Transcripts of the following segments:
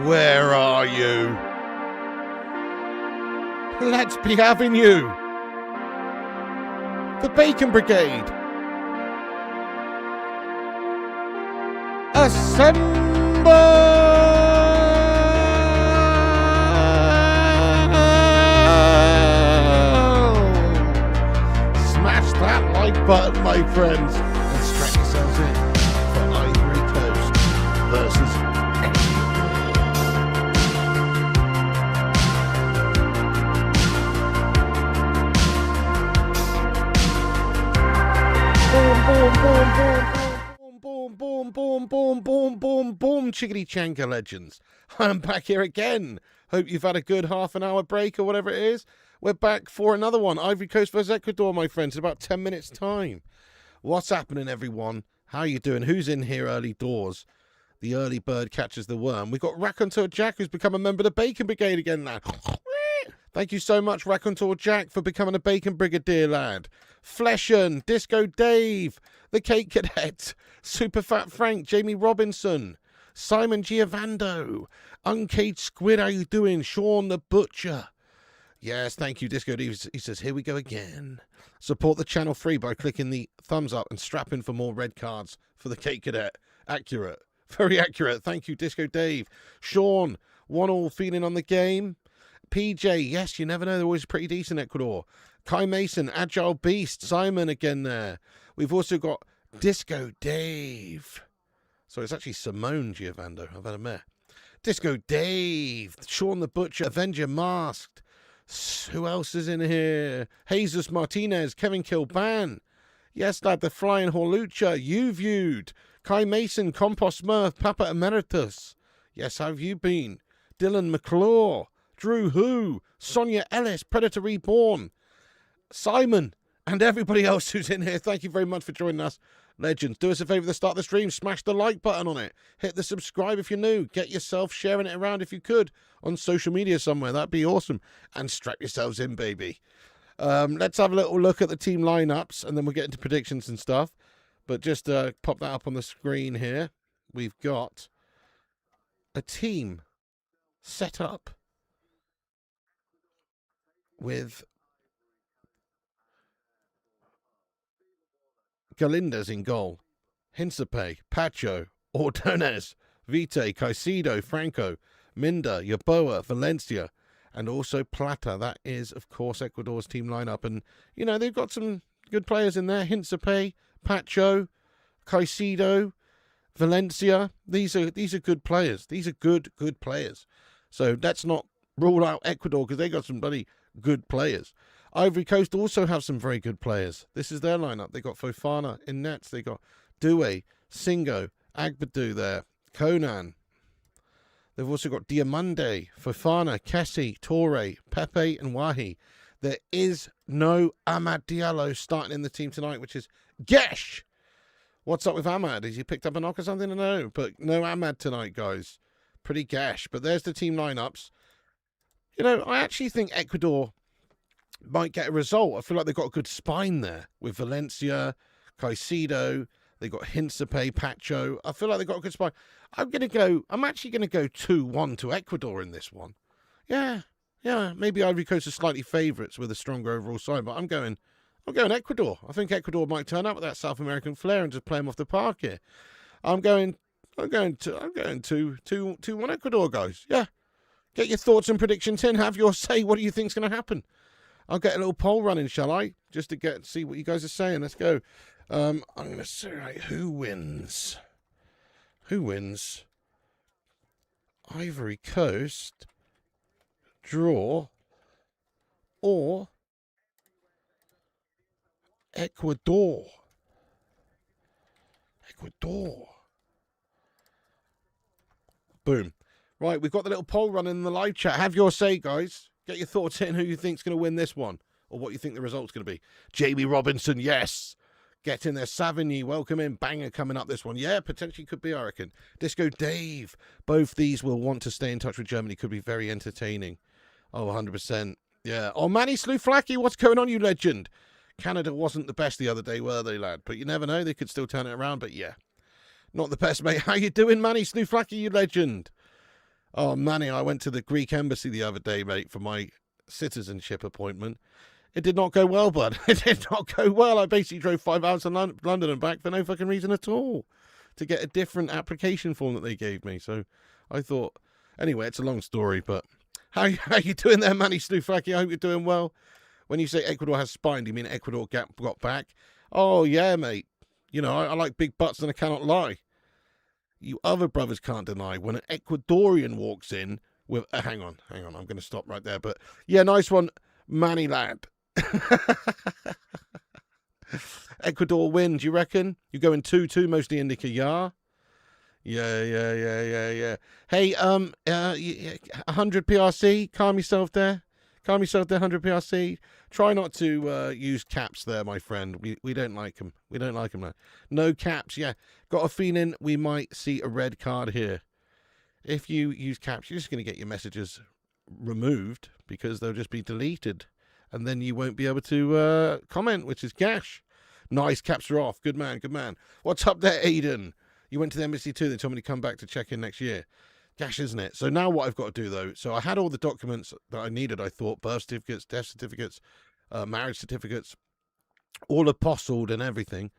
Where are you? Let's be having you. The Bacon Brigade. Assemble! Smash that like button, my friends, and strap yourselves in for Ivory Coast versus boom, chickadee chanka legends. I'm back here again. Hope you've had a good half an hour break or whatever it is. We're back for another one. Ivory Coast versus Ecuador, my friends, in about 10 minutes time. What's happening, everyone? How you doing? Who's in here early doors? The early bird catches the worm. We've got Raconteur Jack, who's become a member of the Bacon Brigade again now. Thank you so much, Raconteur Jack, for becoming a Bacon Brigadier, lad. Fleshen, Disco Dave, The Cake Cadet, Super Fat Frank, Jamie Robinson, Simon Giovando, Uncaged Squid, how you doing? Sean the Butcher. Yes, thank you, Disco Dave. He says, here we go again. Support the channel free by clicking the thumbs up and strap in for more red cards for The Cake Cadet. Accurate. Very accurate. Thank you, Disco Dave. Sean, 1-1 feeling on the game. PJ, yes, you never know. They're always pretty decent, Ecuador. Kai Mason, Agile Beast. Simon again there. We've also got Disco Dave. So it's actually Simone Giovando. I've had a mare. Disco Dave. Sean the Butcher. Avenger Masked. Who else is in here? Jesus Martinez. Kevin Kilban. Yes, lad, the Flying Horlucha. You Viewed. Kai Mason. Compost Smurf. Papa Emeritus. Yes, how have you been? Dylan McClure. Drew Who, Sonia Ellis, Predator Reborn, Simon, and everybody else who's in here. Thank you very much for joining us. Legends, do us a favour to start the stream. Smash the like button on it. Hit the subscribe if you're new. Get yourself sharing it around if you could on social media somewhere. That'd be awesome. And strap yourselves in, baby. Let's have a little look at the team lineups, and then we'll get into predictions and stuff. But just pop that up on the screen here. We've got a team set up with Galindas in goal, Hinsape, Pacho, Ordonez, Vite, Caicedo, Franco, Minda, Yaboa, Valencia, and also Plata. That is, of course, Ecuador's team lineup. And, you know, they've got some good players in there. Hinsape, Pacho, Caicedo, Valencia. These are good players. These are good players. So let's not rule out Ecuador because they got some bloody good players. Ivory Coast also have some very good players. This is their lineup. They got Fofana in nets. They got Doué, Singo, Agbadou there, Conan. They've also got Diamande, Fofana, Kessie, Torre, Pepe, and Wahi. There is no Amad Diallo starting in the team tonight, which is Gesh. What's up with Amad? Has he picked up a knock or something? No, but no Amad tonight, guys. Pretty gash. But there's the team lineups. You know, I actually think Ecuador might get a result. I feel like they've got a good spine there with Valencia, Caicedo. They got Hinsape, Pacho. I feel like they've got a good spine. I'm actually going to go 2-1 to Ecuador in this one. Yeah. Maybe Ivory Coast are slightly favourites with a stronger overall side, but I'm going Ecuador. I think Ecuador might turn up with that South American flair and just play them off the park here. I'm going 2-1 Ecuador, guys. Yeah. Get your thoughts and predictions in. Have your say. What do you think's going to happen? I'll get a little poll running, shall I? Just to see what you guys are saying. Let's go. I'm going to say, right, who wins? Who wins? Ivory Coast, draw, or Ecuador? Boom. Right, we've got the little poll running in the live chat. Have your say, guys. Get your thoughts in who you think's going to win this one, or what you think the result's going to be. Jamie Robinson, yes. Get in there. Savigny, welcome in. Banger coming up this one. Yeah, potentially could be, I reckon. Disco Dave. Both these will want to stay in touch with Germany. Could be very entertaining. Oh, 100%. Yeah. Oh, Manny Sluflaki, what's going on, you legend? Canada wasn't the best the other day, were they, lad? But you never know. They could still turn it around, but yeah. Not the best, mate. How you doing, Manny Sluflaki, you legend? Oh, Manny, I went to the Greek embassy the other day, mate, for my citizenship appointment. It did not go well, bud. It did not go well. I basically drove 5 hours to London and back for no fucking reason at all to get a different application form that they gave me. So I thought, anyway, it's a long story, but how you doing there, Manny Sloufaki? I hope you're doing well. When you say Ecuador has spine, do you mean Ecuador got back? Oh, yeah, mate. You know, I like big butts and I cannot lie. You other brothers can't deny when an Ecuadorian walks in with... hang on. I'm going to stop right there. But, yeah, nice one, Manny lad. Ecuador win, do you reckon? You're going 2-2, mostly Indica, yeah? Yeah. Hey, 100 PRC, calm yourself there. 100 PRC. Try not to use caps there, my friend. We don't like them. No caps, yeah. Got a feeling we might see a red card here. If you use caps, you're just going to get your messages removed because they'll just be deleted. And then you won't be able to comment, which is gash. Nice, caps are off. Good man. What's up there, Aiden? You went to the embassy too. They told me to come back to check in next year. Gash, isn't it? So now what I've got to do, though, so I had all the documents that I needed, I thought, birth certificates, death certificates, marriage certificates, all apostilled and everything.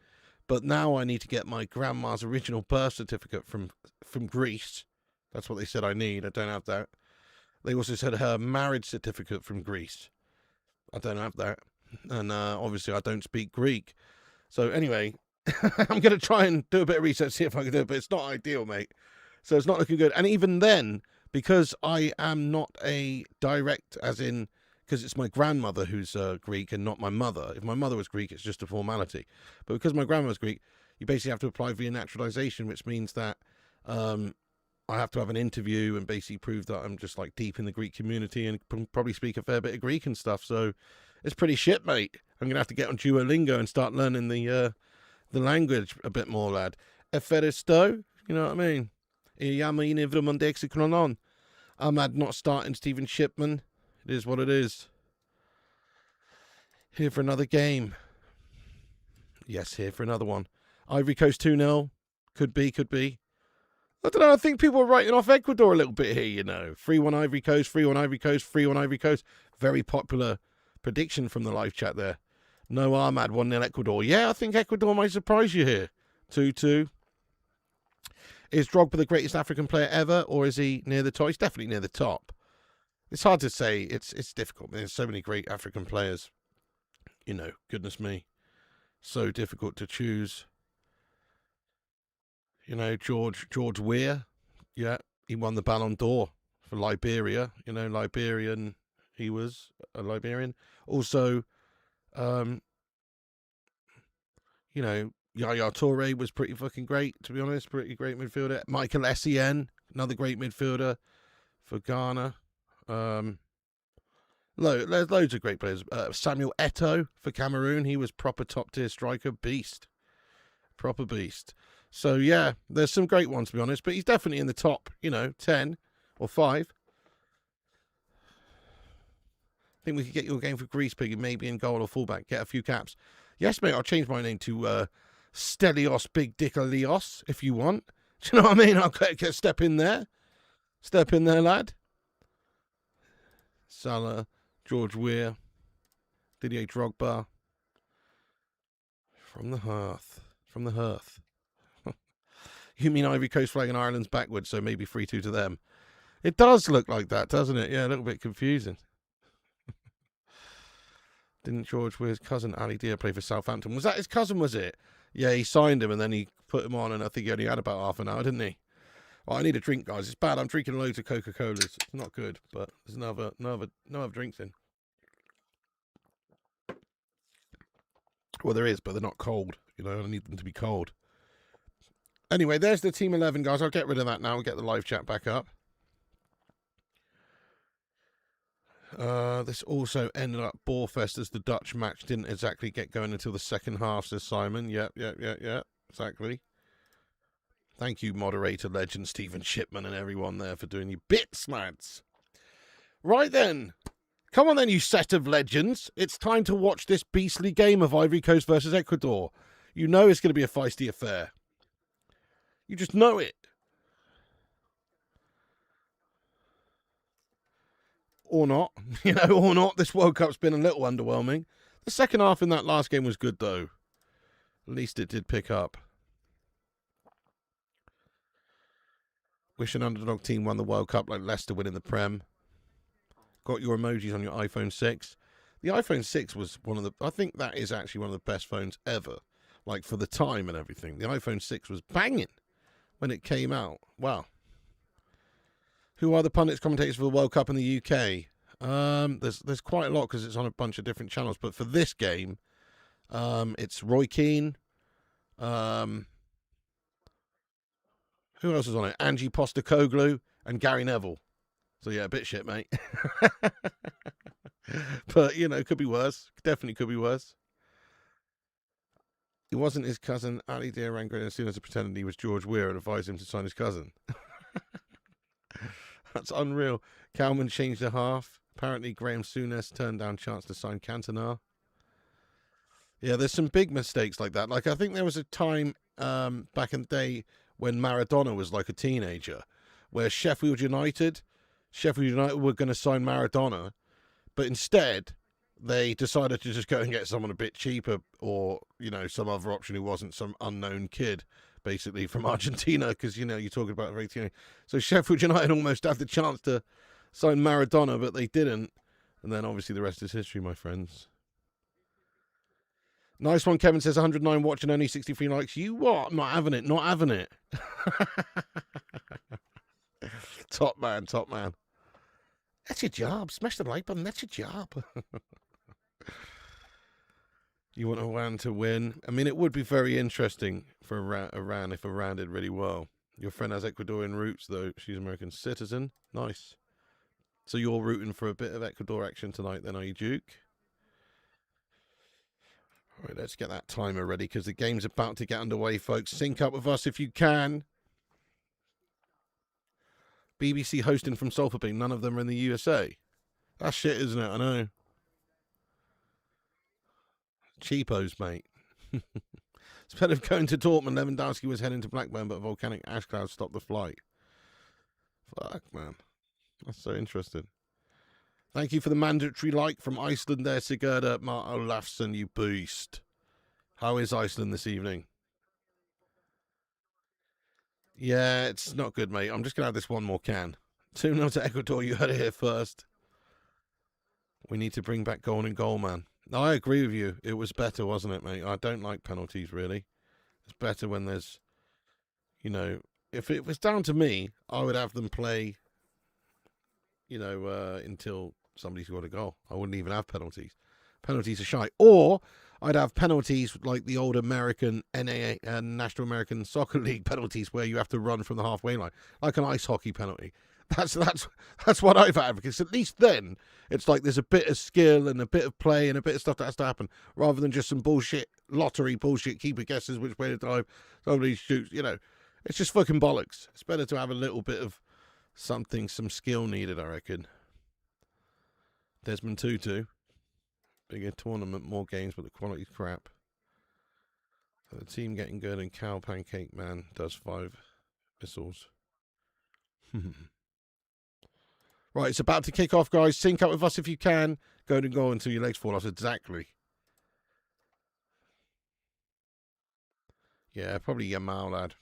But now I need to get my grandma's original birth certificate from Greece. That's what they said I need. I don't have that. They also said her marriage certificate from Greece. I don't have that. And obviously I don't speak Greek. So anyway, I'm going to try and do a bit of research, see if I can do it, but it's not ideal, mate. So it's not looking good. And even then, because I am not a direct, as in, because it's my grandmother who's Greek and not my mother. If my mother was Greek, it's just a formality. But because my grandmother's Greek, you basically have to apply via naturalization, which means that I have to have an interview and basically prove that I'm just like deep in the Greek community and probably speak a fair bit of Greek and stuff. So it's pretty shit, mate. I'm going to have to get on Duolingo and start learning the language a bit more, lad. Eferisto, you know what I mean? Ahmad not starting Stephen Shipman. It is what it is. Here for another game. Yes, here for another one. Ivory Coast 2-0. Could be. I don't know, I think people are writing off Ecuador a little bit here, you know. 3-1 Ivory Coast, 3-1 Ivory Coast, 3-1 Ivory Coast. Very popular prediction from the live chat there. No Ahmad, 1-0 Ecuador. Yeah, I think Ecuador might surprise you here. 2-2. Is Drogba the greatest African player ever, or is he near the top? He's definitely near the top. It's hard to say. It's difficult. There's so many great African players. You know, goodness me. So difficult to choose. You know, George Weah. Yeah, he won the Ballon d'Or for Liberia. You know, Liberian. He was a Liberian. Also, you know, Yaya Toure was pretty fucking great, to be honest. Pretty great midfielder. Michael Essien, another great midfielder for Ghana. There's loads of great players. Samuel Eto'o for Cameroon. He was proper top-tier striker. Beast. Proper beast. So, yeah, there's some great ones, to be honest. But he's definitely in the top, 10 or 5. I think we could get you a game for Greece, Piggy, maybe in goal or fullback. Get a few caps. Yes, mate, I'll change my name to Stelios Big Dick Elios, if you want. Do you know what I mean? I'll get a step in there. Step in there, lad. Salah, George Weah, Didier Drogba. From the hearth. You mean Ivory Coast flag and Ireland's backwards, so maybe 3-2 to them. It does look like that, doesn't it? Yeah, a little bit confusing. Didn't George Weah's cousin Ali Dia play for Southampton? Was that his cousin, was it? Yeah, he signed him and then he put him on, and I think he only had about half an hour, didn't he? Oh, I need a drink, guys. It's bad. I'm drinking loads of Coca-Colas. It's not good, but there's no other drinks in. Well, there is, but they're not cold. You know, I need them to be cold. Anyway, there's the Team 11, guys. I'll get rid of that now and get the live chat back up. This also ended up Borefest as the Dutch match didn't exactly get going until the second half, says Simon. Yep, exactly. Thank you, moderator legend Stephen Shipman and everyone there for doing your bits, lads. Right then. Come on then, you set of legends. It's time to watch this beastly game of Ivory Coast versus Ecuador. You know it's going to be a feisty affair. You just know it. or not. You know, or not. This World Cup's been a little underwhelming. The second half in that last game was good, though. At least it did pick up. Wish an underdog team won the World Cup like Leicester winning the Prem. Got your emojis on your iPhone 6. The iPhone 6 was one of the... I think that is actually one of the best phones ever. Like, for the time and everything. The iPhone 6 was banging when it came out. Wow. Who are the pundits commentators for the World Cup in the UK? There's quite a lot because it's on a bunch of different channels. But for this game, it's Roy Keane. Who else is on it? Angie Postecoglou and Gary Neville. So, yeah, a bit shit, mate. But, you know, could be worse. Definitely could be worse. He wasn't his cousin. Ali Diarangren, as soon as he pretended he was George Weir and advised him to sign his cousin. That's unreal. Kalman changed the half. Apparently, Graham Souness turned down chance to sign Cantona. Yeah, there's some big mistakes like that. Like, I think there was a time back in the day when Maradona was like a teenager, where Sheffield United were going to sign Maradona, but instead they decided to just go and get someone a bit cheaper, or, you know, some other option who wasn't some unknown kid, basically from Argentina, because, you know, you're talking about very teenage. So Sheffield United almost had the chance to sign Maradona, but they didn't. And then obviously the rest is history, my friends. Nice one, Kevin says 109 watching, only 63 likes. You what? Not having it, not having it. Top man, top man. That's your job. Smash the like button, that's your job. You want Iran to win? I mean, it would be very interesting for Iran if Iran did really well. Your friend has Ecuadorian roots, though. She's an American citizen. Nice. So you're rooting for a bit of Ecuador action tonight then, are you, Duke? All right, let's get that timer ready because the game's about to get underway, folks. Sync up with us if you can. BBC hosting from Salford, none of them are in the USA. That's shit, isn't it? I know. Cheapos, mate. Instead of going to Dortmund, Lewandowski was heading to Blackburn, but volcanic ash clouds stopped the flight. Fuck, man. That's so interesting. Thank you for the mandatory like from Iceland there, Sigurda Mart Olafsson, you beast. How is Iceland this evening? Yeah, it's not good, mate. I'm just going to have this one more can. 2-0 to Ecuador, you heard it here first. We need to bring back goal and goal, man. No, I agree with you. It was better, wasn't it, mate? I don't like penalties, really. It's better when there's, you know, if it was down to me, I would have them play, you know, until somebody scored a goal. I wouldn't even have penalties. Penalties are shy. Or I'd have penalties like the old American NAA and National American Soccer League penalties where you have to run from the halfway line, like an ice hockey penalty. That's what I've had, because at least then it's like there's a bit of skill and a bit of play and a bit of stuff that has to happen, rather than just some bullshit lottery bullshit keeper guesses which way to dive, somebody shoots, you know. It's just fucking bollocks. It's better to have a little bit of something, some skill needed, I reckon. Desmond Tutu. Bigger tournament, more games, but the quality's crap. So the team getting good, and Cow Pancake Man does 5 whistles. Right, it's about to kick off, guys. Sync up with us if you can. Go and go until your legs fall off. Exactly. Yeah, probably Yamal, lad.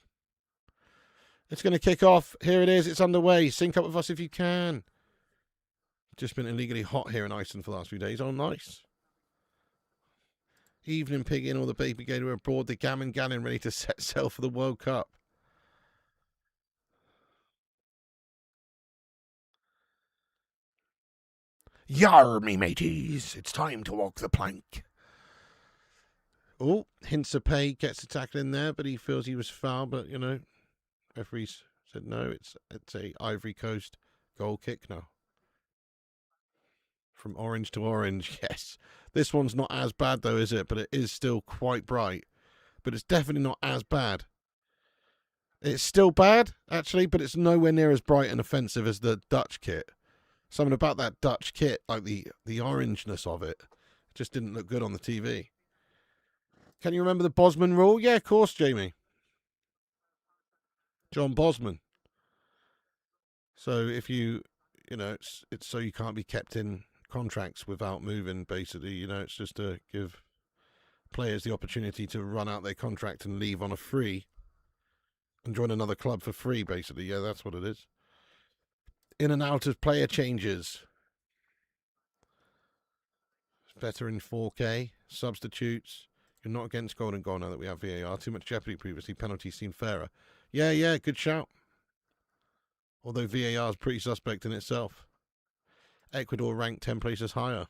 It's going to kick off. Here it is. It's underway. Sync up with us if you can. Just been illegally hot here in Iceland for the last few days. Oh, nice. Evening pig in, all the baby gator abroad. The gammon gallon ready to set sail for the World Cup. Yar, me mateys, it's time to walk the plank. Oh, Hinsa gets a tackle in there, but he feels he was foul. But, you know, referees said no, it's a Ivory Coast goal kick now. From orange to orange, yes. This one's not as bad, though, is it? But it is still quite bright. But it's definitely not as bad. It's still bad, actually, but it's nowhere near as bright and offensive as the Dutch kit. Something about that Dutch kit, like the orangeness of it, just didn't look good on the TV. Can you remember the Bosman rule? Yeah, of course, Jamie. John Bosman. So if you you know, it's so you can't be kept in contracts without moving. Basically, you know, it's just to give players the opportunity to run out their contract and leave on a free and join another club for free. Basically, yeah, that's what it is. In and out of player changes. It's better in 4K. Substitutes. You're not against golden goal now that we have VAR. Too much jeopardy previously. Penalties seem fairer. Yeah, good shout. Although VAR is pretty suspect in itself. Ecuador ranked 10 places higher.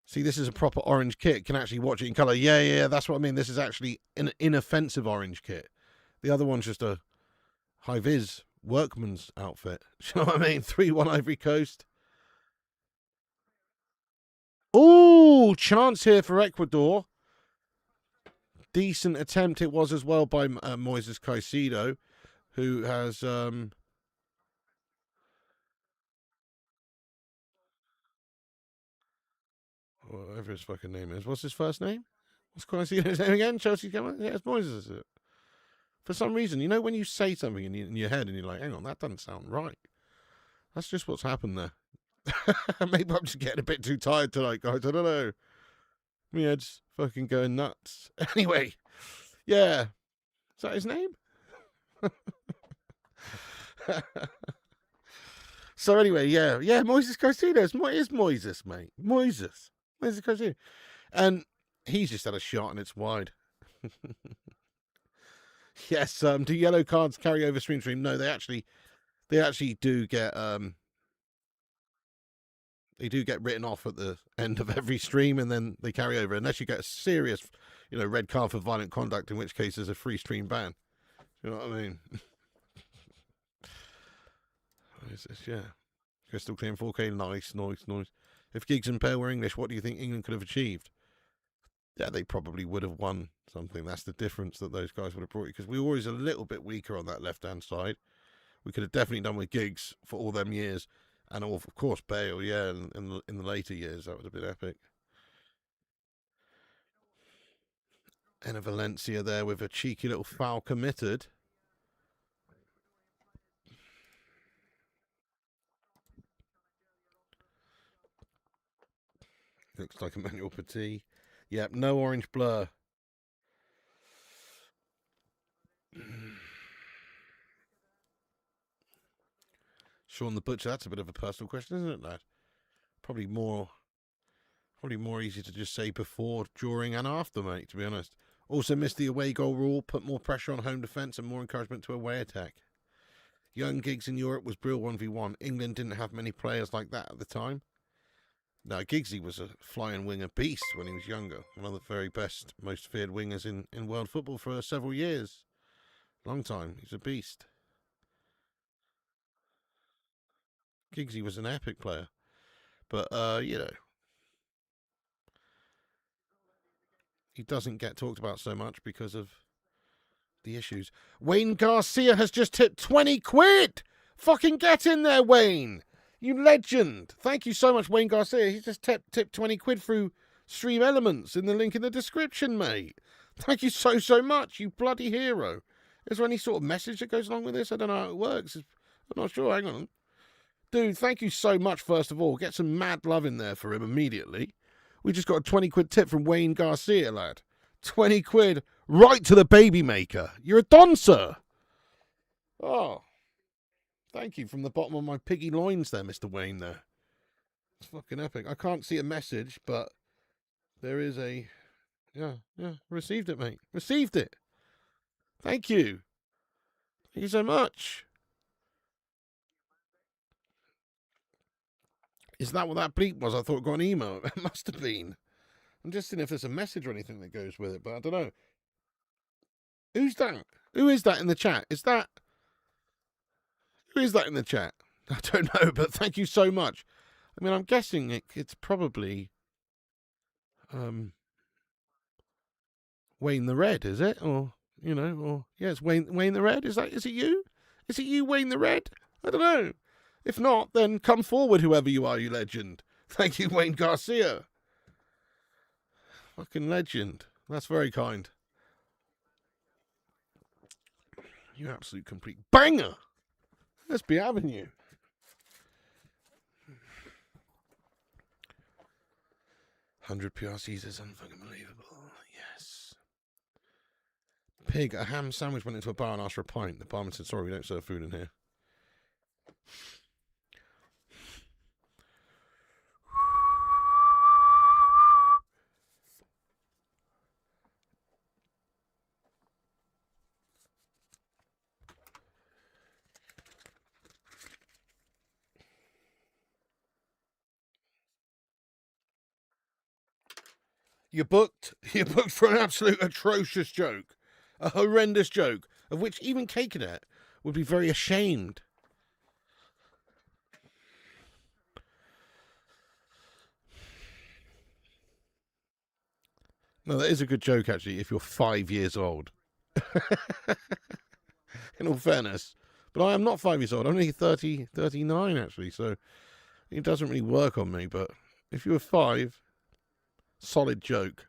See, this is a proper orange kit. Can actually watch it in colour. Yeah, that's what I mean. This is actually an inoffensive orange kit. The other one's just a high-vis workman's outfit. Do you know what I mean? 3-1 Ivory Coast. Oh, chance here for Ecuador. Decent attempt it was as well by Moises Caicedo, who has... whatever his fucking name is. What's his first name? What's Caicedo's name again? Chelsea Cameron? Yeah, it's Moises, is it? For some reason, you know when you say something in your head and you're like, hang on, that doesn't sound right. That's just what's happened there. Maybe I'm just getting a bit too tired tonight, guys. I don't know. My head's fucking going nuts. Anyway, yeah. Is that his name? So anyway, yeah, Moises Caicedo. It's Moises, mate. Moises Caicedo. And he's just had a shot and it's wide. Yes, do yellow cards carry over stream? No, they actually do get they do get written off at the end of every stream, and then they carry over unless you get a serious, you know, red card for violent conduct, in which case there's a free stream ban. You know what I mean? Yeah, crystal clear in 4K. Nice. If Giggs and Pear were English, what do you think England could have achieved? Yeah, they probably would have won something. That's the difference that those guys would have brought you, because we were always a little bit weaker on that left-hand side. We could have definitely done with Giggs for all them years. And of course, Bale, yeah, in the later years, that would have been epic. And a Valencia there with a cheeky little foul committed. Looks like Emmanuel Petit. Yep, no orange blur. Sean the Butcher, that's a bit of a personal question, isn't it, lad? Probably more easy to just say before, during, and after, mate, to be honest. Also missed the away goal rule, put more pressure on home defence and more encouragement to away attack. Young Giggs in Europe was Brill 1v1. England didn't have many players like that at the time. No, Giggsy was a flying winger beast when he was younger. One of the very best, most feared wingers in world football for several years. Long time. He's a beast. Giggsy was an epic player. But, you know, he doesn't get talked about so much because of the issues. Wayne Garcia has just tipped 20 quid! Fucking get in there, Wayne! You legend! Thank you so much, Wayne Garcia. He's just tipped 20 quid through Stream Elements in the link in the description, mate. Thank you so much, you bloody hero. Is there any sort of message that goes along with this? I don't know how it works. I'm not sure. Hang on. Dude, thank you so much, first of all. Get some mad love in there for him immediately. We just got a 20 quid tip from Wayne Garcia, lad. 20 quid right to the baby maker. You're a don, sir. Oh. Thank you from the bottom of my piggy loins there, Mr. Wayne there. It's fucking epic. I can't see a message, but there is a... Yeah. Received it, mate. Received it. Thank you. Thank you so much. Is that what that bleep was? I thought it got an email. It must have been. I'm just seeing if there's a message or anything that goes with it, but I don't know. Who's that? Who is that in the chat? Who is that in the chat? I don't know, but thank you so much. I mean, I'm guessing it's probably Wayne the Red, is it? Or, you know, or yeah, it's Wayne the Red. Is it you? Is it you, Wayne the Red? I don't know. If not, then come forward, whoever you are, you legend. Thank you, Wayne Garcia. Fucking legend. That's very kind. You absolute complete banger. Let's be having you. 100 PRCs is unfucking believable. Yes. Pig, a ham sandwich went into a bar and asked for a pint. The barman said, sorry, we don't serve food in here. You're booked for an absolute atrocious joke. A horrendous joke, of which even K-Cadet would be very ashamed. No, that is a good joke, actually, if you're 5 years old. In all fairness. But I am not 5 years old. I'm only 39, actually, so it doesn't really work on me. But if you were 5, solid joke.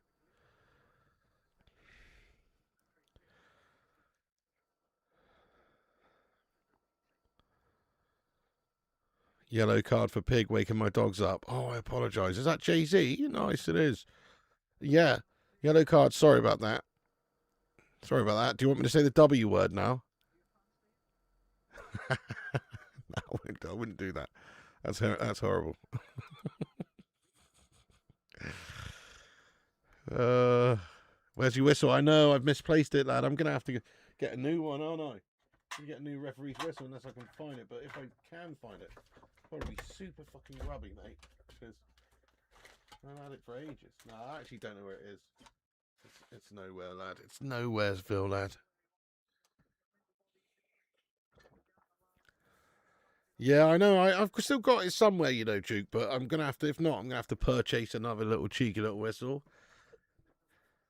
Yellow card for Pig, waking my dogs up. Oh, I apologise. Is that Jay-Z? Nice, it is. Yeah. Yellow card. Sorry about that. Sorry about that. Do you want me to say the W word now? No, I wouldn't do that. That's horrible. Where's your whistle? I know, I've misplaced it, lad. I'm going to have to get a new one, aren't I? I'm get a new referee's whistle unless I can find it. But if I can find it, it'll probably be super fucking grubby, mate. Because I've had it for ages. No, I actually don't know where it is. It's nowhere, lad. It's nowheresville, lad. Yeah, I know. I've still got it somewhere, you know, Duke. But I'm gonna have to. If not, I'm gonna have to purchase another little cheeky little whistle,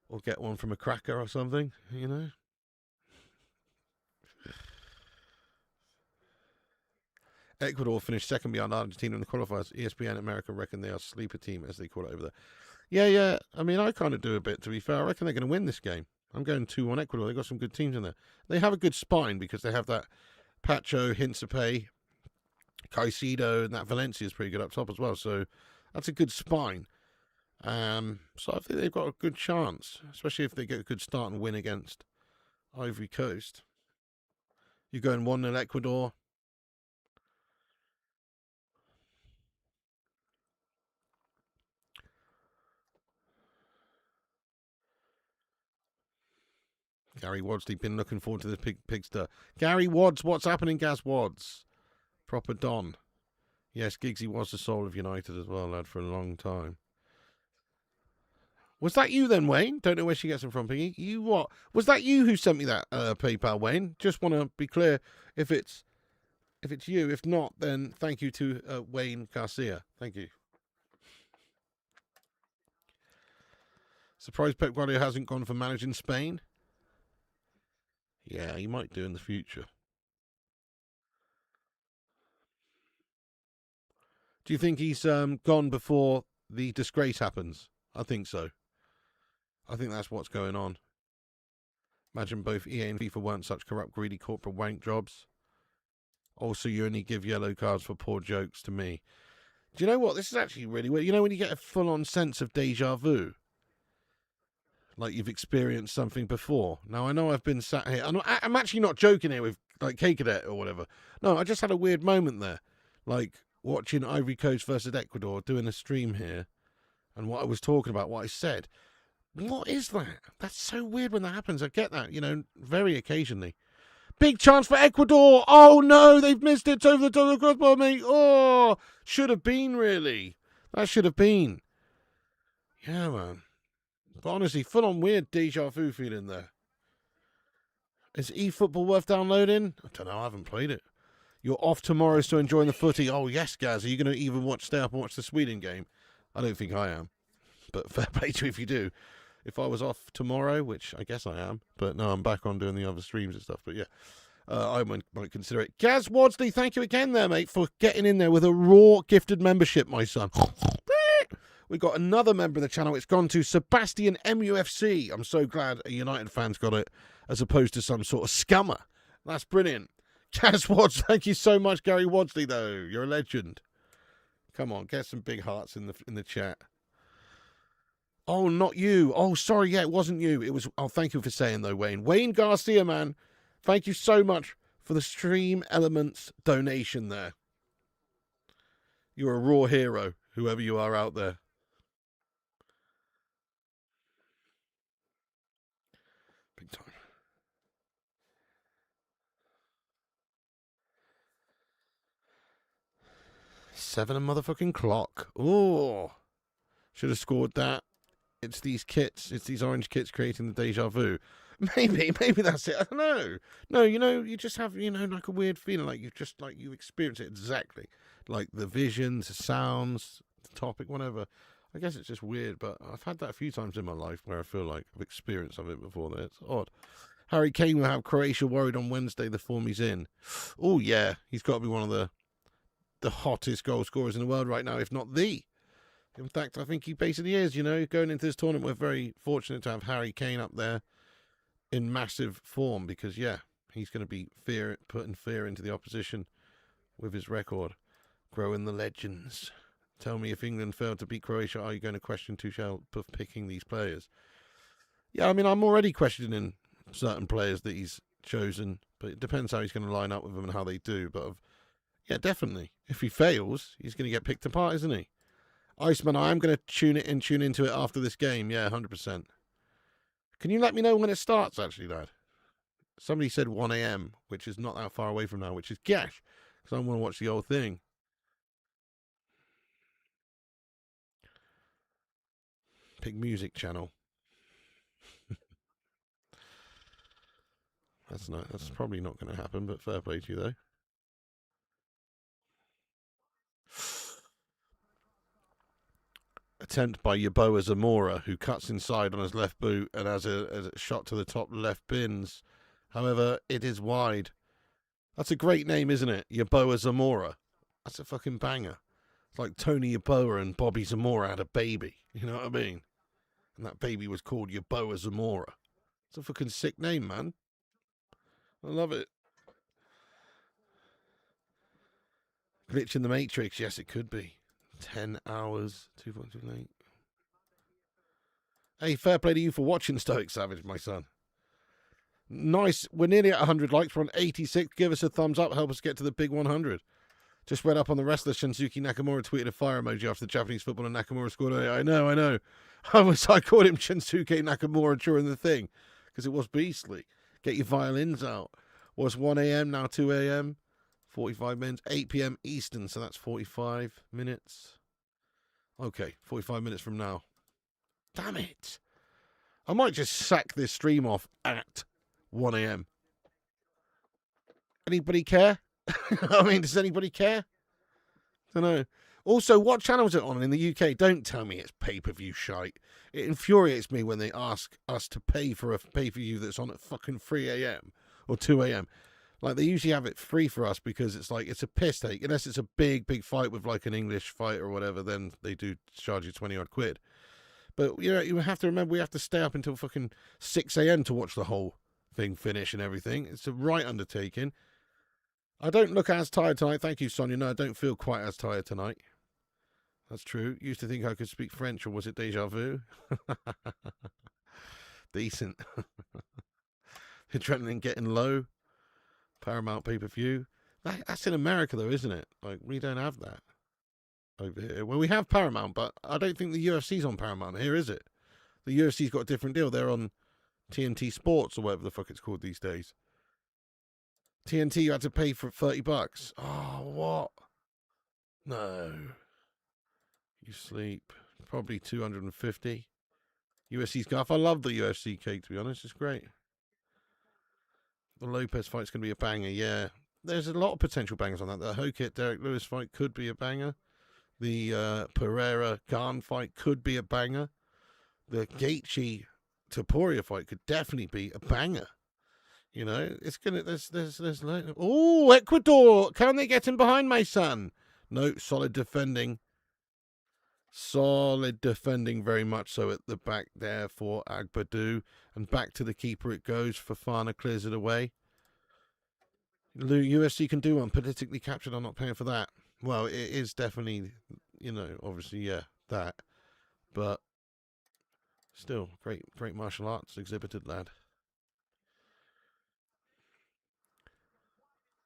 or get one from a cracker or something. You know. Ecuador finished second behind Argentina in the qualifiers. ESPN America reckon they are sleeper team, as they call it over there. Yeah. I mean, I kind of do a bit, to be fair. I reckon they're going to win this game. I'm going 2-1 Ecuador. They've got some good teams in there. They have a good spine because they have that Pacho, Hinsape, Caicedo, and that Valencia is pretty good up top as well. So that's a good spine. So I think they've got a good chance, especially if they get a good start and win against Ivory Coast. You're going 1-0 Ecuador. Gary Wadsley, been looking forward to this pigster. Gary Wads, what's happening, Gaz Wads? Proper Don. Yes, Giggsy was the soul of United as well, lad, for a long time. Was that you then, Wayne? Don't know where she gets them from, Piggy. You what? Was that you who sent me that PayPal, Wayne? Just want to be clear if it's you. If not, then thank you to Wayne Garcia. Thank you. Surprised Pep Guardiola hasn't gone for managing Spain. Yeah, he might do in the future. Do you think he's gone before the disgrace happens? I think so. I think that's what's going on. Imagine both EA and FIFA weren't such corrupt, greedy corporate wank jobs. Also, you only give yellow cards for poor jokes to me. Do you know what? This is actually really weird. You know when you get a full-on sense of deja vu? Like you've experienced something before. Now, I know I've been sat here. I'm actually not joking here with, like, K-Cadet or whatever. No, I just had a weird moment there. Like, watching Ivory Coast versus Ecuador, doing a stream here, and what I was talking about, what I said. What is that? That's so weird when that happens. I get that, you know, very occasionally. Big chance for Ecuador. Oh, no, they've missed it. It's over the top of the crossbar, mate. Oh, should have been, really. That should have been. Yeah, man. But honestly, full-on weird deja vu feeling there. Is eFootball worth downloading? I don't know. I haven't played it. You're off tomorrow, so enjoying the footy. Oh, yes, Gaz. Are you going to even stay up and watch the Sweden game? I don't think I am. But fair play to you if you do. If I was off tomorrow, which I guess I am, but no, I'm back on doing the other streams and stuff. But yeah, I might consider it. Gaz Wadsley, thank you again there, mate, for getting in there with a raw gifted membership, my son. We got another member of the channel. It's gone to Sebastian MUFC. I'm so glad a United fan's got it, as opposed to some sort of scummer. That's brilliant. Gaz Wads, thank you so much, Gary Wadsley, though. You're a legend. Come on, get some big hearts in the chat. Oh, not you. Oh, sorry. Yeah, it wasn't you. It was. Oh, thank you for saying though, Wayne. Wayne Garcia, man. Thank you so much for the Stream Elements donation there. You're a raw hero, whoever you are out there. Big time. 7 a motherfucking clock. Oh, should have scored that. It's these kits. It's these orange kits creating the deja vu. Maybe that's it. I don't know. No, you just have, like a weird feeling, like you experience it exactly, like the visions, the sounds, the topic, whatever. I guess it's just weird, but I've had that a few times in my life where I feel like I've experienced of it before. That it's odd. Harry Kane will have Croatia worried on Wednesday. The form he's in. Oh yeah, he's got to be one of the hottest goal scorers in the world right now, if not the. In fact, I think he basically is. Going into this tournament, we're very fortunate to have Harry Kane up there in massive form because, yeah, he's going to be putting fear into the opposition with his record. Growing the legends. Tell me, if England failed to beat Croatia, are you going to question Tuchel for picking these players? Yeah, I mean, I'm already questioning certain players that he's chosen, but it depends how he's going to line up with them and how they do. But, yeah, definitely. If he fails, he's going to get picked apart, isn't he? Iceman, I am going to tune into it after this game. Yeah, 100%. Can you let me know when it starts, actually, Dad? Somebody said 1 a.m., which is not that far away from now, which is gash, because I want to watch the whole thing. Pick music channel. That's probably not going to happen, but fair play to you, though. Attempt by Yeboah Zamora, who cuts inside on his left boot and has a shot to the top left bins. However, it is wide. That's a great name, isn't it? Yeboah Zamora. That's a fucking banger. It's like Tony Yeboah and Bobby Zamora had a baby. You know what I mean? And that baby was called Yeboah Zamora. It's a fucking sick name, man. I love it. Glitch in the Matrix. Yes, it could be. 10 hours, 2.2 late. Hey, fair play to you for watching Stoic Savage, my son. Nice. We're nearly at 100 likes. We're on 86. Give us a thumbs up. Help us get to the big 100. Just read up on the wrestler Shinsuke Nakamura tweeted a fire emoji after the Japanese football and Nakamura scored. I know. I called him Shinsuke Nakamura during the thing because it was beastly. Get your violins out. Was 1 a.m. now 2 a.m. 45 minutes. 8 p.m. Eastern, so that's 45 minutes. Okay, 45 minutes from now. Damn it. I might just sack this stream off at 1 a.m. Anybody care? I mean, does anybody care? I don't know. Also, what channel is it on in the UK? Don't tell me it's pay-per-view shite. It infuriates me when they ask us to pay for a pay-per-view that's on at fucking 3 a.m. or 2 a.m. Like, they usually have it free for us because it's like, it's a piss take. Unless it's a big fight with like an English fight or whatever, then they do charge you 20 odd quid. But, you have to remember we have to stay up until fucking 6 a.m. to watch the whole thing finish and everything. It's a right undertaking. I don't look as tired tonight. Thank you, Sonia. No, I don't feel quite as tired tonight. That's true. Used to think I could speak French, or was it deja vu? Decent. Adrenaline getting low. Paramount pay-per-view. That's in America, though, isn't it? Like, we don't have that over here. Well, we have Paramount, but I don't think the UFC's on Paramount here, is it? The UFC's got a different deal. They're on TNT Sports, or whatever the fuck it's called these days. TNT, you had to pay for $30. Oh, what? No. You sleep. Probably 250. UFC scarf. I love the UFC cake, to be honest. It's great. The Lopez fight's going to be a banger, yeah. There's a lot of potential bangers on that. The Hokit Derek Lewis fight could be a banger. The Pereira Khan fight could be a banger. The Gaethje Topuria fight could definitely be a banger. It's gonna. There's. Oh, Ecuador! Can they get him behind, my son? No, solid defending. Solid defending, very much so at the back there for Agbadu. And back to the keeper it goes. Fafana clears it away. UFC can do one. Politically captured, I'm not paying for that. Well, it is definitely, obviously, yeah, that. But Still, great martial arts exhibited, lad.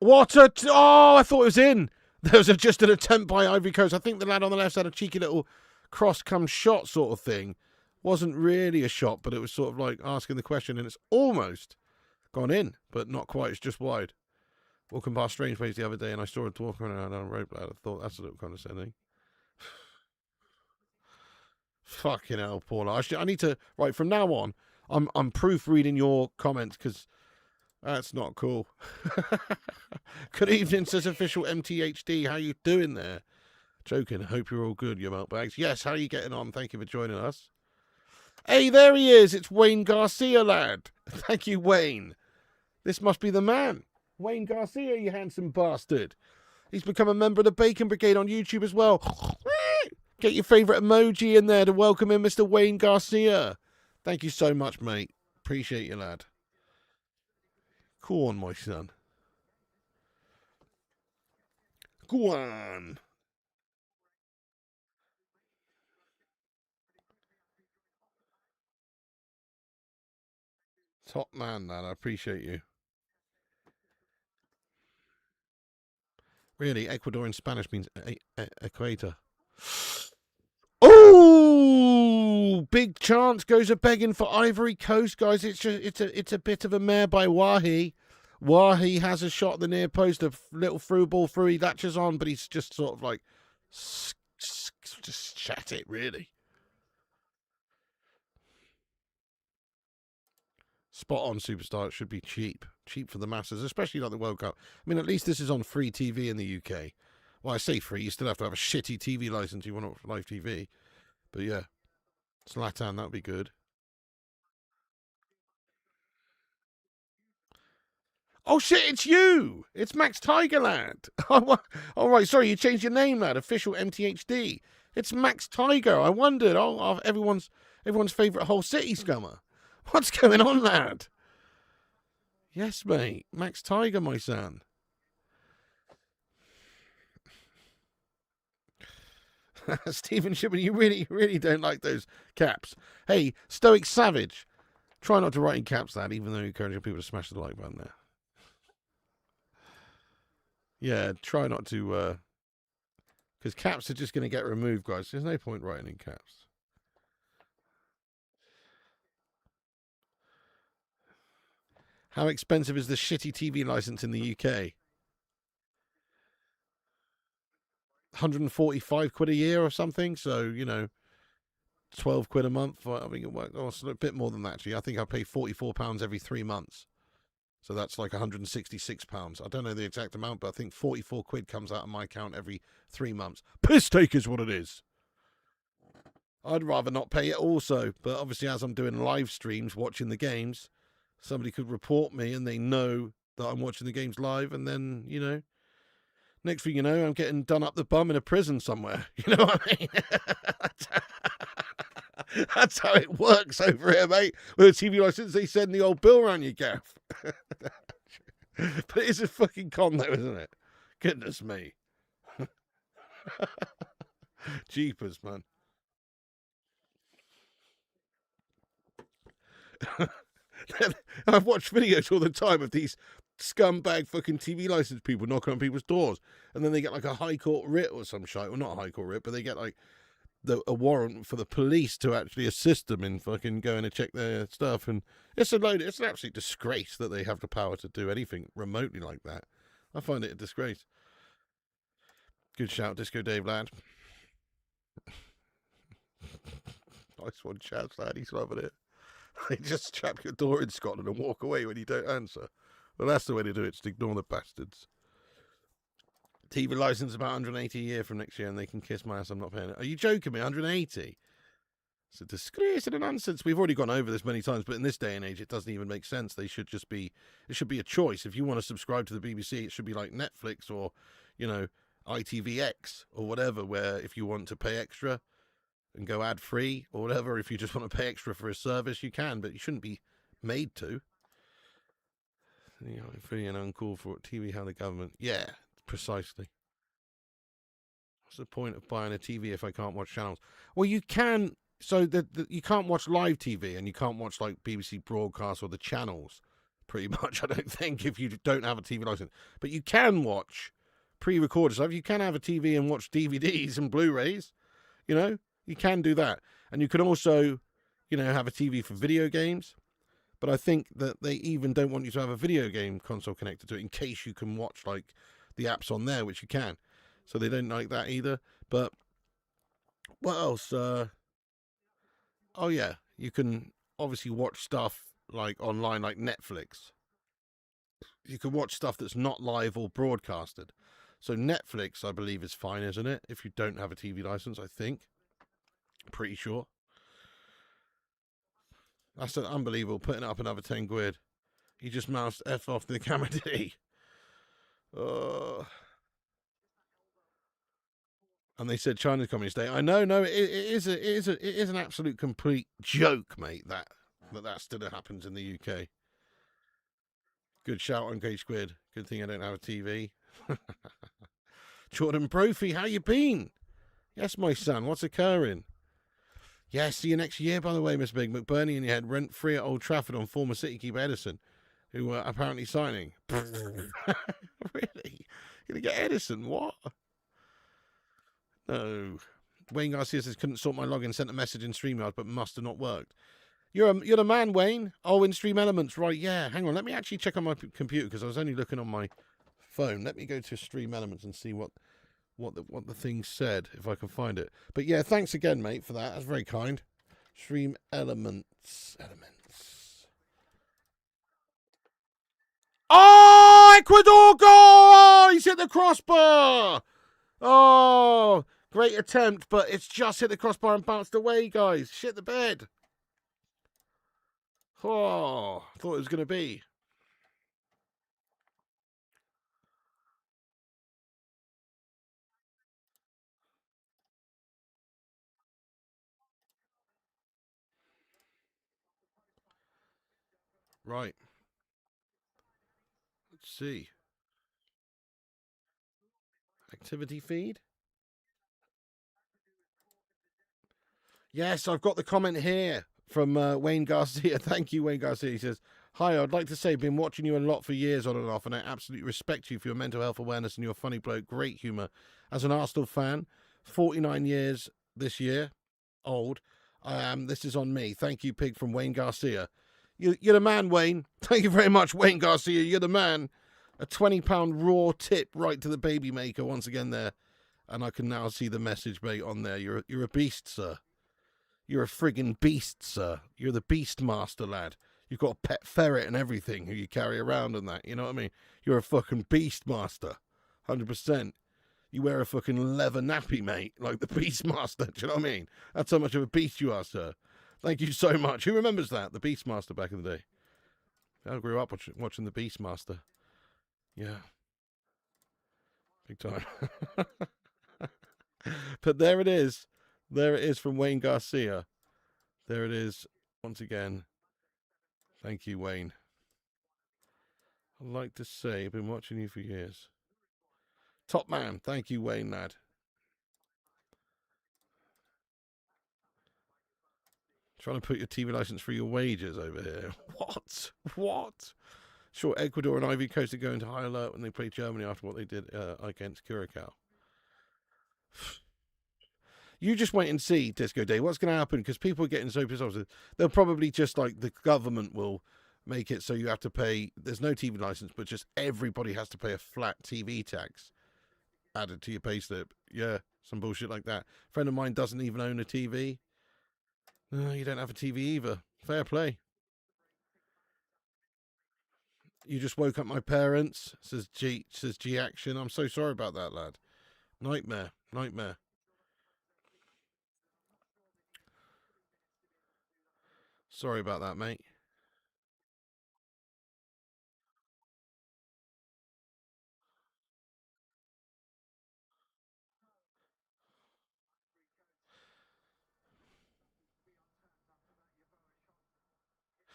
Oh, I thought it was in. There was just an attempt by Ivory Coast. I think the lad on the left had a cheeky little cross-come shot sort of thing. Wasn't really a shot, but it was sort of like asking the question, and it's almost gone in, but not quite. It's just wide. Walking past Strange Ways the other day, and I saw a dwarf running around on a road. I thought that's a little condescending. Fucking hell, Paula. I need to right from now on. I'm proofreading your comments because that's not cool. Good evening, says official MTHD. How you doing there? Joking. Hope you're all good, you melt bags. Yes, how are you getting on? Thank you for joining us. Hey, there he is. It's Wayne Garcia, lad. Thank you, Wayne. This must be the man. Wayne Garcia, you handsome bastard. He's become a member of the Bacon Brigade on YouTube as well. Get your favourite emoji in there to welcome in Mr. Wayne Garcia. Thank you so much, mate. Appreciate you, lad. Go on, my son. Go on. Top man, lad. I appreciate you. Really, Ecuador in Spanish means equator. Oh, big chance goes a begging for Ivory Coast, guys. It's a bit of a mare by Wahi. Wahi has a shot at the near post, a little through ball through. He latches on, but he's just sort of like just chat it really. Spot on, superstar. It should be cheap for the masses, especially like the World Cup. I mean, at least this is on free TV in the UK. Well, I say free. You still have to have a shitty TV license. You want live TV, but yeah, Zlatan, that'd be good. Oh shit, it's you! It's Max Tiger, lad. All right, sorry, you changed your name, lad. Official MTHD. It's Max Tiger. I wondered. Oh, everyone's favourite whole city scummer. What's going on, lad? Yes, mate. Max Tiger, my son. Stephen Shipman, you really don't like those caps. Hey, Stoic Savage. Try not to write in caps, lad, even though you're encouraging people to smash the like button there. Yeah, try not to, because caps are just going to get removed, guys. There's no point writing in caps. How expensive is the shitty TV license in the UK? 145 quid a year or something. So, you know, 12 quid a month. I think it worked. Oh, it's a bit more than that, actually. I think I pay £44 every 3 months. So that's like £166. I don't know the exact amount, but I think 44 quid comes out of my account every 3 months. Piss take is what it is. I'd rather not pay it also. But obviously, as I'm doing live streams, watching the games, somebody could report me and they know that I'm watching the games live. And then, you know, next thing you know, I'm getting done up the bum in a prison somewhere. You know what I mean? That's how it works over here, mate. With a TV license, they send the old bill around your gaff. But it's a fucking con, though, isn't it? Goodness me. Jeepers, man. I've watched videos all the time of these scumbag fucking TV license people knocking on people's doors, and then they get like a high court writ or some shit. Well, not a high court writ, but they get like a warrant for the police to actually assist them in fucking going to check their stuff. And it's an absolute disgrace that they have the power to do anything remotely like that. I find it a disgrace. Good shout, Disco Dave, lad. Nice one, Chaz, lad. He's loving it. They just trap your door in Scotland and walk away when you don't answer. Well, that's the way to do it, just ignore the bastards. TV license about 180 a year from next year, and they can kiss my ass. I'm not paying it. Are you joking me? 180? It's a disgrace and a nonsense. We've already gone over this many times, but in this day and age, it doesn't even make sense. They should just be. It should be a choice. If you want to subscribe to the BBC, it should be like Netflix or, you know, ITVX or whatever. Where if you want to pay extra and go ad free or whatever, if you just want to pay extra for a service, you can, but you shouldn't be made to. You know, free and uncalled for TV. How the government? Yeah. Precisely. What's the point of buying a TV if I can't watch channels? Well, you can So you can't watch live TV and you can't watch like BBC broadcast or the channels, pretty much. I don't think if you don't have a TV license, but you can watch pre-recorded stuff. You can have a TV and watch DVDs and Blu-rays. You know, you can do that, and you can also, have a TV for video games. But I think that they even don't want you to have a video game console connected to it in case you can watch like the apps on there, which you can. So they don't like that either. But what else? Oh yeah, you can obviously watch stuff like online, like Netflix. You can watch stuff that's not live or broadcasted. So Netflix, I believe, is fine, isn't it? If you don't have a TV license, I think. Pretty sure. That's unbelievable. Putting up another 10 quid. He just moused F off the camera, did he? And they said China's communist state. I know, no, it is an absolute complete joke, mate. That still happens in the UK. Good shout on Cage Squid. Good thing I don't have a TV. Jordan Brophy, how you been? Yes, my son. What's occurring? Yeah, see you next year, by the way, Miss Big. McBurney and you had rent-free at Old Trafford on former City keeper Edison, who were apparently signing. Really? You're going to get Edison? What? No. Wayne Garcia says, couldn't sort my login, sent a message in StreamYard, but must have not worked. You're the man, Wayne. Oh, in Stream Elements, right, yeah. Hang on, let me actually check on my computer, because I was only looking on my phone. Let me go to Stream Elements and see what the thing said, if I can find it. But yeah, thanks again, mate, for that. That's very kind. Stream Elements. Oh, Ecuador goal! Oh, he's hit the crossbar! Oh, great attempt, but it's just hit the crossbar and bounced away, guys. Shit the bed. Oh, thought it was going to be. Right. Let's see. Activity feed? Yes, I've got the comment here from Wayne Garcia. Thank you, Wayne Garcia. He says, hi, I'd like to say, been watching you a lot for years on and off, and I absolutely respect you for your mental health awareness and your funny bloke, great humour. As an Arsenal fan, 49 years this year, old, this is on me. Thank you, Pig, from Wayne Garcia. You're the man, Wayne. Thank you very much, Wayne Garcia. You're the man. A £20 raw tip right to the baby maker once again there. And I can now see the message, mate, on there. You're a beast, sir. You're a friggin' beast, sir. You're the beast master, lad. You've got a pet ferret and everything who you carry around and that. You know what I mean? You're a fucking beast master. 100%. You wear a fucking leather nappy, mate, like the beast master. Do you know what I mean? That's how much of a beast you are, sir. Thank you so much. Who remembers that? The beast master back in the day. I grew up watching the beast master. Yeah. Big time. But there it is. There it is from Wayne Garcia. There it is once again. Thank you, Wayne. I'd like to say I've been watching you for years. Top man. Thank you, Wayne, lad. Trying to put your TV license for your wages over here. What? Sure, Ecuador and Ivory Coast are going to high alert when they play Germany after what they did against Curacao. You just wait and see, Disco Day. What's going to happen? Because people are getting so pissed off. They'll probably just like the government will make it so you have to pay. There's no TV license, but just everybody has to pay a flat TV tax added to your payslip. Yeah, some bullshit like that. A friend of mine doesn't even own a TV. No, you don't have a TV either. Fair play. You just woke up my parents, says G Action. I'm so sorry about that, lad. Nightmare. Sorry about that, mate.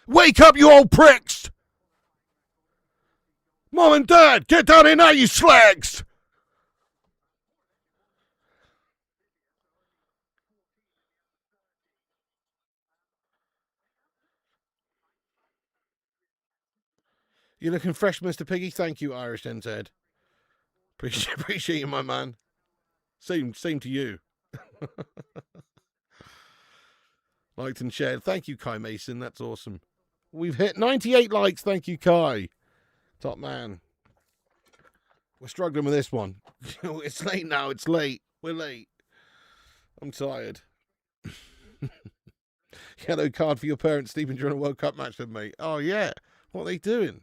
Wake up, you old pricks! Mom and Dad, get down here now, you slags! You're looking fresh, Mr. Piggy. Thank you, Irish NZ. Appreciate you, my man. Same to you. Liked and shared. Thank you, Kai Mason. That's awesome. We've hit 98 likes. Thank you, Kai. Top man. We're struggling with this one. It's late now. It's late. We're late. I'm tired. Yellow card for your parents sleeping during a World Cup match, then, mate. Oh, yeah. What are they doing?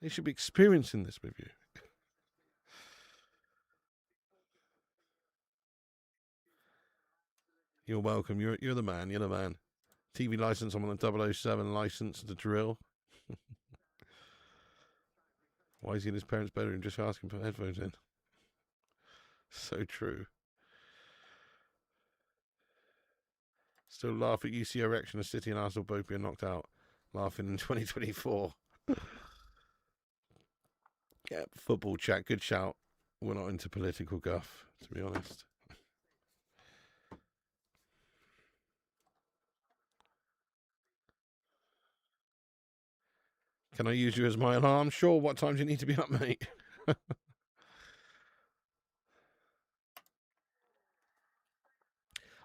They should be experiencing this with you. You're welcome. You're the man. You're the man. TV license. I'm on the 007 license to drill. Why is he in his parents' bedroom just asking for headphones in? So true. Still laugh at UC erection as City and Arsenal both being knocked out. Laughing in 2024. Yeah, football chat. Good shout. We're not into political guff, to be honest. Can I use you as my alarm? Sure. What time do you need to be up, mate?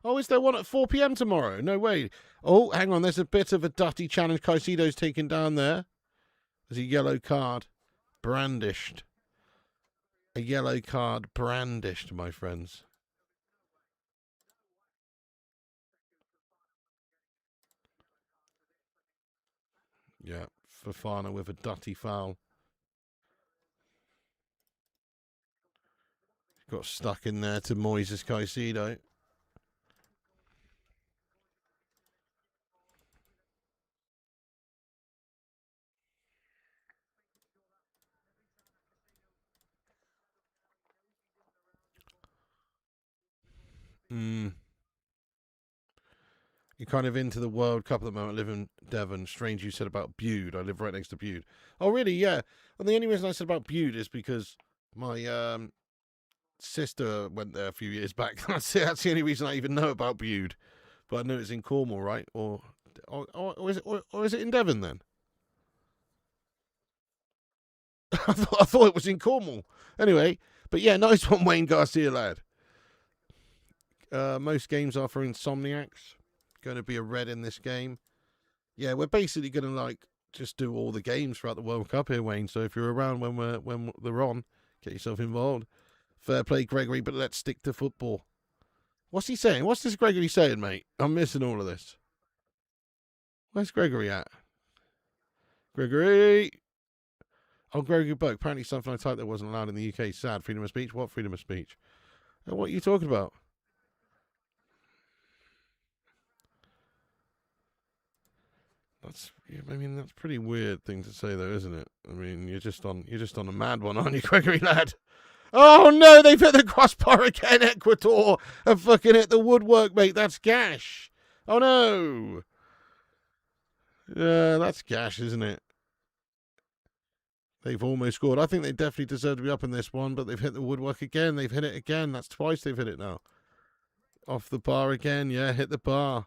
Oh, is there one at 4 p.m. tomorrow? No way. Oh, hang on. There's a bit of a dutty challenge. Caicedo's taken down there. There's a yellow card brandished. A yellow card brandished, my friends. Yeah, Fofana with a dutty foul. Got stuck in there to Moises Caicedo. You're kind of into the World Cup at the moment. I live in Devon. Strange you said about Bude. I live right next to Bude. Oh, really? Yeah. And the only reason I said about Bude is because my sister went there a few years back. That's the only reason I even know about Bude. But I know it's in Cornwall, right? Or is it in Devon then? I thought it was in Cornwall. Anyway, but yeah, nice one, Wayne Garcia, lad. Most games are for insomniacs. Going to be a red in this game. Yeah, we're basically going to just do all the games throughout the World Cup here, Wayne. So if you're around when they're on, get yourself involved. Fair play, Gregory, but let's stick to football. What's he saying? What's this Gregory saying, mate? I'm missing all of this. Where's Gregory at? Gregory! Oh, Gregory Boak. Apparently something I typed that wasn't allowed in the UK. Sad. Freedom of speech? What freedom of speech? What are you talking about? That's a pretty weird thing to say, though, isn't it? I mean, you're just on a mad one, aren't you, Gregory lad? Oh no, they've hit the crossbar again. Ecuador have fucking hit the woodwork, mate. That's gash. Oh no. Yeah, that's gash, isn't it? They've almost scored. I think they definitely deserve to be up in this one, but they've hit the woodwork again. They've hit it again. That's twice they've hit it now. Off the bar again. Yeah, hit the bar.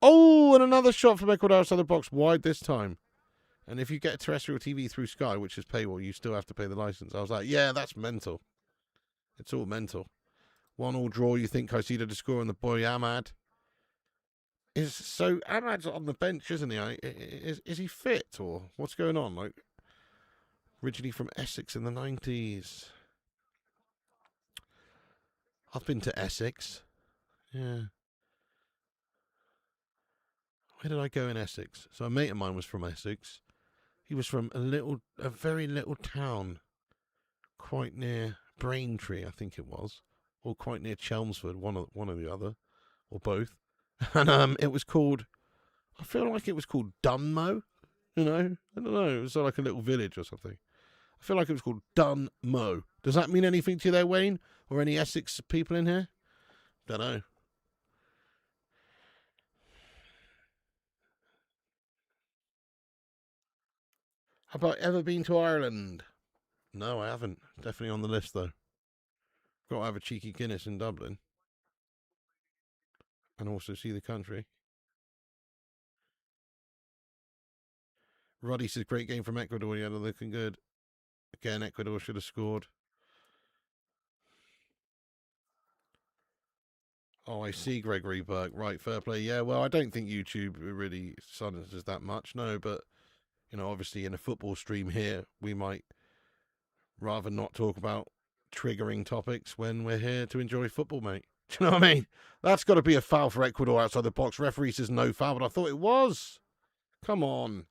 Oh, and another shot from Ecuador outside the box, wide this time. And if you get terrestrial TV through Sky, which is paywall, you still have to pay the license. I was like, yeah, that's mental. It's all mental. 1-1 draw. You think Caicedo to score on the boy Ahmad? So Ahmad's on the bench, isn't he? Is he fit or what's going on? Like, originally from Essex in the 90s. I've been to Essex. Yeah. Where did I go in Essex? So a mate of mine was from Essex. He was from a very little town, quite near Braintree, I think it was, or quite near Chelmsford, one or the other, or both. And it was called. I feel like it was called Dunmow. You know, I don't know. It was like a little village or something. I feel like it was called Dunmow. Does that mean anything to you there, Wayne, or any Essex people in here? Don't know. Have I ever been to Ireland? No, I haven't. Definitely on the list, though. Got to have a cheeky Guinness in Dublin. And also see the country. Ruddy says, great game from Ecuador. Yeah, they're looking good. Again, Ecuador should have scored. Oh, I see, Gregory Burke. Right, fair play. Yeah, well, I don't think YouTube really silences that much, no, but, you know, obviously in a football stream here, we might rather not talk about triggering topics when we're here to enjoy football, mate. Do you know what I mean? That's got to be a foul for Ecuador outside the box. Referee says no foul, but I thought it was. Come on.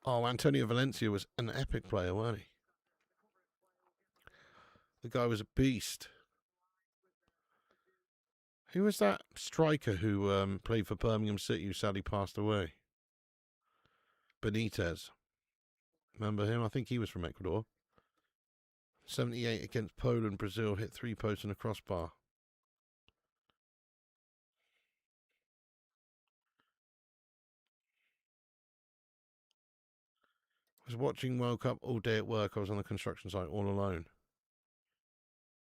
Oh, Antonio Valencia was an epic player, wasn't he? The guy was a beast. Who was that striker who played for Birmingham City who sadly passed away? Benitez. Remember him? I think he was from Ecuador. 78 against Poland. Brazil hit 3 posts and a crossbar. I was watching World Cup all day at work. I was on the construction site all alone.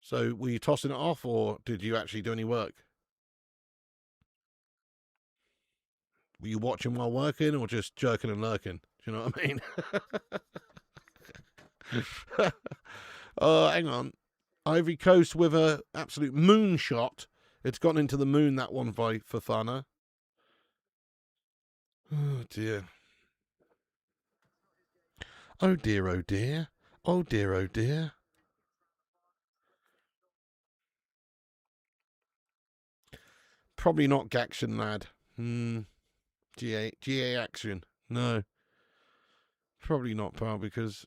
So were you tossing it off or did you actually do any work? Were you watching while working or just jerking and lurking? Do you know what I mean? Hang on. Ivory Coast with a absolute moonshot. It's gone into the moon, that one by Fofana. Oh, dear. Oh, dear, oh, dear. Oh, dear, oh, dear. Probably not Gaction, lad. GA action. No. Probably not, pal, because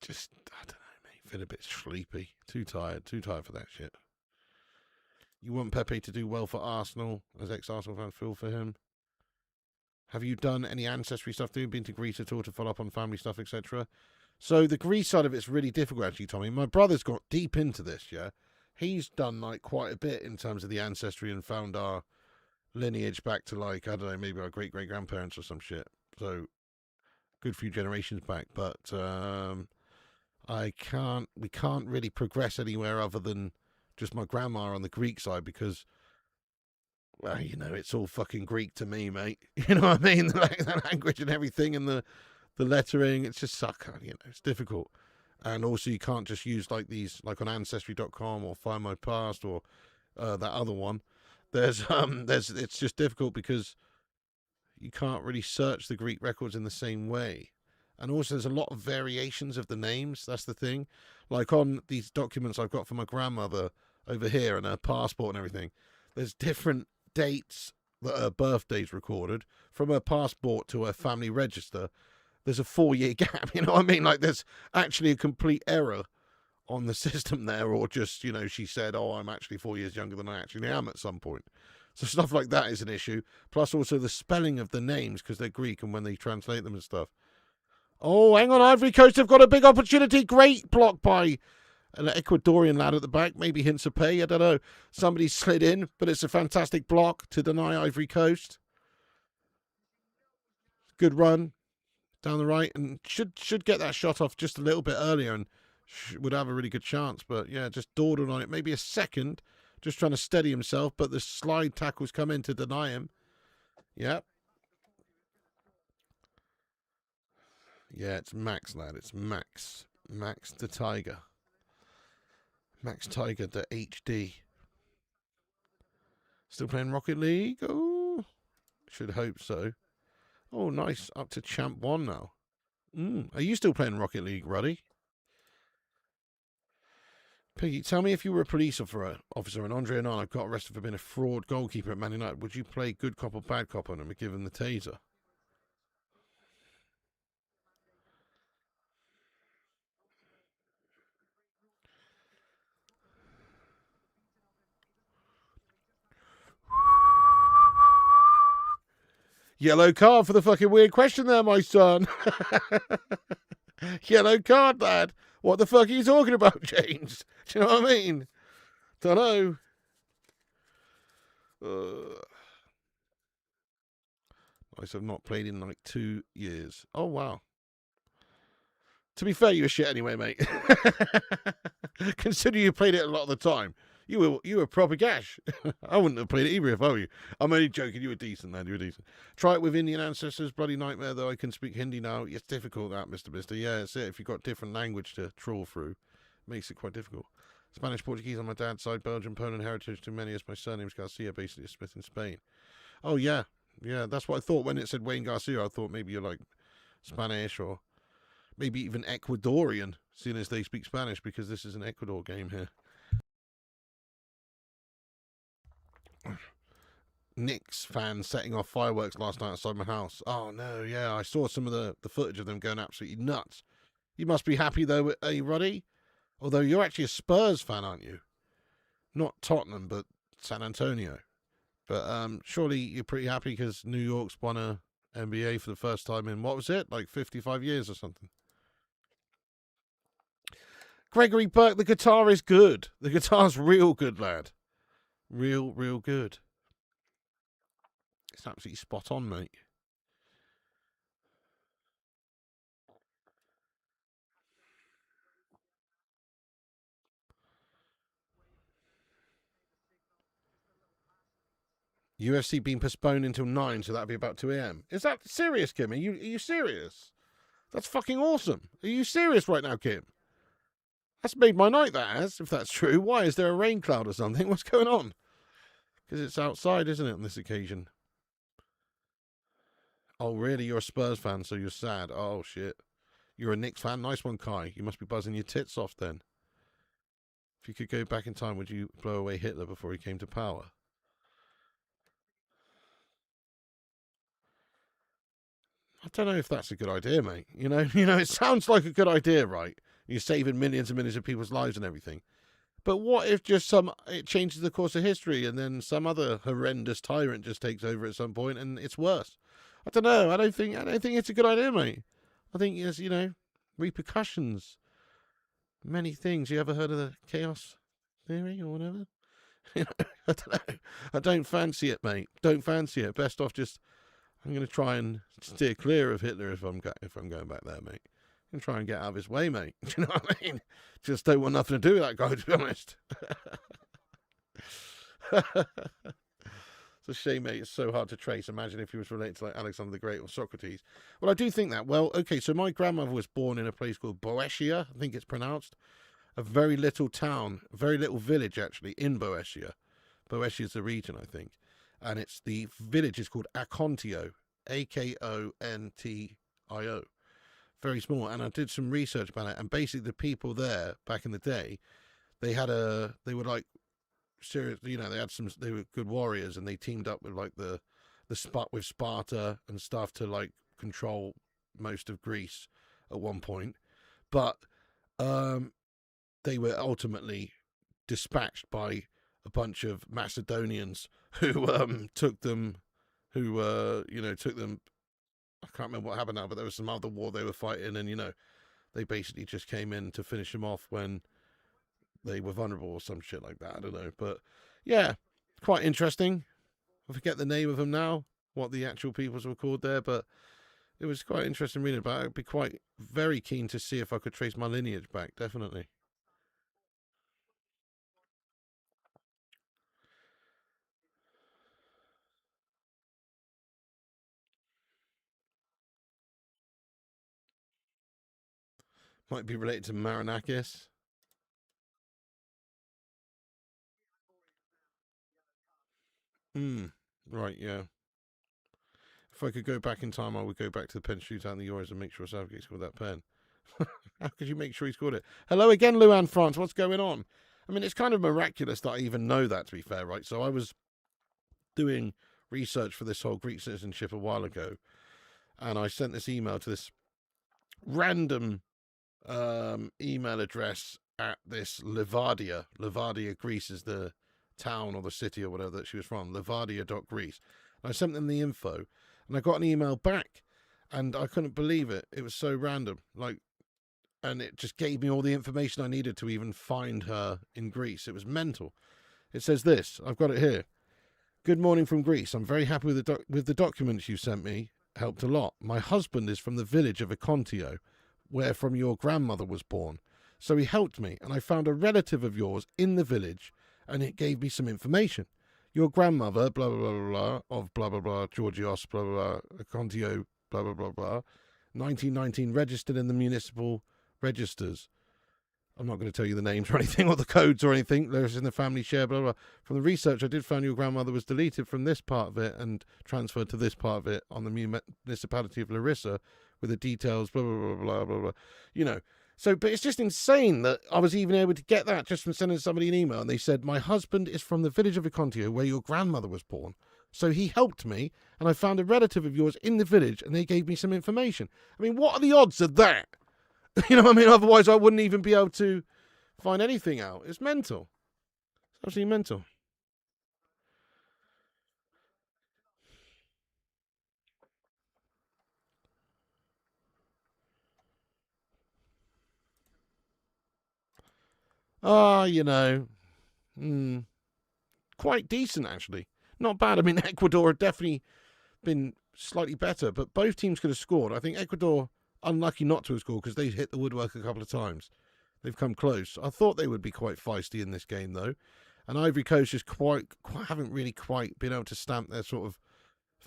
just, I don't know, mate. Feel a bit sleepy. Too tired for that shit. You want Pepe to do well for Arsenal, as ex-Arsenal fans feel for him. Have you done any ancestry stuff? Have you been to Greece at all to follow up on family stuff, etc.? So the Greece side of it's really difficult, actually, Tommy. My brother's got deep into this, yeah? He's done, like, quite a bit in terms of the ancestry and found our lineage back to, like, I don't know, maybe our great-great-grandparents or some shit. So, good few generations back. But we can't really progress anywhere other than just my grandma on the Greek side because, well, you know, it's all fucking Greek to me, mate. You know what I mean? The language and everything and the lettering, it's just you know, it's difficult. And also you can't just use like these, like on Ancestry.com or Find My Past or that other one. It's just difficult because you can't really search the Greek records in the same way. And also there's a lot of variations of the names. That's the thing. Like on these documents I've got for my grandmother over here and her passport and everything, there's different dates that her birthday's recorded from her passport to her family register. There's a 4-year gap, you know what I mean? Like there's actually a complete error on the system there, or just, you know, she said, oh, I'm actually 4 years younger than I actually am at some point. So stuff like that is an issue. Plus also the spelling of the names because they're Greek and when they translate them and stuff. Oh, hang on, Ivory Coast have got a big opportunity. Great block by an Ecuadorian lad at the back. Maybe hints of pay, I don't know. Somebody slid in, but it's a fantastic block to deny Ivory Coast. Good run down the right and should get that shot off just a little bit earlier and would have a really good chance. But yeah, just dawdled on it. Maybe a second, just trying to steady himself. But the slide tackles come in to deny him. Yep. Yeah, it's Max, lad. It's Max. Max the Tiger. Max Tiger the HD. Still playing Rocket League? Oh, should hope so. Oh, nice. Up to Champ 1 now. Are you still playing Rocket League, Ruddy? Piggy, tell me if you were a police officer and Andre Onana got arrested for being a fraud goalkeeper at Man United, would you play good cop or bad cop on him and give him the taser? Yellow card for the fucking weird question there, my son. Yellow card, lad. What the fuck are you talking about, James? Do you know what I mean? Don't know. Nice, I've not played in like 2 years. Oh, wow. To be fair, you were shit anyway, mate. Consider you played it a lot of the time. You were proper gash. I wouldn't have played it either if I were you. I'm only joking. You were decent, man. You were decent. Try it with Indian ancestors. Bloody nightmare, though. I can speak Hindi now. It's difficult, that, Mr. Mister. Yeah, that's it. If you've got different language to trawl through, it makes it quite difficult. Spanish, Portuguese on my dad's side. Belgian, Poland heritage too many, as my surname's Garcia, basically Smith in Spain. Oh, yeah. Yeah, that's what I thought when it said Wayne Garcia. I thought maybe you're like Spanish or maybe even Ecuadorian, seeing as they speak Spanish, because this is an Ecuador game here. Knicks fans setting off fireworks last night outside my house. Oh, no, yeah, I saw some of the footage of them going absolutely nuts. You must be happy, though, Roddy? Although you're actually a Spurs fan, aren't you? Not Tottenham, but San Antonio. But surely you're pretty happy because New York's won a NBA for the first time in, what was it, like 55 years or something? Gregory Burke, the guitar is good. The guitar's real good, lad. Real good. It's absolutely spot on, mate. UFC being postponed until 9, so that'll be about 2 a.m. Is that serious, Kim? Are you serious? That's fucking awesome. Are you serious right now, Kim? That's made my night, that has, if that's true. Why? Is there a rain cloud or something? What's going on? Because it's outside, isn't it, on this occasion? Oh, really? You're a Spurs fan, so you're sad. Oh, shit. You're a Knicks fan? Nice one, Kai. You must be buzzing your tits off then. If you could go back in time, would you blow away Hitler before he came to power? I don't know if that's a good idea, mate. You know, it sounds like a good idea, right? You're saving millions and millions of people's lives and everything. But what if just it changes the course of history and then some other horrendous tyrant just takes over at some point and it's worse? I don't know. I don't think it's a good idea, mate. I think there's, repercussions. Many things. You ever heard of the chaos theory or whatever? I don't know. I don't fancy it, mate. Don't fancy it. Best off just. I'm going to try and steer clear of Hitler if I'm going back there, mate. I'm going to try and get out of his way, mate. Do you know what I mean? Just don't want nothing to do with that guy, to be honest. It's a shame, mate. It's so hard to trace. Imagine if he was related to like Alexander the Great or Socrates. Well, I do think that. Well, okay, so my grandmother was born in a place called Boeotia, I think it's pronounced. A very little town, very little village, actually, in Boeotia. Boeotia is the region, I think. And the village is called Akontio, Akontio. Very small. And I did some research about it. And basically the people there back in the day, they were like serious, they were good warriors and they teamed up with like with Sparta and stuff to like control most of Greece at one point. But they were ultimately dispatched by a bunch of Macedonians who took them. I can't remember what happened now, but there was some other war they were fighting, and they basically just came in to finish them off when they were vulnerable or some shit like that. I don't know, but yeah, quite interesting. I forget the name of them now, what the actual peoples were called there, but it was quite interesting reading about it. I'd be very keen to see if I could trace my lineage back, definitely. Might be related to Marinakis. Right, yeah. If I could go back in time, I would go back to the pen shootout in the Euros and make sure Southgate scored that pen. How could you make sure he scored it? Hello again, Luan France. What's going on? I mean, it's kind of miraculous that I even know that, to be fair, right? So I was doing research for this whole Greek citizenship a while ago, and I sent this email to this random email address at this Livadia. Livadia, Greece is the town or the city or whatever that she was from. Livadia.Greece. And I sent them the info, and I got an email back, and I couldn't believe it. It was so random, and it just gave me all the information I needed to even find her in Greece. It was mental. It says this. I've got it here. Good morning from Greece. I'm very happy with the documents you sent me. Helped a lot. My husband is from the village of Akontio, where from your grandmother was born. So he helped me, and I found a relative of yours in the village, and it gave me some information. Your grandmother, blah, blah, blah, blah, of blah, blah, blah, Georgios, blah, blah, blah, Contio, blah, blah, blah, blah, 1919, registered in the municipal registers. I'm not going to tell you the names or anything, or the codes or anything. There's in the family share, blah, blah. From the research I did find your grandmother was deleted from this part of it and transferred to this part of it on the municipality of Larissa with the details, blah, blah, blah, blah, blah, blah. You know. So, but it's just insane that I was even able to get that just from sending somebody an email. And they said, my husband is from the village of Icontio where your grandmother was born. So he helped me, and I found a relative of yours in the village, and they gave me some information. I mean, what are the odds of that? You know what I mean? Otherwise, I wouldn't even be able to find anything out. It's mental. It's absolutely mental. You know, quite decent, actually. Not bad. I mean, Ecuador had definitely been slightly better, but both teams could have scored. I think Ecuador, unlucky not to have scored because they hit the woodwork a couple of times. They've come close. I thought they would be quite feisty in this game, though. And Ivory Coast just haven't really quite been able to stamp their sort of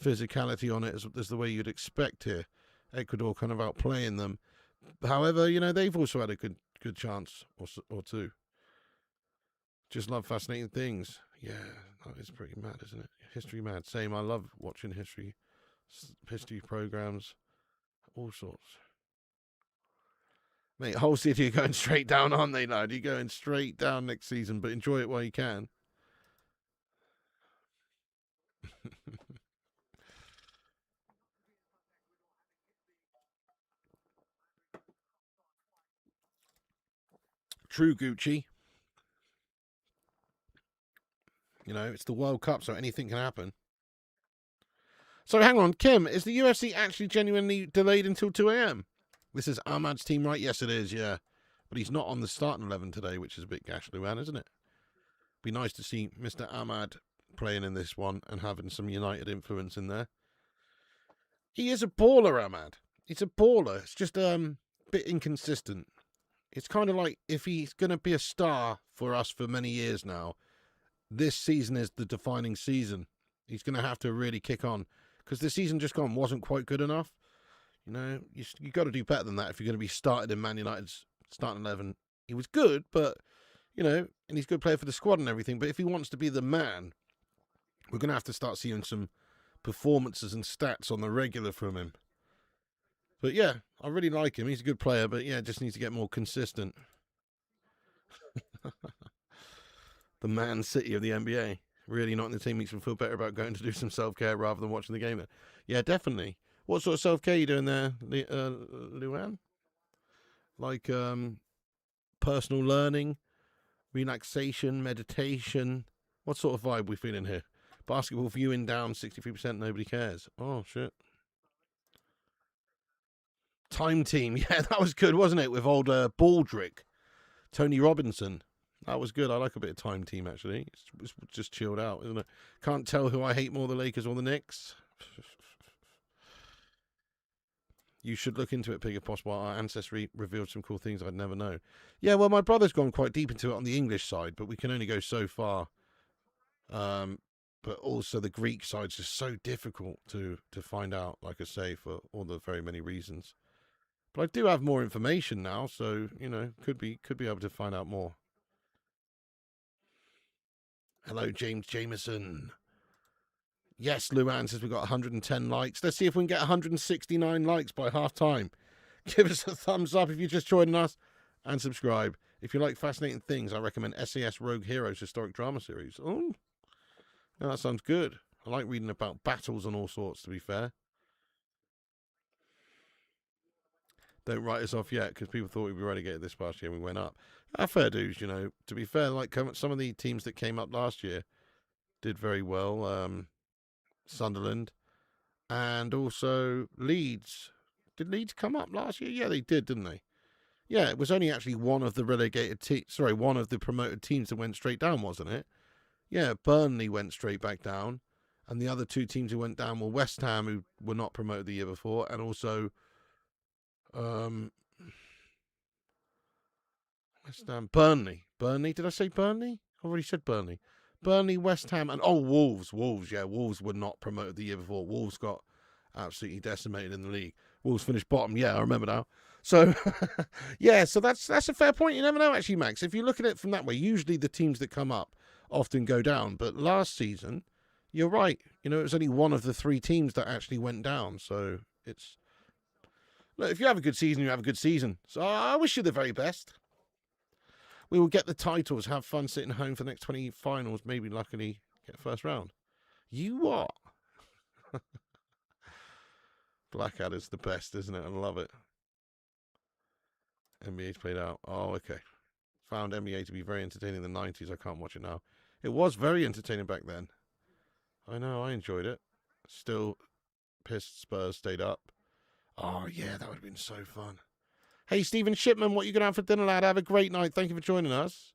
physicality on it as the way you'd expect here. Ecuador kind of outplaying them. However, you know, they've also had a good chance or two. Just love fascinating things. Yeah, that is pretty mad, isn't it? History mad. Same. I love watching history programs, all sorts. Mate, Hull City are going straight down, aren't they, lad? You're going straight down next season, but enjoy it while you can. True, Gucci. You know, it's the World Cup, so anything can happen. So hang on, Kim, is the UFC actually genuinely delayed until 2 a.m.? This is Ahmad's team, right? Yes, it is, yeah. But he's not on the starting 11 today, which is a bit gash, Luan, isn't it? Be nice to see Mr. Ahmad playing in this one and having some United influence in there. He is a baller, Ahmad. He's a baller. It's just a bit inconsistent. It's kind of like if he's going to be a star for us for many years now, this season is the defining season. He's going to have to really kick on because the season just gone wasn't quite good enough. You know, you got to do better than that if you're going to be started in Man United's starting 11. He was good, but, you know, and he's a good player for the squad and everything. But if he wants to be the man, we're going to have to start seeing some performances and stats on the regular from him. But yeah, I really like him. He's a good player, but yeah, just needs to get more consistent. The Man City of the NBA. Really not in the team makes him feel better about going to do some self-care rather than watching the game. Yeah, definitely. What sort of self-care are you doing there, Luan? Like personal learning, relaxation, meditation? What sort of vibe are we feeling here? Basketball viewing down 63%, nobody cares. Oh, shit. Time Team. Yeah, that was good, wasn't it? With old Baldrick, Tony Robinson. That was good. I like a bit of Time Team, actually. It's just chilled out, isn't it? Can't tell who I hate more, the Lakers or the Knicks. You should look into it, Pig, if possible. Our ancestry revealed some cool things I'd never known. Yeah, well, my brother's gone quite deep into it on the English side, but we can only go so far. But also the Greek side's just so difficult to find out, like I say, for all the very many reasons. But I do have more information now, so, you know, could be able to find out more. Hello, James Jameson. Yes, Luan says we've got 110 likes. Let's see if we can get 169 likes by half time. Give us a thumbs up if you're just joining us and subscribe. If you like fascinating things, I recommend SAS Rogue Heroes Historic Drama Series. Oh, yeah, that sounds good. I like reading about battles and all sorts, to be fair. Don't write us off yet because people thought we'd be relegated this past year and we went up. Fair dues, you know. To be fair, like some of the teams that came up last year did very well. Sunderland and also Leeds. Did Leeds come up last year? Yeah, they did, didn't they? Yeah, it was only actually one of the relegated one of the promoted teams that went straight down, wasn't it? Yeah, Burnley went straight back down. And the other two teams who went down were West Ham, who were not promoted the year before, and also West Ham, Burnley. Burnley? Did I say Burnley? I've already said Burnley. Burnley, West Ham, and Wolves. Wolves, yeah, Wolves were not promoted the year before. Wolves got absolutely decimated in the league. Wolves finished bottom. Yeah, I remember now. So, yeah, so that's a fair point. You never know, actually, Max. If you look at it from that way, usually the teams that come up often go down. But last season, you're right. You know, it was only one of the 3 teams that actually went down. So it's look, if you have a good season, you have a good season. So I wish you the very best. We will get the titles, have fun sitting home for the next 20 finals, maybe luckily get first round. You what? Blackadder's the best, isn't it? I love it. NBA's played out. Oh, okay. Found NBA to be very entertaining in the 90s. I can't watch it now. It was very entertaining back then. I know, I enjoyed it. Still pissed Spurs stayed up. Oh, yeah, that would have been so fun. Hey, Stephen Shipman, what are you going to have for dinner, lad? Have a great night. Thank you for joining us.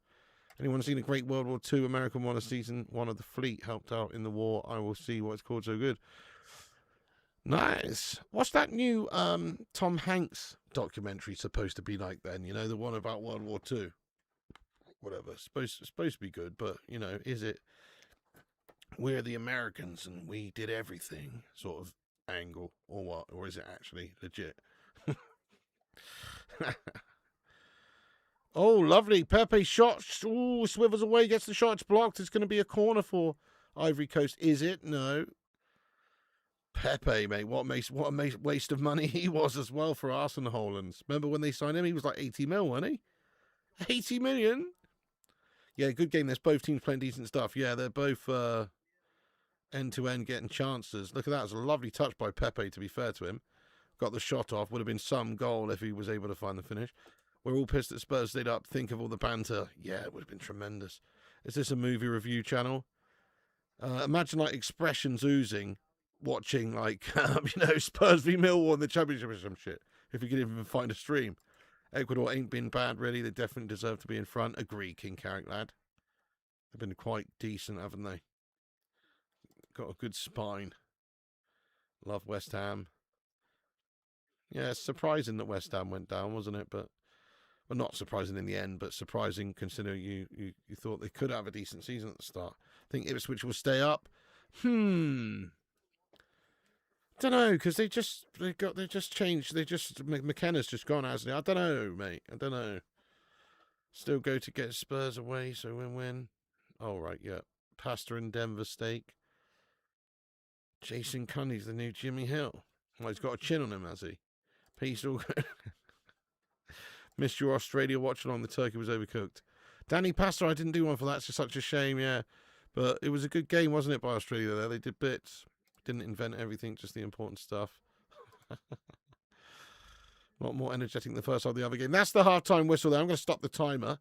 Anyone seen a great World War II American one of season 1 of the fleet helped out in the war? I will see what's called so good. Nice. What's that new Tom Hanks documentary supposed to be like then? You know, the one about World War II. Whatever. Supposed to be good, but, you know, is it we're the Americans and we did everything sort of angle or what? Or is it actually legit? Oh, lovely. Pepe shot. Ooh, swivels away, gets the shot. It's blocked. It's going to be a corner for Ivory Coast. Is it? No. Pepe, mate. What a waste of money he was as well for Arsenal Hollands. Remember when they signed him? He was like 80 mil, wasn't he? 80 million? Yeah, good game. There's both teams playing decent stuff. Yeah, they're both end-to-end getting chances. Look at that. It was a lovely touch by Pepe, to be fair to him. Got the shot off. Would have been some goal if he was able to find the finish. We're all pissed that Spurs stayed up. Think of all the banter. Yeah, it would have been tremendous. Is this a movie review channel? Imagine like expressions oozing, watching like, Spurs v Millwall in the Championship or some shit. If you could even find a stream. Ecuador ain't been bad, really. They definitely deserve to be in front. Agree, King Carrick, lad. They've been quite decent, haven't they? Got a good spine. Love West Ham. Yeah, it's surprising that West Ham went down, wasn't it? But well, not surprising in the end, but surprising considering you thought they could have a decent season at the start. I think Ipswich will stay up. Don't know, because they just changed. McKenna's just gone, hasn't he? I don't know, mate. I don't know. Still go to get Spurs away, so win-win. Oh, right, yeah. Pasta and Denver steak. Jason Cundy's the new Jimmy Hill. Well, he's got a chin on him, has he? Peace all good. Missed your Australia watch along. The turkey was overcooked. Danny Pastor, I didn't do one for that. It's just such a shame, yeah. But it was a good game, wasn't it, by Australia there? They did bits. Didn't invent everything, just the important stuff. A lot more energetic than the first half of the other game. That's the half-time whistle there. I'm going to stop the timer.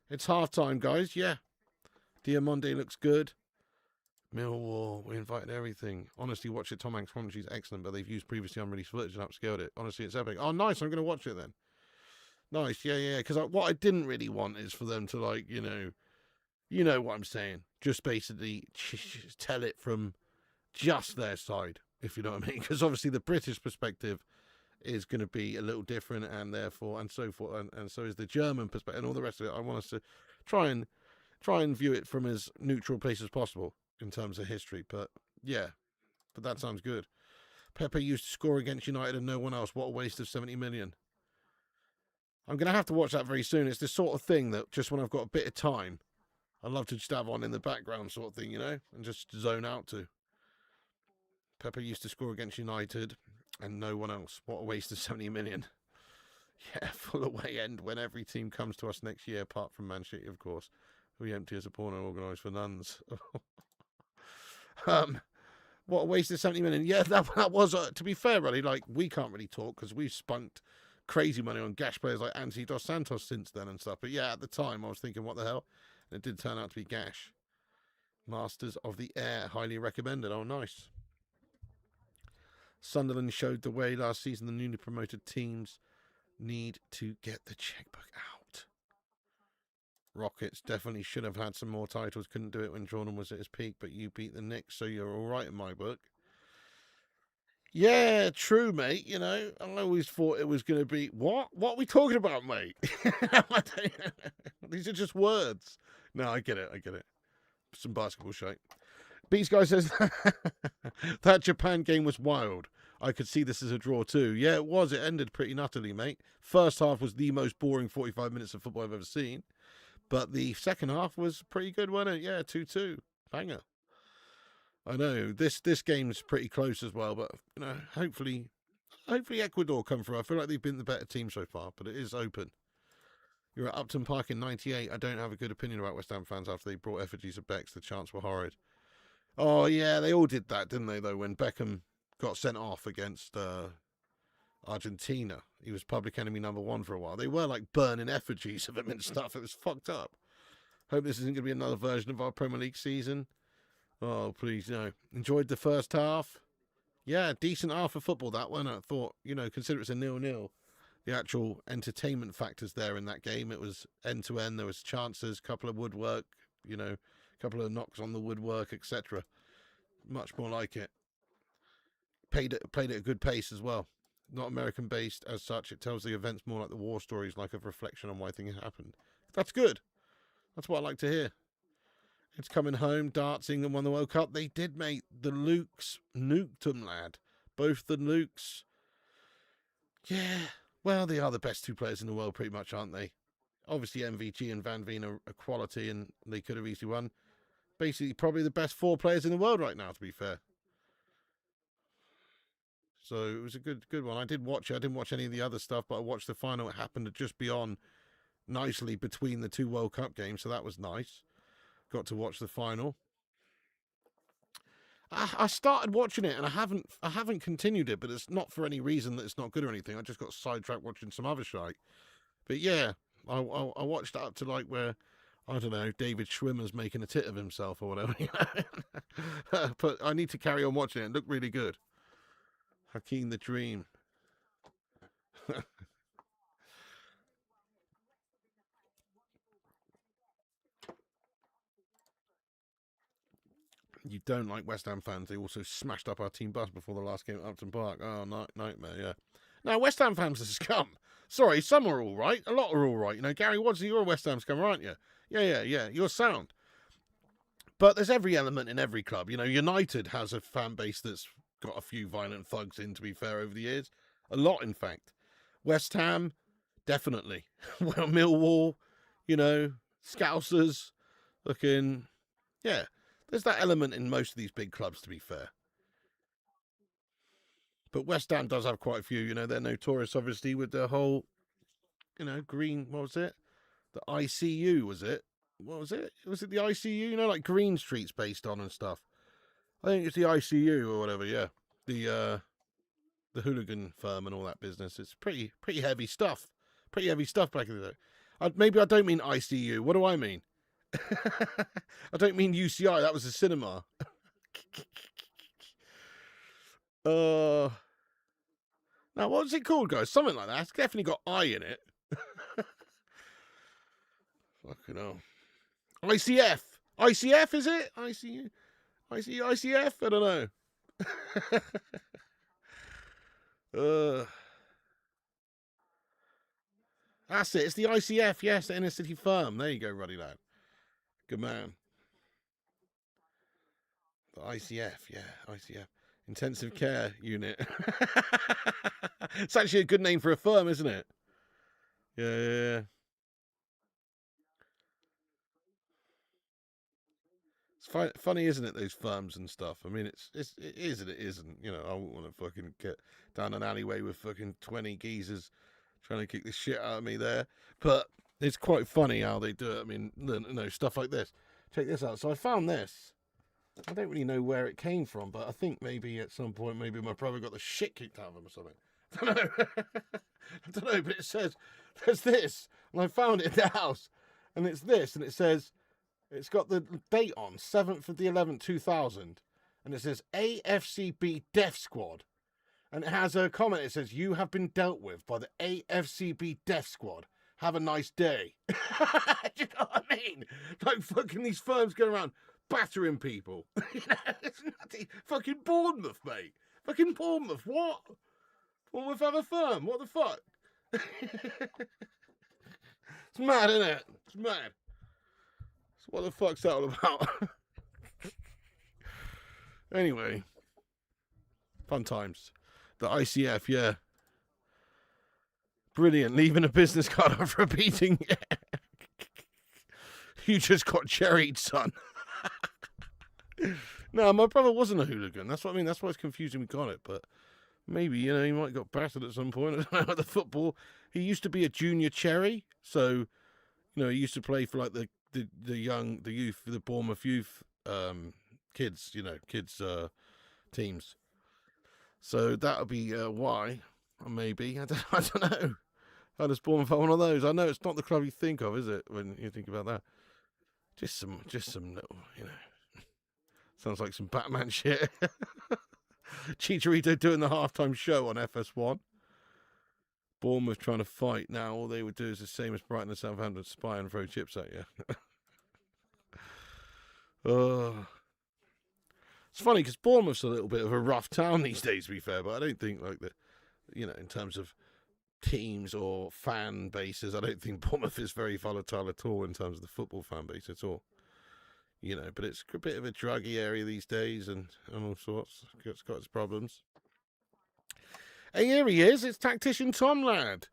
It's half-time, guys. Yeah. Diamonde looks good. Millwall, we invited everything. Honestly, watch it. Tom Hanks' commentary is excellent, but they've used previously unreleased footage and upscaled it. Honestly, it's epic. Oh, nice. I'm going to watch it then. Nice. Yeah. Because what I didn't really want is for them to, like, you know what I'm saying. Just basically tell it from just their side, if you know what I mean. Because obviously the British perspective is going to be a little different, and therefore, and so forth, and so is the German perspective, and all the rest of it. I want us to try and view it from as neutral place as possible in terms of history. But yeah, but that sounds good. Pepe used to score against United and no one else. What a waste of 70 million. I'm going to have to watch that very soon. It's the sort of thing that just when I've got a bit of time, I'd love to just have on in the background sort of thing, and just zone out to. Pepe used to score against United and no one else. What a waste of 70 million. Yeah, full away end when every team comes to us next year, apart from Man City, of course. We empty as a porno organised for nuns. What a waste of 70 million. Yeah, that was, to be fair, really, like, we can't really talk because we've spunked crazy money on Gash players like Anthony Dos Santos since then and stuff. But yeah, at the time, I was thinking, what the hell? And it did turn out to be Gash. Masters of the Air, highly recommended. Oh, nice. Sunderland showed the way last season. The newly promoted teams need to get the checkbook out. Rockets definitely should have had some more titles. Couldn't do it when Jordan was at his peak, but you beat the Knicks, so you're all right in my book. Yeah, true, mate. I always thought it was going to be... What? What are we talking about, mate? These are just words. No, I get it. I get it. Some basketball shite. Beats Guy says that Japan game was wild. I could see this as a draw too. Yeah, it was. It ended pretty nuttily, mate. First half was the most boring 45 minutes of football I've ever seen. But the second half was pretty good, wasn't it? Yeah, 2-2. Banger. I know. This game's pretty close as well, but you know, hopefully Ecuador come through. I feel like they've been the better team so far, but it is open. You're at Upton Park in '98. I don't have a good opinion about West Ham fans after they brought effigies of Becks. The chants were horrid. Oh, yeah, they all did that, didn't they, though, when Beckham got sent off against Argentina. He was public enemy #1 for a while. They were, like, burning effigies of him and stuff. It was fucked up. Hope this isn't going to be another version of our Premier League season. Oh, please, no. Enjoyed the first half. Yeah, decent half of football, that one. I thought, you know, consider it's a 0-0. The actual entertainment factors there in that game. It was end-to-end. There was chances, couple of woodwork, you know, couple of knocks on the woodwork, etc. Much more like it. Played at a good pace as well. Not American-based as such. It tells the events more like the war stories, like a reflection on why things happened. That's good. That's what I like to hear. It's coming home, darts, England won the World Cup. They did, mate. The Lukes nuked them, lad. Both the Lukes. Yeah. Well, they are the best two players in the world, pretty much, aren't they? Obviously, MVG and Van Veen are quality, and they could have easily won. Basically, probably the best 4 players in the world right now, to be fair. So it was a good one. I did watch it. I didn't watch any of the other stuff, but I watched the final. It happened to just be on nicely between the 2 World Cup games, so that was nice. Got to watch the final. I started watching it and I haven't continued it, but it's not for any reason that it's not good or anything. I just got sidetracked watching some other shite. But yeah, I watched it up to like where, I don't know, David Schwimmer's making a tit of himself or whatever. You know? But I need to carry on watching it. It looked really good. Hakeem the Dream. You don't like West Ham fans. They also smashed up our team bus before the last game at Upton Park. Oh, nightmare, yeah. Now, West Ham fans are scum. Sorry, some are all right. A lot are all right. You know, Gary Wadsley, you're a West Ham scum, aren't you? Yeah. You're sound. But there's every element in every club. You know, United has a fan base that's got a few violent thugs in, to be fair, over the years. A lot, in fact. West Ham, definitely. Well, Millwall, you know, Scousers, looking, yeah. There's that element in most of these big clubs, to be fair. But West Ham does have quite a few. You know, they're notorious, obviously, with the whole, you know, green, what was it? The ICU, was it? What was it? Was it the ICU? You know, like Green Street's based on and stuff. I think it's the ICU or whatever, yeah. The hooligan firm and all that business. It's pretty heavy stuff. Pretty heavy stuff back in the day. Maybe I don't mean ICU. What do I mean? I don't mean UCI. That was a cinema. Now, what was it called, guys? Something like that. It's definitely got I in it. Fucking hell. ICF. ICF, is it? ICU? ICF? I don't know. That's it. It's the ICF. Yes, the inner city firm. There you go, Ruddy lad. Good man. The ICF. Yeah, ICF. Intensive Care Unit. It's actually a good name for a firm, isn't it? Yeah. It's funny, isn't it, those firms and stuff? I mean, it is and it isn't. You know, I wouldn't want to fucking get down an alleyway with fucking 20 geezers trying to kick the shit out of me there. But it's quite funny how they do it. I mean, you know, stuff like this. Check this out. So I found this. I don't really know where it came from, but I think maybe at some point, maybe my brother got the shit kicked out of him or something. I don't know. I don't know, but it says, there's this. And I found it in the house. And it's this. And it says, it's got the date on, 7th of the 11th, 2000. And it says AFCB Death Squad. And it has a comment. It says, you have been dealt with by the AFCB Death Squad. Have a nice day. Do you know what I mean? Like fucking these firms go around battering people. You know, it's nutty. Fucking Bournemouth, mate. Fucking Bournemouth. What? Bournemouth have a firm. What the fuck? It's mad, isn't it? It's mad. It's What the fuck's that all about? Anyway, fun times. The ICF, yeah. Brilliant. Leaving a business card after repeating. You just got cherried, son. No, my brother wasn't a hooligan. That's what I mean. That's why it's confusing we got it. But maybe, he might have got battered at some point. I don't know, the football. He used to be a junior cherry. So, he used to play for like the youth, the Bournemouth youth kids, teams. So that would be why, or maybe. I don't know. How does Bournemouth have one of those? I know it's not the club you think of, is it, when you think about that? Just some little, sounds like some Batman shit. Chicharito doing the halftime show on FS1. Bournemouth trying to fight now. All they would do is the same as Brighton and Southampton, spy and throw chips at you. It's funny because Bournemouth's a little bit of a rough town these days, to be fair, but I don't think like that, in terms of teams or fan bases, I don't think Bournemouth is very volatile at all in terms of the football fan base at all. But it's a bit of a druggy area these days and all sorts. It's got its problems. Hey, here he is. It's Tactician Tom, lad.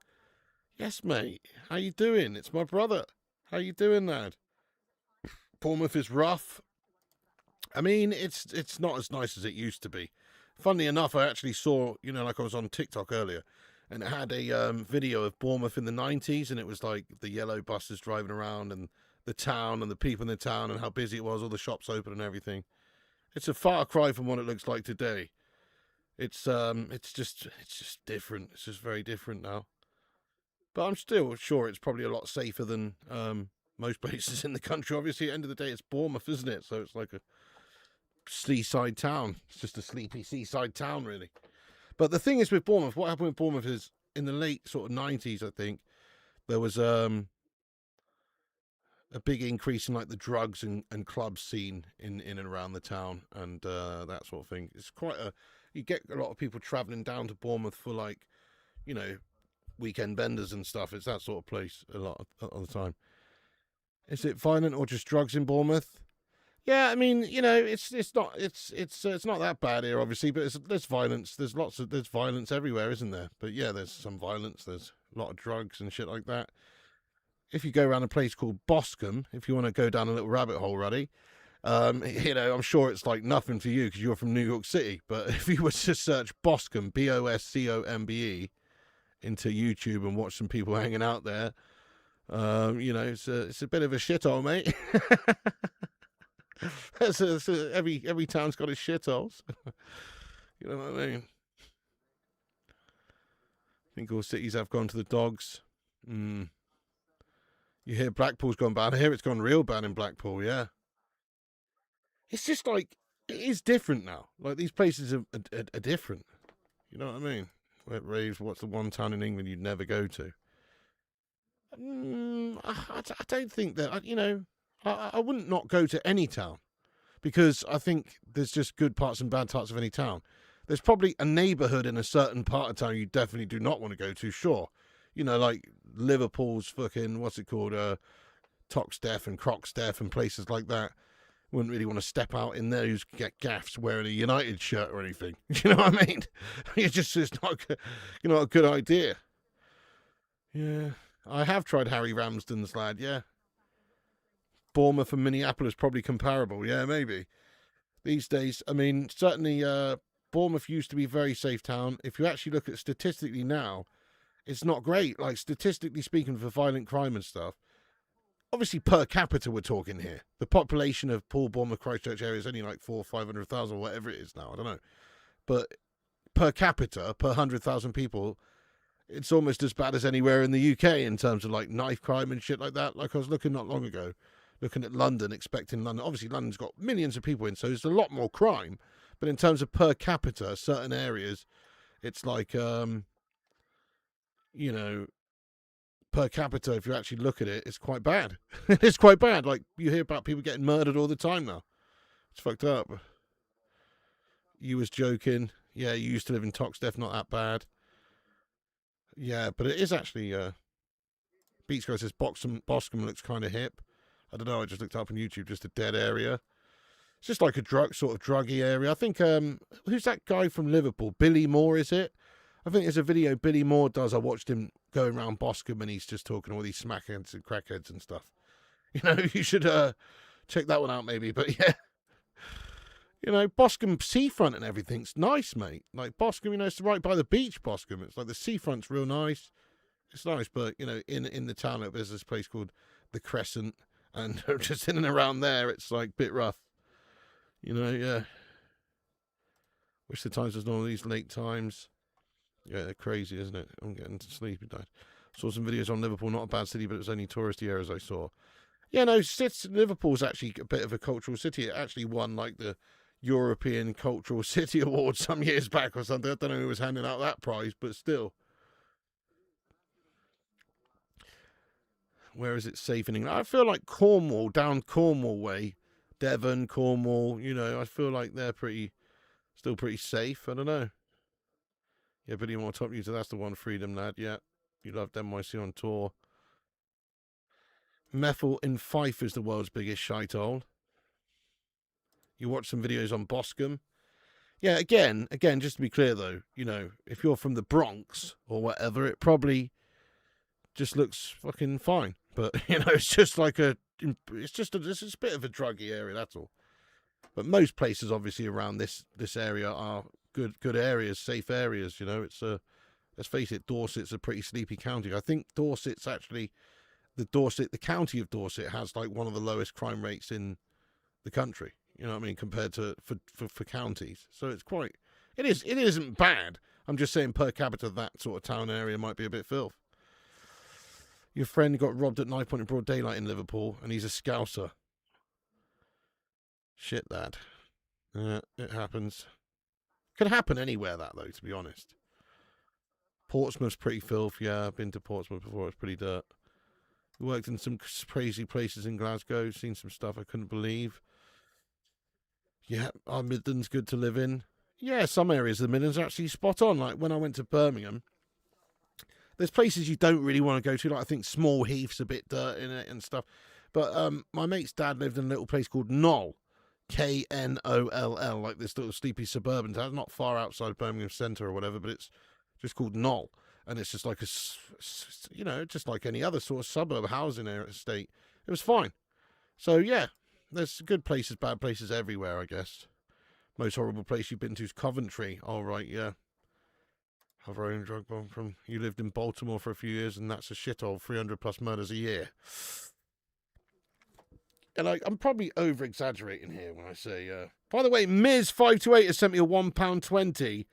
Yes, mate. How you doing? It's my brother. How you doing, lad? Bournemouth is rough. I mean, it's not as nice as it used to be. Funnily enough, I actually saw, like I was on TikTok earlier, and it had a video of Bournemouth in the 90s, and it was like the yellow buses driving around and the town and the people in the town and how busy it was, all the shops open and everything. It's a far cry from what it looks like today. It's just different. It's just very different now. But I'm still sure it's probably a lot safer than most places in the country. Obviously, at the end of the day, it's Bournemouth, isn't it? So it's like a seaside town. It's just a sleepy seaside town, really. But the thing is with Bournemouth, what happened with Bournemouth is in the late sort of 90s, I think, there was a big increase in like the drugs and club scene in and around the town and that sort of thing. It's you get a lot of people travelling down to Bournemouth for like, weekend benders and stuff. It's that sort of place a lot of the time. Is it violent or just drugs in Bournemouth? Yeah, I mean, it's not that bad here, obviously, but there's violence. There's violence everywhere, isn't there? But yeah, there's some violence. There's a lot of drugs and shit like that. If you go around a place called Boscombe, if you want to go down a little rabbit hole, Ruddy, I'm sure it's like nothing for you because you're from New York City. But if you were to search Boscombe, Boscombe, into YouTube and watch some people hanging out there, it's a bit of a shithole, mate. Every town's got its shitholes. You know what I mean? I think all cities have gone to the dogs. You hear Blackpool's gone bad. I hear it's gone real bad in Blackpool, yeah. It's just like, it is different now. Like, these places are different. You know what I mean? Wet raves, what's the one town in England you'd never go to? I don't think that, I wouldn't not go to any town. Because I think there's just good parts and bad parts of any town. There's probably a neighbourhood in a certain part of town you definitely do not want to go to, sure. Like Liverpool's fucking, what's it called, Toxteth and Croxteth and places like that. Wouldn't really want to step out in there. You get gaffs wearing a United shirt or anything. You know what I mean? It's not, a good idea. Yeah, I have tried Harry Ramsden's, lad. Yeah, Bournemouth and Minneapolis probably comparable. Yeah, maybe. These days, I mean, certainly Bournemouth used to be a very safe town. If you actually look at statistically now, it's not great. Like, statistically speaking, for violent crime and stuff. Obviously, per capita, we're talking here. The population of Paul, Bournemouth, Christchurch area is only like 400,000 or 500,000 or whatever it is now. I don't know. But per capita, per 100,000 people, it's almost as bad as anywhere in the UK in terms of like knife crime and shit like that. Like I was looking not long ago, looking at London, expecting London. Obviously, London's got millions of people in, so there's a lot more crime. But in terms of per capita, certain areas, it's like, per capita, if you actually look at it, it's quite bad. It's quite bad. Like, you hear about people getting murdered all the time now. It's fucked up. You was joking. Yeah, you used to live in Toxteth, not that bad. Yeah, but it is actually, Beats Girl says Boscombe looks kind of hip. I don't know. I just looked up on YouTube, just a dead area. It's just like a druggy area. I think who's that guy from Liverpool? Billy Moore, is it? I think there's a video Billy Moore does. I watched him going around Boscombe and he's just talking to all these smackheads and crackheads and stuff. You know, you should check that one out maybe. But yeah, you know, Boscombe seafront and everything's nice, mate. Like Boscombe, you know, it's right by the beach, Boscombe. It's like the seafront's real nice. It's nice, but, you know, in the town, there's this place called the Crescent. And just in and around there, it's like a bit rough. You know, yeah. Wish the times was none of these late times. Yeah, they're crazy, isn't it? I'm getting sleepy. Saw some videos on Liverpool, not a bad city, but it was only touristy areas I saw. Yeah, no, Liverpool's actually a bit of a cultural city. It actually won like the European Cultural City Award some years back or something. I don't know who was handing out that prize, but still. Where is it safe in England? I feel like Cornwall, down Cornwall way, Devon, Cornwall, you know, I feel like they're still pretty safe. I don't know. Yeah, Billy Moore top user, that's the one, Freedom lad. Yeah, you loved NYC on tour. Methyl in Fife is the world's biggest shithole. You watch some videos on Boscombe. Yeah, again, just to be clear though, you know, if you're from the Bronx or whatever, it probably just looks fucking fine. But, you know, it's just like it's just a bit of a druggy area, that's all. But most places, obviously, around this area are good areas, safe areas, you know. It's let's face it, Dorset's a pretty sleepy county. I think Dorset's actually, the county of Dorset has like one of the lowest crime rates in the country. You know what I mean, compared to for counties. So it's it isn't bad. I'm just saying per capita, that sort of town area might be a bit filth. Your friend got robbed at knife point in broad daylight in Liverpool, and he's a Scouser. Shit, that. It happens. Could happen anywhere, that, though, to be honest. Portsmouth's pretty filth, yeah. I've been to Portsmouth before, it's pretty dirt. Worked in some crazy places in Glasgow, seen some stuff I couldn't believe. Yeah, our Midlands good to live in. Yeah, some areas of the Midlands are actually spot on. Like, when I went to Birmingham, there's places you don't really want to go to. Like, I think Small Heath's a bit dirt in it and stuff. But my mate's dad lived in a little place called Knoll. Knoll, like this little sleepy suburban town, not far outside Birmingham Centre or whatever, but it's just called Knoll. And it's just like just like any other sort of suburb housing estate. It was fine. So, yeah, there's good places, bad places everywhere, I guess. Most horrible place you've been to is Coventry. All right, yeah. Have our own drug bomb from. You lived in Baltimore for a few years, and that's a shithole. 300 plus murders a year. And I'm probably over exaggerating here when I say. By the way, Ms528 has sent me a £1.20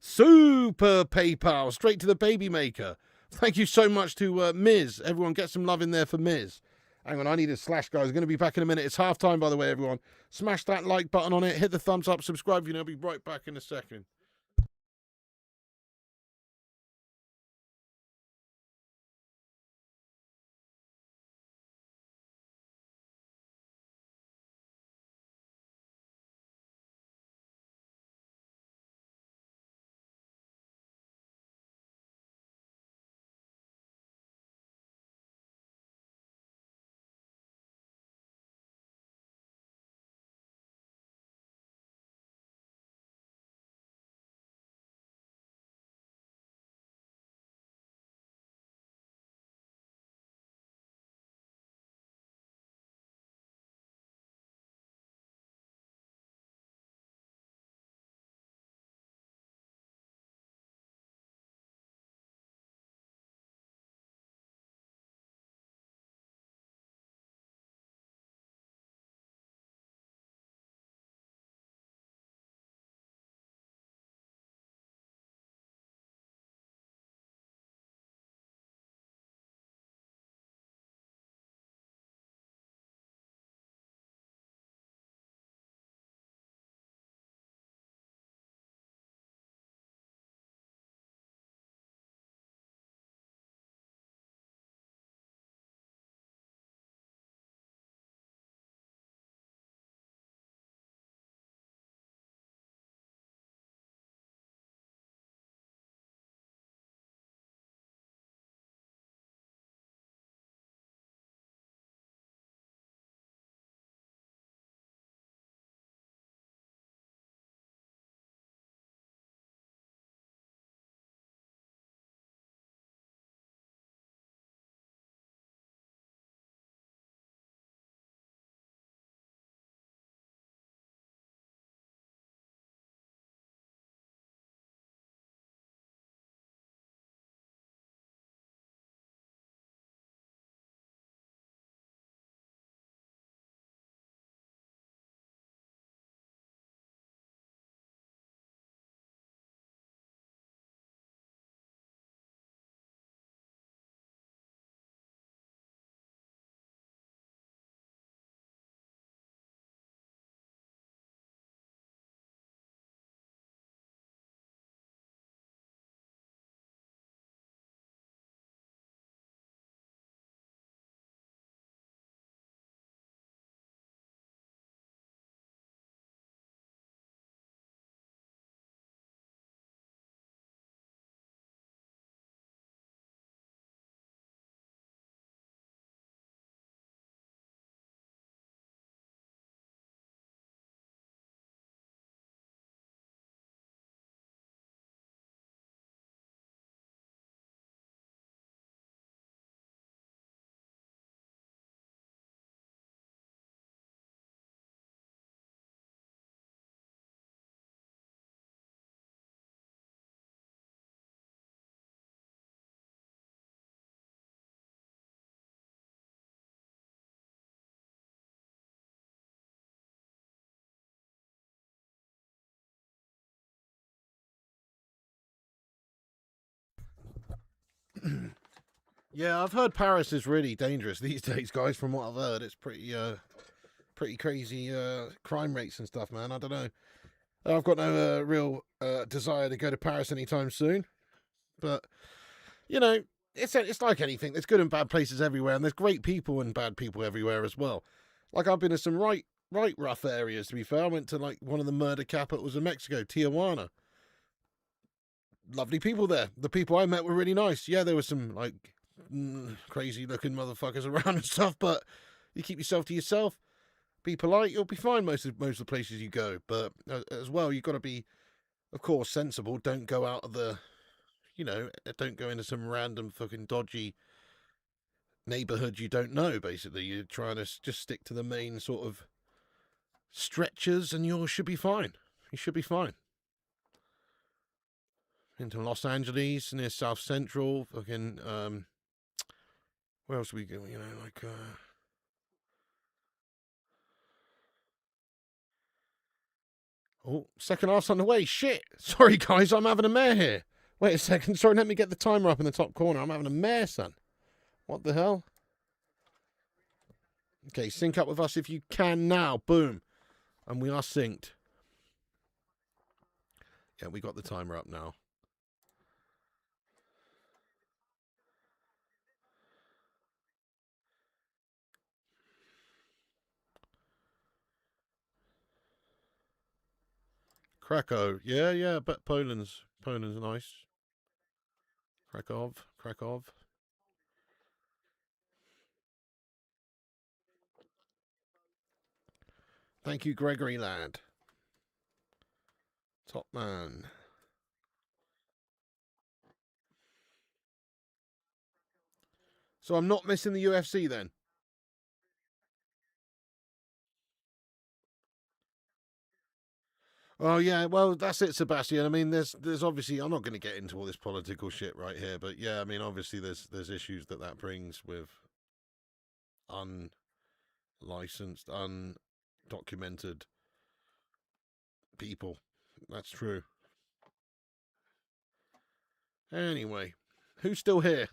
super PayPal straight to the baby maker. Thank you so much to Ms. Everyone, get some love in there for Ms. Hang on, I need a slash, guys. I'm going to be back in a minute. It's half time, by the way, everyone. Smash that like button on it. Hit the thumbs up. Subscribe. I'll be right back in a second. Yeah, I've heard Paris is really dangerous these days, guys. From what I've heard, it's pretty crazy crime rates and stuff, man. I don't know. I've got no real desire to go to Paris anytime soon, but you know, it's like anything. There's good and bad places everywhere, and there's great people and bad people everywhere as well. Like I've been to some right rough areas. To be fair, I went to like one of the murder capitals of Mexico, Tijuana. Lovely people there. The people I met were really nice. Yeah, there were some like crazy looking motherfuckers around and stuff, but you keep yourself to yourself. Be polite. You'll be fine most of the places you go. But as well, you've got to be, of course, sensible. Don't go out of the, don't go into some random fucking dodgy neighborhood you don't know. Basically, you're trying to just stick to the main sort of stretchers, and you should be fine. You should be fine. Into Los Angeles, near South Central, fucking where else are we going? Oh, second half's on the way. Shit. Sorry guys, I'm having a mare here. Wait a second, sorry, let me get the timer up in the top corner. I'm having a mare, son. What the hell? Okay, sync up with us if you can now. Boom. And we are synced. Yeah, we got the timer up now. Krakow. Yeah, but Poland's nice. Krakow. Thank you, Gregory lad. Top man. So I'm not missing the UFC then. Oh yeah, well that's it, Sebastian. I mean, there's obviously I'm not going to get into all this political shit right here, but yeah, I mean obviously there's issues that brings with unlicensed, undocumented people. That's true. Anyway, who's still here?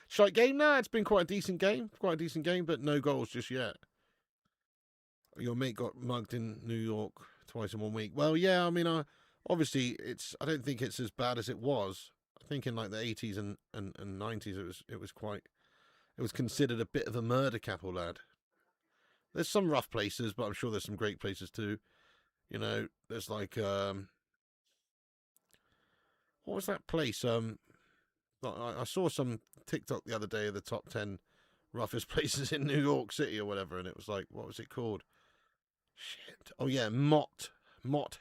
Shite game? Nah, it's been quite a decent game. But no goals just yet. Your mate got mugged in New York twice in 1 week. Well, yeah, I mean, obviously I don't think it's as bad as it was. I think in like the 80s and 90s, it was considered a bit of a murder capital, lad. There's some rough places, but I'm sure there's some great places too. There's like what was that place? I saw some TikTok the other day of the top 10 roughest places in New York City or whatever, and it was like, what was it called? Shit. Oh yeah, Mott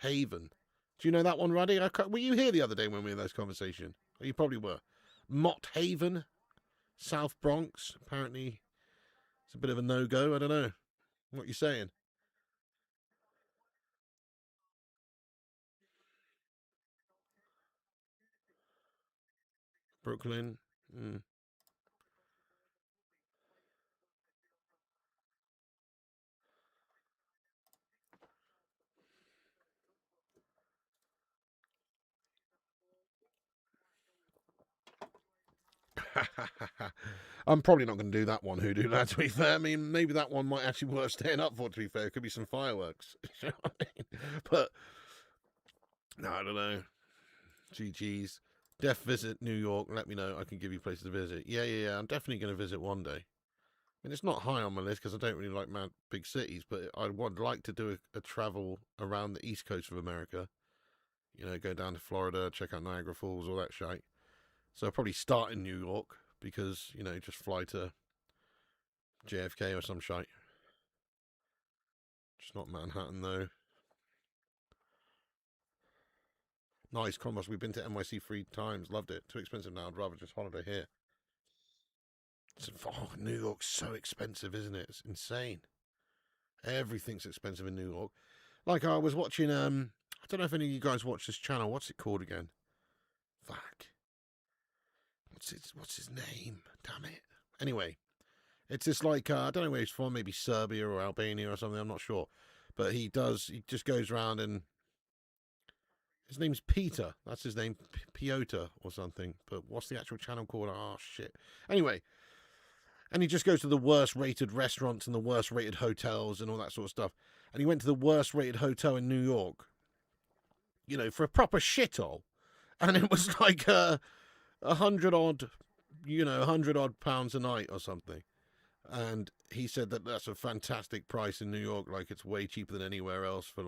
Haven. Do you know that one, Ruddy? Were you here the other day when we were in this conversation? Oh, you probably were. Mott Haven, South Bronx. Apparently, it's a bit of a no-go. I don't know. What you saying? Brooklyn. Mm. I'm probably not going to do that one, Hoodoo, lad, to be fair. I mean, maybe that one might actually be worth staying up for, to be fair. It could be some fireworks. You know what I mean? But, no, I don't know. GG's. Def visit New York. Let me know. I can give you places to visit. Yeah. I'm definitely going to visit one day. I mean, it's not high on my list because I don't really like big cities, but I would like to do a travel around the east coast of America. Go down to Florida, check out Niagara Falls, all that shit. So I'll probably start in New York because, just fly to JFK or some shite. Just not Manhattan, though. Nice, Commerce. We've been to NYC 3 times. Loved it. Too expensive now. I'd rather just holiday here. New York's so expensive, isn't it? It's insane. Everything's expensive in New York. Like I was watching, I don't know if any of you guys watch this channel. What's it called again? Fuck. What's his name? Damn it. Anyway, it's just like I don't know where he's from. Maybe Serbia or Albania or something. I'm not sure. But he just goes around and His name's Peter. That's his name, Piotr or something. But what's the actual channel called? Oh, shit. Anyway, and he just goes to the worst rated restaurants and the worst rated hotels and all that sort of stuff. And he went to the worst rated hotel in New York, you know, for a proper shithole. And it was like a hundred odd, you know, £100 a night or something. And he said that that's a fantastic price in New York. Like, it's way cheaper than anywhere else for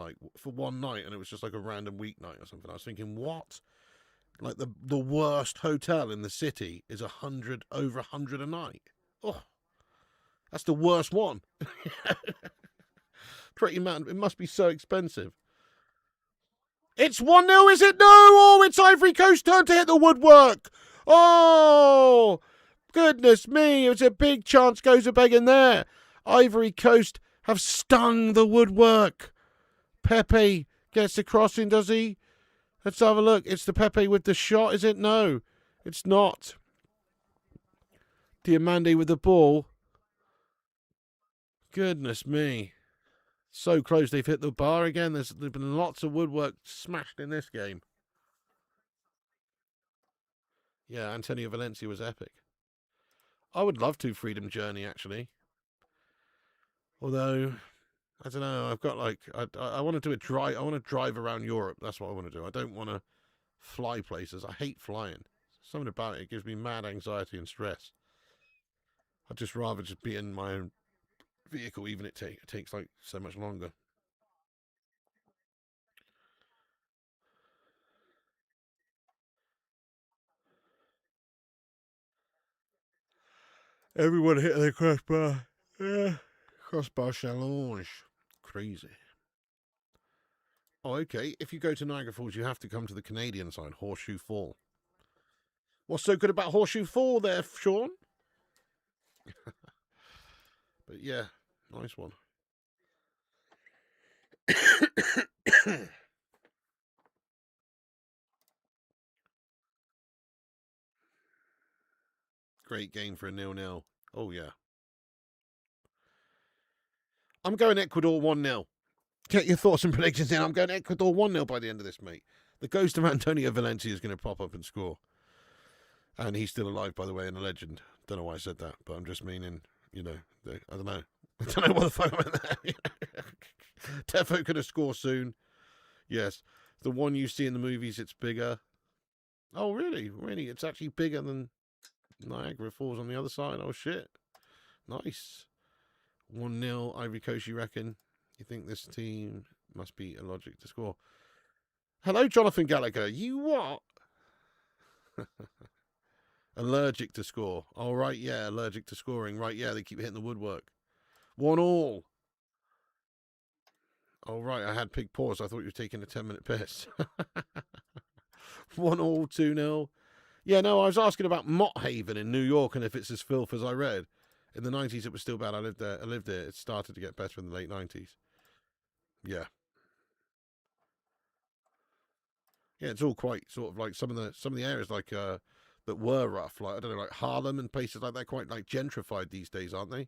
one night. And it was just like a random weeknight or something. I was thinking, what? Like the worst hotel in the city is over 100 a night. Oh, that's the worst one. Pretty man, it must be so expensive. It's 1-0, is it? No! Oh, it's Ivory Coast turn to hit the woodwork. Oh, goodness me. It was a big chance goes a begging there. Ivory Coast have stung the woodwork. Pepe gets the crossing, does he? Let's have a look. It's the Pepe with the shot, is it? No, it's not. Diamande with the ball. Goodness me. So close they've hit the bar again. There's been lots of woodwork smashed in this game. Yeah, Antonio Valencia was epic. I would love to Freedom Journey, actually. Although, I don't know, I've got like, I want to do a drive, I want to drive around Europe. That's what I want to do. I don't want to fly places. I hate flying. Something about it gives me mad anxiety and stress. I'd just rather just be in my own vehicle, even if it takes like so much longer. Everyone hit their crossbar. Yeah. Crossbar challenge. Crazy. Oh, okay. If you go to Niagara Falls, you have to come to the Canadian side, Horseshoe Fall. What's so good about Horseshoe Fall there, Sean? But yeah, nice one. Great game for a 0-0. Oh, yeah. I'm going Ecuador 1-0. Get your thoughts and predictions in. I'm going Ecuador 1-0 by the end of this, mate. The ghost of Antonio Valencia is going to pop up and score. And he's still alive, by the way, and a legend. Don't know why I said that, but I'm just meaning, you know, I don't know. I don't know what the fuck I meant there. Tefo going to score soon. Yes. The one you see in the movies, it's bigger. Oh, really? Really? It's actually bigger than Niagara Falls on the other side. Oh, shit. Nice. 1-0, Ivory Coast, you reckon? You think this team must be allergic to score? Hello, Jonathan Gallagher. You what? Allergic to score. Oh, right, yeah, allergic to scoring. Right, yeah, they keep hitting the woodwork. 1-1. Oh, right, I had pig pause. I thought you were taking a 10-minute piss. 1-1, 2-0. Yeah, no, I was asking about Mott Haven in New York and if it's as filth as I read. In the 90s, it was still bad. I lived there. It started to get better in the late 90s. Yeah. Yeah, it's all quite sort of like some of the areas like that were rough, like I don't know, like Harlem and places like that, quite like gentrified these days, aren't they?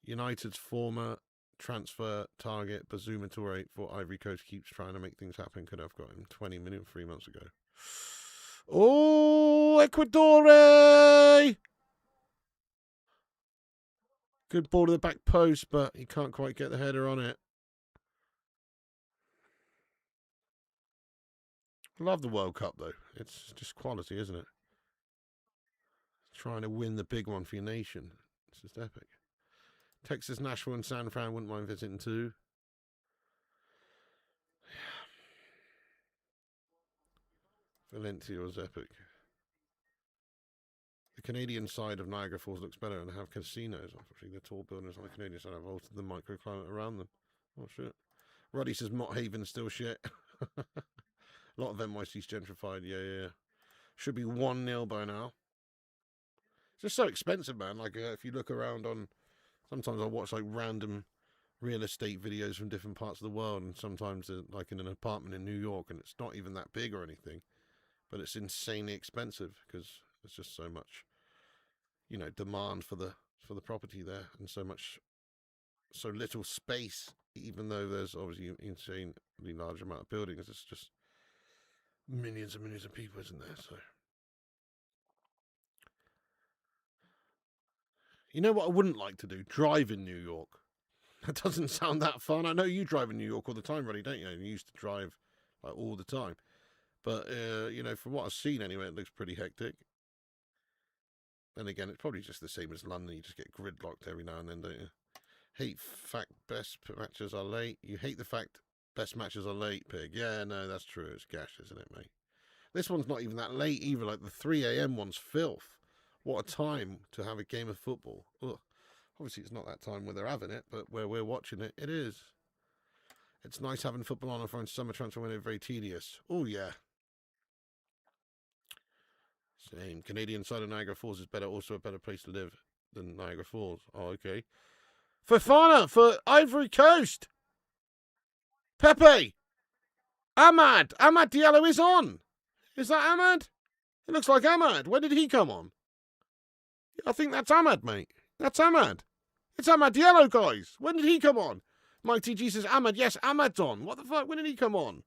United's former transfer target Bazuma Toure for Ivory Coast keeps trying to make things happen. Could have got him 20 million 3 months ago. Oh, Ecuador! Good ball to the back post, but he can't quite get the header on it. Love the World Cup, though. It's just quality, isn't it? Trying to win the big one for your nation. It's just epic. Texas, Nashville, and San Fran wouldn't mind visiting too. Valencia was epic. The Canadian side of Niagara Falls looks better and they have casinos. Unfortunately, the tall buildings on the Canadian side have altered the microclimate around them. Oh, shit. Roddy says Mott Haven's still shit. A lot of NYC's gentrified. Yeah. Should be 1-0 by now. It's just so expensive, man. Like, if you look around on... Sometimes I watch, like, random real estate videos from different parts of the world, and sometimes like in an apartment in New York, and it's not even that big or anything, but it's insanely expensive because there's just so much, you know, demand for the property there, and so little space. even though there's obviously an insanely large amount of buildings, it's just millions and millions of people, isn't there? So, you know what I wouldn't like to do? Drive in New York. That doesn't sound that fun. I know you drive in New York all the time, Roddy, don't you? You used to drive like all the time. But, you know, from what I've seen anyway, it looks pretty hectic. And again, it's probably just the same as London. You just get gridlocked every now and then, don't you? Hate fact best matches are late. You hate the fact best matches are late, Pig. Yeah, no, that's true. It's gash, isn't it, mate? This one's not even that late either. Like the 3 a.m. one's filth. What a time to have a game of football. Ugh. Obviously, it's not that time where they're having it, but where we're watching it, it is. It's nice having football on. I find summer transfer window very tedious. Oh, yeah. Same. Canadian side of Niagara Falls is better, also a better place to live than Niagara Falls. Oh, okay. Fofana for Ivory Coast. Pepe. Ahmad. Ahmad Diallo is on. Is that Ahmad? It looks like Ahmad. When did he come on? I think that's Ahmad, mate. That's Ahmad. It's Ahmad Diallo, guys. When did he come on? Mike TG says Ahmad. Yes, Ahmad's on. What the fuck? When did he come on?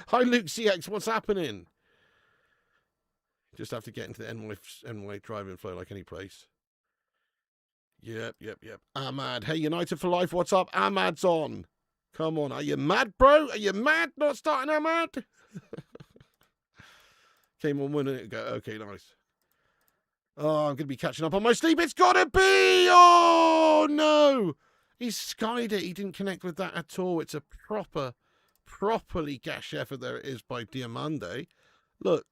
Hi, Luke CX. What's happening? Just have to get into the NY driving flow like any place. Yep. Ahmad. Hey, United for Life. What's up? Ahmad's on. Come on. Are you mad, bro? Are you mad not starting Ahmad? Came on 1 minute ago. Okay, nice. Oh, I'm going to be catching up on my sleep. It's got to be. Oh, no. He skied it. He didn't connect with that at all. It's a properly gash effort. There it is by Diamande. Look.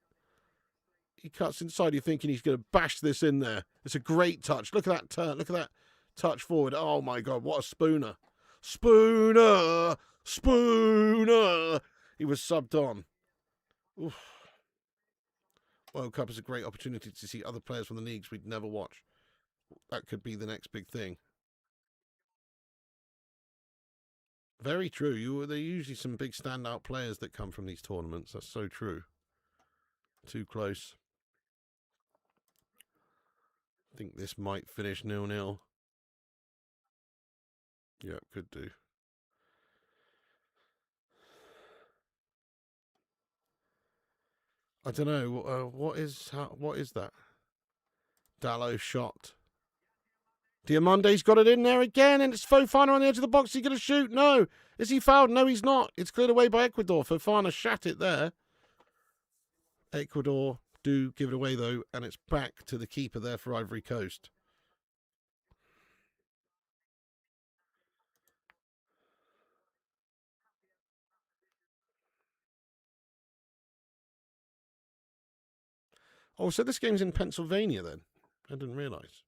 He cuts inside. You're thinking he's going to bash this in there. It's a great touch. Look at that turn. Look at that touch forward. Oh, my God. What a spooner. Spooner. He was subbed on. Oof. World Cup is a great opportunity to see other players from the leagues we'd never watch. That could be the next big thing. Very true. There are usually some big standout players that come from these tournaments. That's so true. Too close. I think this might finish 0-0. Yeah, could do. I don't know. What is that? Dallo shot. Diamande's got it in there again, and it's Fofana on the edge of the box. Is he going to shoot? No. Is he fouled? No, he's not. It's cleared away by Ecuador. Fofana shat it there. Ecuador do give it away, though, and it's back to the keeper there for Ivory Coast. Oh, so this game's in Pennsylvania, then? I didn't realise.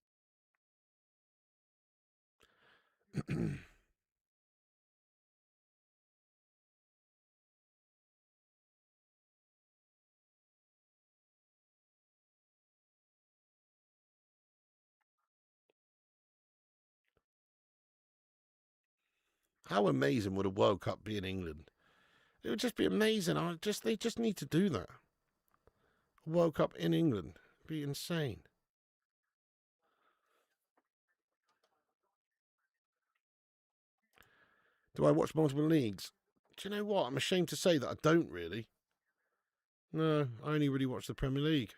How amazing would a World Cup be in England? It would just be amazing. They just need to do that. A World Cup in England. It'd be insane. Do I watch multiple leagues? Do you know what? I'm ashamed to say that I don't really. No, I only really watch the Premier League.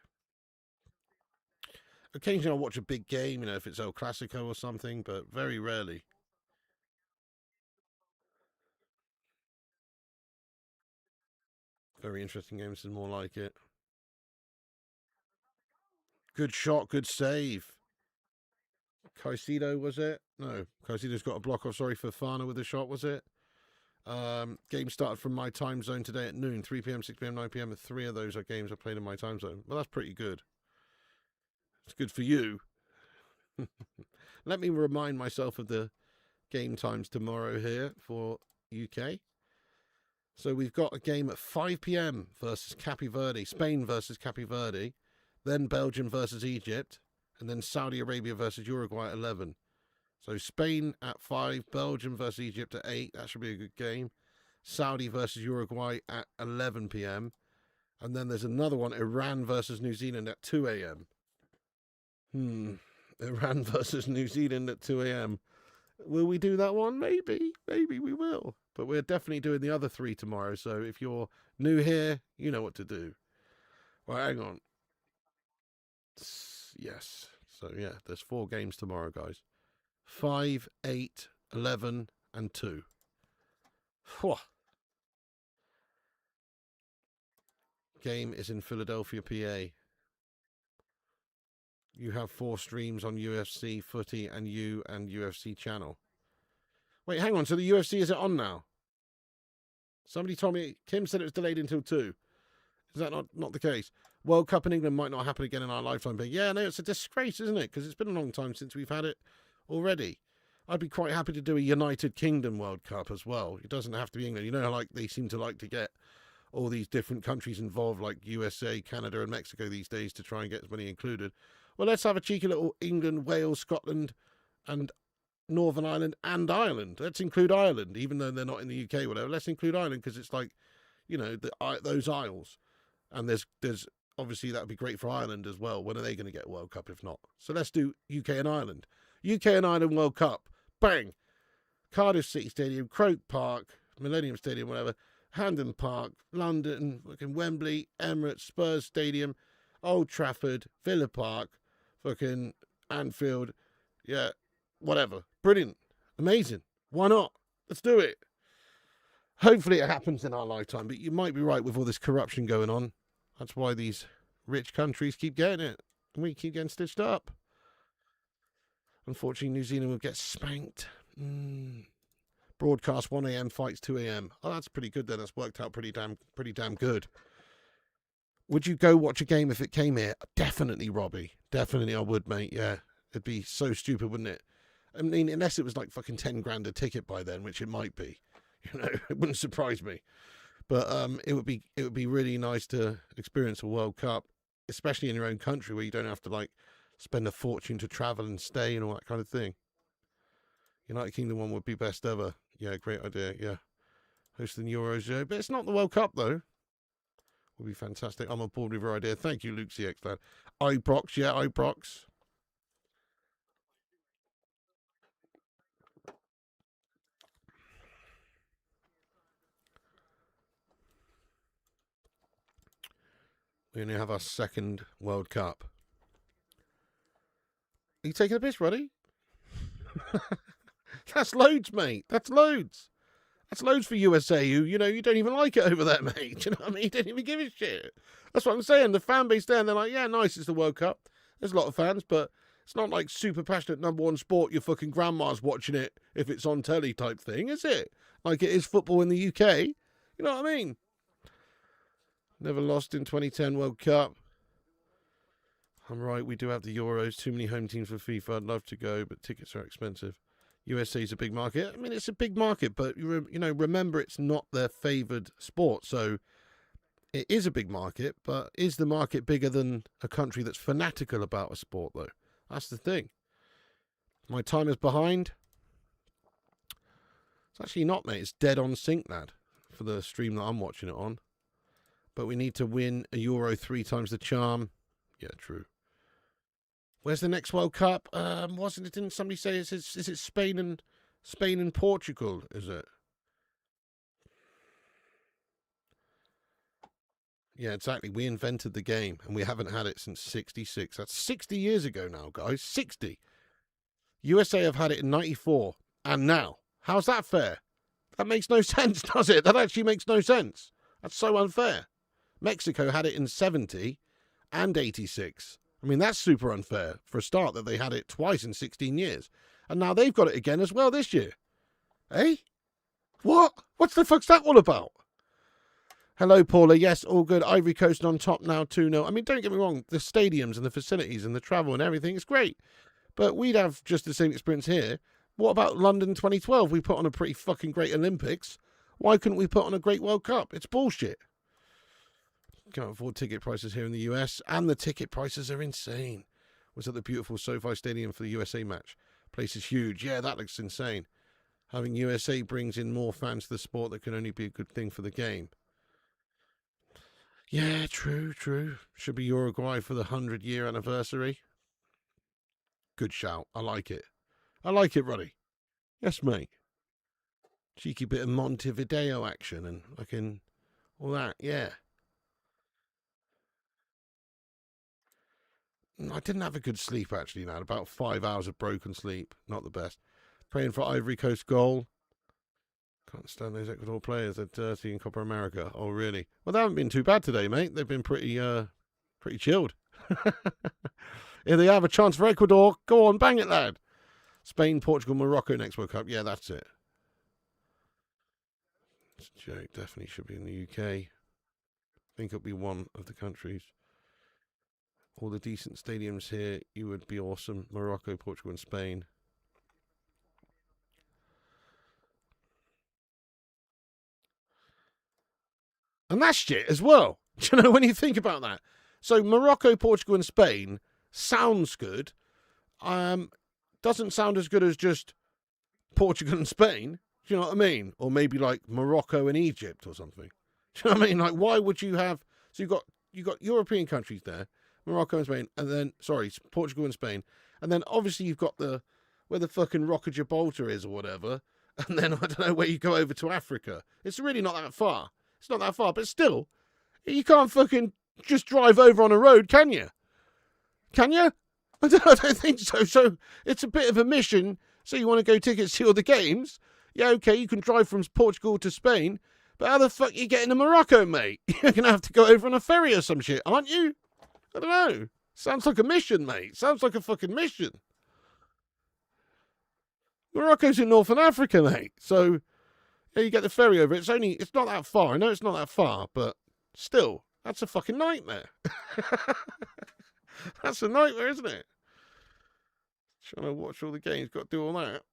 Occasionally I'll watch a big game, if it's El Clasico or something, but very rarely. Very interesting games and more like it. Good shot, good save. Caicedo, was it? No, Caicedo's got a block off. Sorry, Fofana with a shot, was it? Game started from my time zone today at noon, 3 p.m., 6 p.m., 9 p.m. And 3 of those are games I played in my time zone. Well, that's pretty good. It's good for you. Let me remind myself of the game times tomorrow here for UK. So we've got a game at 5 p.m. versus Cape Verde, Spain versus Cape Verde, then Belgium versus Egypt, and then Saudi Arabia versus Uruguay at 11. So Spain at 5, Belgium versus Egypt at 8. That should be a good game. Saudi versus Uruguay at 11 p.m. And then there's another one, Iran versus New Zealand at 2 a.m. Iran versus New Zealand at 2 a.m. Will we do that one? Maybe. Maybe we will. But we're definitely doing the other 3 tomorrow. So if you're new here, you know what to do. Right, hang on. Yes. So yeah, there's 4 games tomorrow, guys. 5, 8, 11, and 2. Whew. Game is in Philadelphia, PA. You have 4 streams on UFC, Footy, and UFC channel. Wait, hang on. So the UFC, is it on now? Somebody told me, Kim said it was delayed until 2. Is that not the case? World Cup in England might not happen again in our lifetime. But yeah, no, it's a disgrace, isn't it? Because it's been a long time since we've had it already. I'd be quite happy to do a United Kingdom World Cup as well. It doesn't have to be England. You know, like they seem to like to get all these different countries involved, like USA, Canada, and Mexico these days to try and get as many included. Well, let's have a cheeky little England, Wales, Scotland, and Northern Ireland and Ireland. Let's include Ireland, even though they're not in the UK, whatever. Let's include Ireland because it's like, you know, those isles. And there's obviously that would be great for Ireland as well. When are they going to get a World Cup if not? So let's do UK and Ireland. UK and Ireland World Cup. Bang! Cardiff City Stadium, Croke Park, Millennium Stadium, whatever. Hampden Park, London, fucking Wembley, Emirates, Spurs Stadium, Old Trafford, Villa Park, fucking Anfield. Yeah, whatever. Brilliant. Amazing. Why not? Let's do it. Hopefully it happens in our lifetime, but you might be right with all this corruption going on. That's why these rich countries keep getting it. And we keep getting stitched up. Unfortunately, New Zealand will get spanked. Broadcast 1 a.m. fights 2 a.m. Oh, that's pretty good then. That's worked out pretty damn good. Would you go watch a game if it came here? Definitely, Robbie. Definitely I would, mate. Yeah. It'd be so stupid, wouldn't it? I mean, unless it was like fucking 10 grand a ticket by then, which it might be. You know, it wouldn't surprise me. But it would be really nice to experience a World Cup, especially in your own country where you don't have to like spend a fortune to travel and stay and all that kind of thing. United Kingdom one would be best ever. Yeah, great idea. Yeah. Hosting Euros, yeah. But it's not the World Cup though. Would be fantastic. I'm on board with your idea. Thank you, Luke CX fan. Ibrox, yeah, Ibrox. We only have our second World Cup. Are you taking a piss, Roddy? That's loads, mate. That's loads. That's loads for USA, who, you know, you don't even like it over there, mate. Do you know what I mean? You don't even give a shit. That's what I'm saying. The fan base there, and they're like, yeah, nice, it's the World Cup. There's a lot of fans, but it's not like super passionate number one sport. Your fucking grandma's watching it if it's on telly type thing, is it? Like it is football in the UK. You know what I mean? Never lost in 2010 World Cup. I'm right, we do have the Euros. Too many home teams for FIFA. I'd love to go, but tickets are expensive. USA is a big market. I mean, it's a big market, but you know, remember it's not their favoured sport. So it is a big market, but is the market bigger than a country that's fanatical about a sport, though? That's the thing. My time is behind. It's actually not, mate. It's dead on sync, lad, for the stream that I'm watching it on. But we need to win a Euro 3 times the charm. Yeah, true. Where's the next World Cup? Wasn't it? Didn't somebody say is it Spain and Portugal? Is it? Yeah, exactly. We invented the game, and we haven't had it since '66. That's 60 years ago now, guys. 60. USA have had it in '94, and now. How's that fair? That makes no sense, does it? That actually makes no sense. That's so unfair. Mexico had it in '70 and '86. I mean, that's super unfair for a start that they had it twice in 16 years. And now they've got it again as well this year. Eh? What? What's the fuck's that all about? Hello, Paula. Yes, all good. Ivory Coast on top now, 2-0. I mean, don't get me wrong. The stadiums and the facilities and the travel and everything is great. But we'd have just the same experience here. What about London 2012? We put on a pretty fucking great Olympics. Why couldn't we put on a great World Cup? It's bullshit. Can't afford ticket prices here in the US, and the ticket prices are insane. Was at the beautiful SoFi Stadium for the USA match. Place is huge. Yeah, that looks insane. Having USA brings in more fans to the sport. That can only be a good thing for the game. Yeah, true. Should be Uruguay for the 100-year anniversary. Good shout. I like it. I like it, Roddy. Yes, mate. Cheeky bit of Montevideo action and fucking all that, yeah. I didn't have a good sleep, actually, now. About 5 hours of broken sleep. Not the best. Praying for Ivory Coast goal. Can't stand those Ecuador players. They're dirty in Copa America. Oh, really? Well, they haven't been too bad today, mate. They've been pretty chilled. If they have a chance for Ecuador, go on, bang it, lad. Spain, Portugal, Morocco next World Cup. Yeah, that's it. It's a joke. Definitely should be in the UK. I think it'll be one of the countries. All the decent stadiums here, you would be awesome. Morocco, Portugal, and Spain. And that's shit as well. Do you know, when you think about that? So Morocco, Portugal, and Spain sounds good. Doesn't sound as good as just Portugal and Spain. Do you know what I mean? Or maybe like Morocco and Egypt or something. Do you know what I mean? Like, why would you have? So you've got European countries there, Morocco and Spain, and then Portugal and Spain, and then obviously you've got where the fucking Rock of Gibraltar is or whatever, and then I don't know where you go over to Africa. It's really not that far. It's not that far, but still, you can't fucking just drive over on a road, can you? Can you? I don't think so. So it's a bit of a mission. So you want to go tickets to all the games? Yeah, okay, you can drive from Portugal to Spain, but how the fuck are you getting to Morocco, mate? You're going to have to go over on a ferry or some shit, aren't you? I don't know. Sounds like a mission, mate. Sounds like a fucking mission. Morocco's in Northern Africa, mate. So, yeah, you get the ferry over. It's not that far. I know it's not that far, but still, that's a fucking nightmare. That's a nightmare, isn't it? Trying to watch all the games, got to do all that.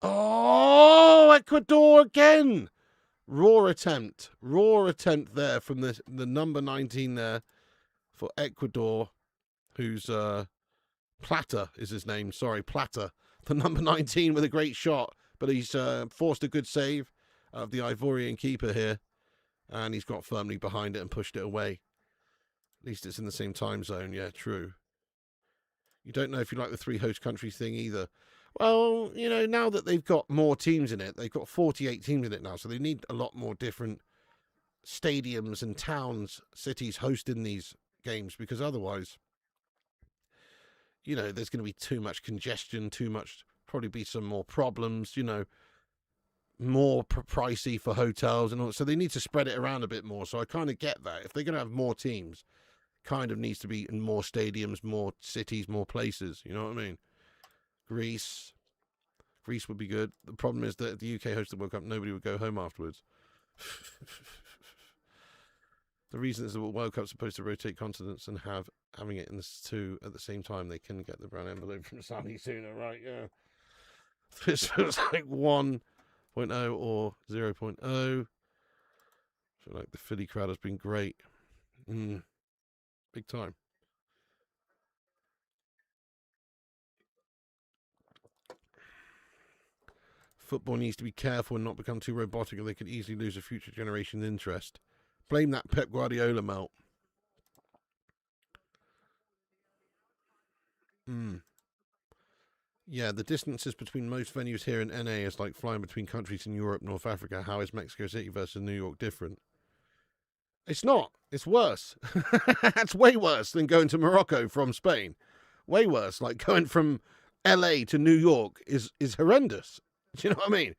Oh, Ecuador again. Raw attempt there from the number 19 there for Ecuador, who's Plata is his name. Sorry, Plata. The number 19 with a great shot, but he's forced a good save of the Ivorian keeper here, and he's got firmly behind it and pushed it away. At least it's in the same time zone. Yeah, true. You don't know if you like the three host countries thing either. Well, you know, now that they've got more teams in it, they've got 48 teams in it now, so they need a lot more different stadiums and towns, cities hosting these games, because otherwise, you know, there's going to be too much congestion, probably be some more problems, you know, more pricey for hotels and all. So they need to spread it around a bit more. So I kind of get that. If they're going to have more teams, kind of needs to be in more stadiums, more cities, more places. You know what I mean? Greece would be good. The problem is that if the UK hosted the World Cup, nobody would go home afterwards. The reason is that the World Cup's supposed to rotate continents and having it in the two at the same time, they can get the brown envelope from Saudi sooner, right? Yeah. This feels like 1.0 or 0.0. I feel like the Philly crowd has been great. Big time. Football needs to be careful and not become too robotic, or they could easily lose a future generation's interest. Blame that Pep Guardiola melt. Yeah, the distances between most venues here in NA is like flying between countries in Europe, North Africa. How is Mexico City versus New York different? It's not. It's worse. That's way worse than going to Morocco from Spain. Way worse. Like going from LA to New York is horrendous. Do you know what I mean?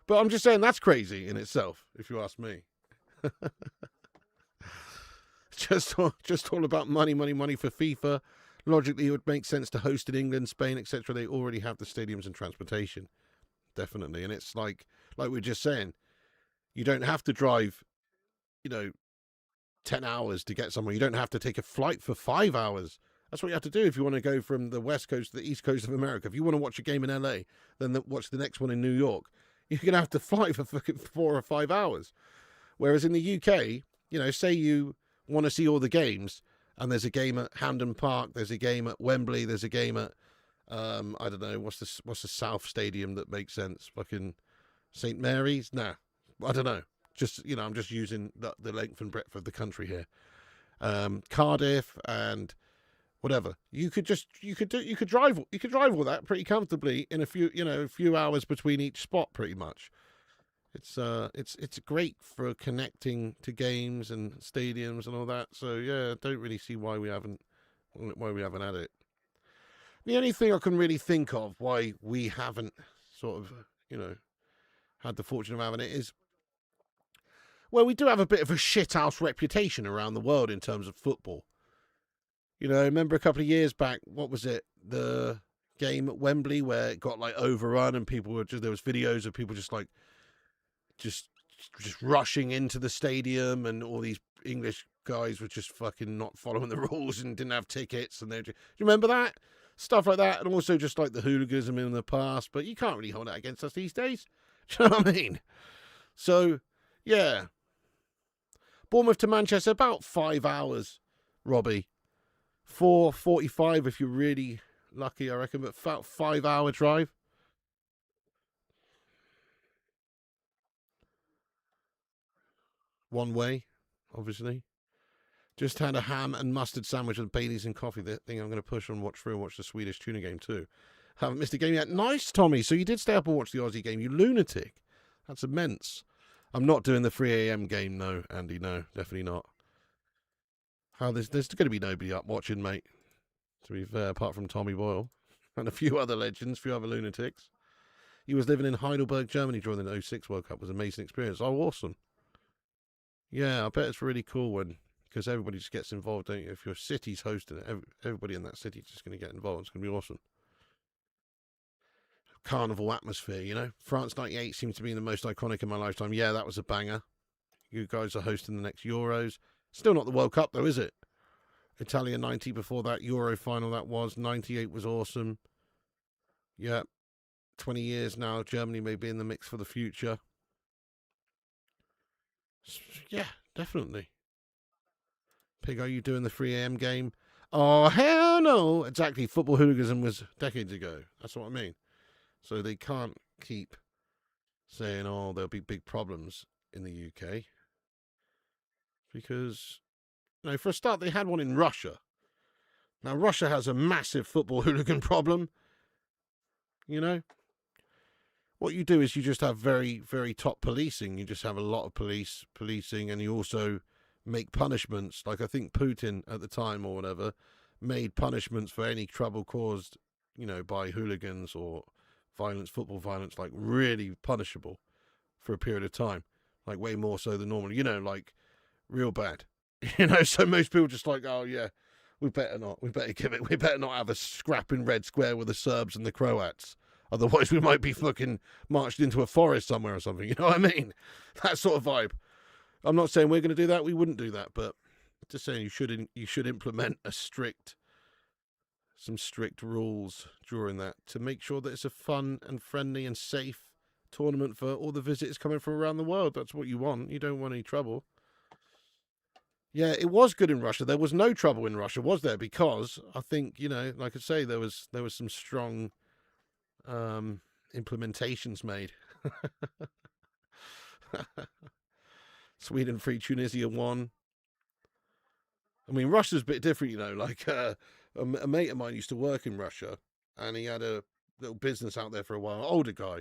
But I'm just saying that's crazy in itself, if you ask me. just all about money for FIFA. Logically, it would make sense to host in England, Spain, etc. They already have the stadiums and transportation, definitely. And it's like we are just saying, you don't have to drive, 10 hours to get somewhere. You don't have to take a flight for 5 hours. That's what you have to do if you want to go from the West Coast to the East Coast of America. If you want to watch a game in LA, then watch the next one in New York. You're going to have to fly for fucking 4 or 5 hours. Whereas in the UK, say you want to see all the games, and there's a game at Hampden Park, there's a game at Wembley, there's a game at, I don't know, what's the South Stadium that makes sense? Fucking St. Mary's? Nah, I don't know. Just, I'm just using the length and breadth of the country here. Cardiff and whatever. You could drive all that pretty comfortably in a few hours between each spot, pretty much. It's great for connecting to games and stadiums and all that. So yeah, I don't really see why we haven't had it. The only thing I can really think of why we haven't sort of had the fortune of having it is, well, we do have a bit of a shithouse reputation around the world in terms of football. I remember a couple of years back, what was it? The game at Wembley where it got like overrun and there was videos of people just rushing into the stadium, and all these English guys were just fucking not following the rules and didn't have tickets. And do you remember that? Stuff like that. And also just like the hooliganism in the past, but you can't really hold that against us these days. Do you know what I mean? So, yeah. Bournemouth to Manchester, about 5 hours, Robbie. 4:45 if you're really lucky, I reckon, but about 5 hour drive. One way, obviously. Just had a ham and mustard sandwich with Baileys and coffee. The thing I'm going to push on, watch through and watch the Swedish tuna game too. Haven't missed a game yet. Nice, Tommy. So you did stay up and watch the Aussie game, you lunatic. That's immense. I'm not doing the 3 a.m. game, no, Andy. No, definitely not. There's going to be nobody up watching, mate. To be fair, apart from Tommy Boyle and a few other legends, a few other lunatics. He was living in Heidelberg, Germany during the 06 World Cup. It was an amazing experience. Oh, awesome. Yeah, I bet it's really cool because everybody just gets involved, don't you? If your city's hosting it, everybody in that city is just going to get involved. It's going to be awesome. Carnival atmosphere, France 98 seems to be the most iconic in my lifetime. Yeah, that was a banger. You guys are hosting the next Euros. Still not the World Cup, though, is it? Italia 90 before that, Euro final that was. 98 was awesome. Yeah, 20 years now. Germany may be in the mix for the future. Yeah, definitely. Pig, are you doing the 3 a.m. game? Oh, hell no. Exactly. Football hooliganism was decades ago. That's what I mean. So they can't keep saying, oh, there'll be big problems in the UK. Because, for a start, they had one in Russia. Now, Russia has a massive football hooligan problem. What you do is you just have very, very top policing. You just have a lot of policing, and you also make punishments. Like I think Putin at the time or whatever made punishments for any trouble caused, by hooligans or football violence, like really punishable for a period of time, like way more so than normal. Like real bad. So most people just like, oh yeah, we better not. We better not have a scrap in Red Square with the Serbs and the Croats. Otherwise, we might be fucking marched into a forest somewhere or something. You know what I mean? That sort of vibe. I'm not saying we're going to do that. We wouldn't do that, but just saying you should implement some strict rules during that to make sure that it's a fun and friendly and safe tournament for all the visitors coming from around the world. That's what you want. You don't want any trouble. Yeah, it was good in Russia. There was no trouble in Russia, was there? Because I think, like I say, there was some strong implementations made. Sweden 3, Tunisia 1. I mean, Russia's a bit different, like a mate of mine used to work in Russia, and he had a little business out there for a while, older guy,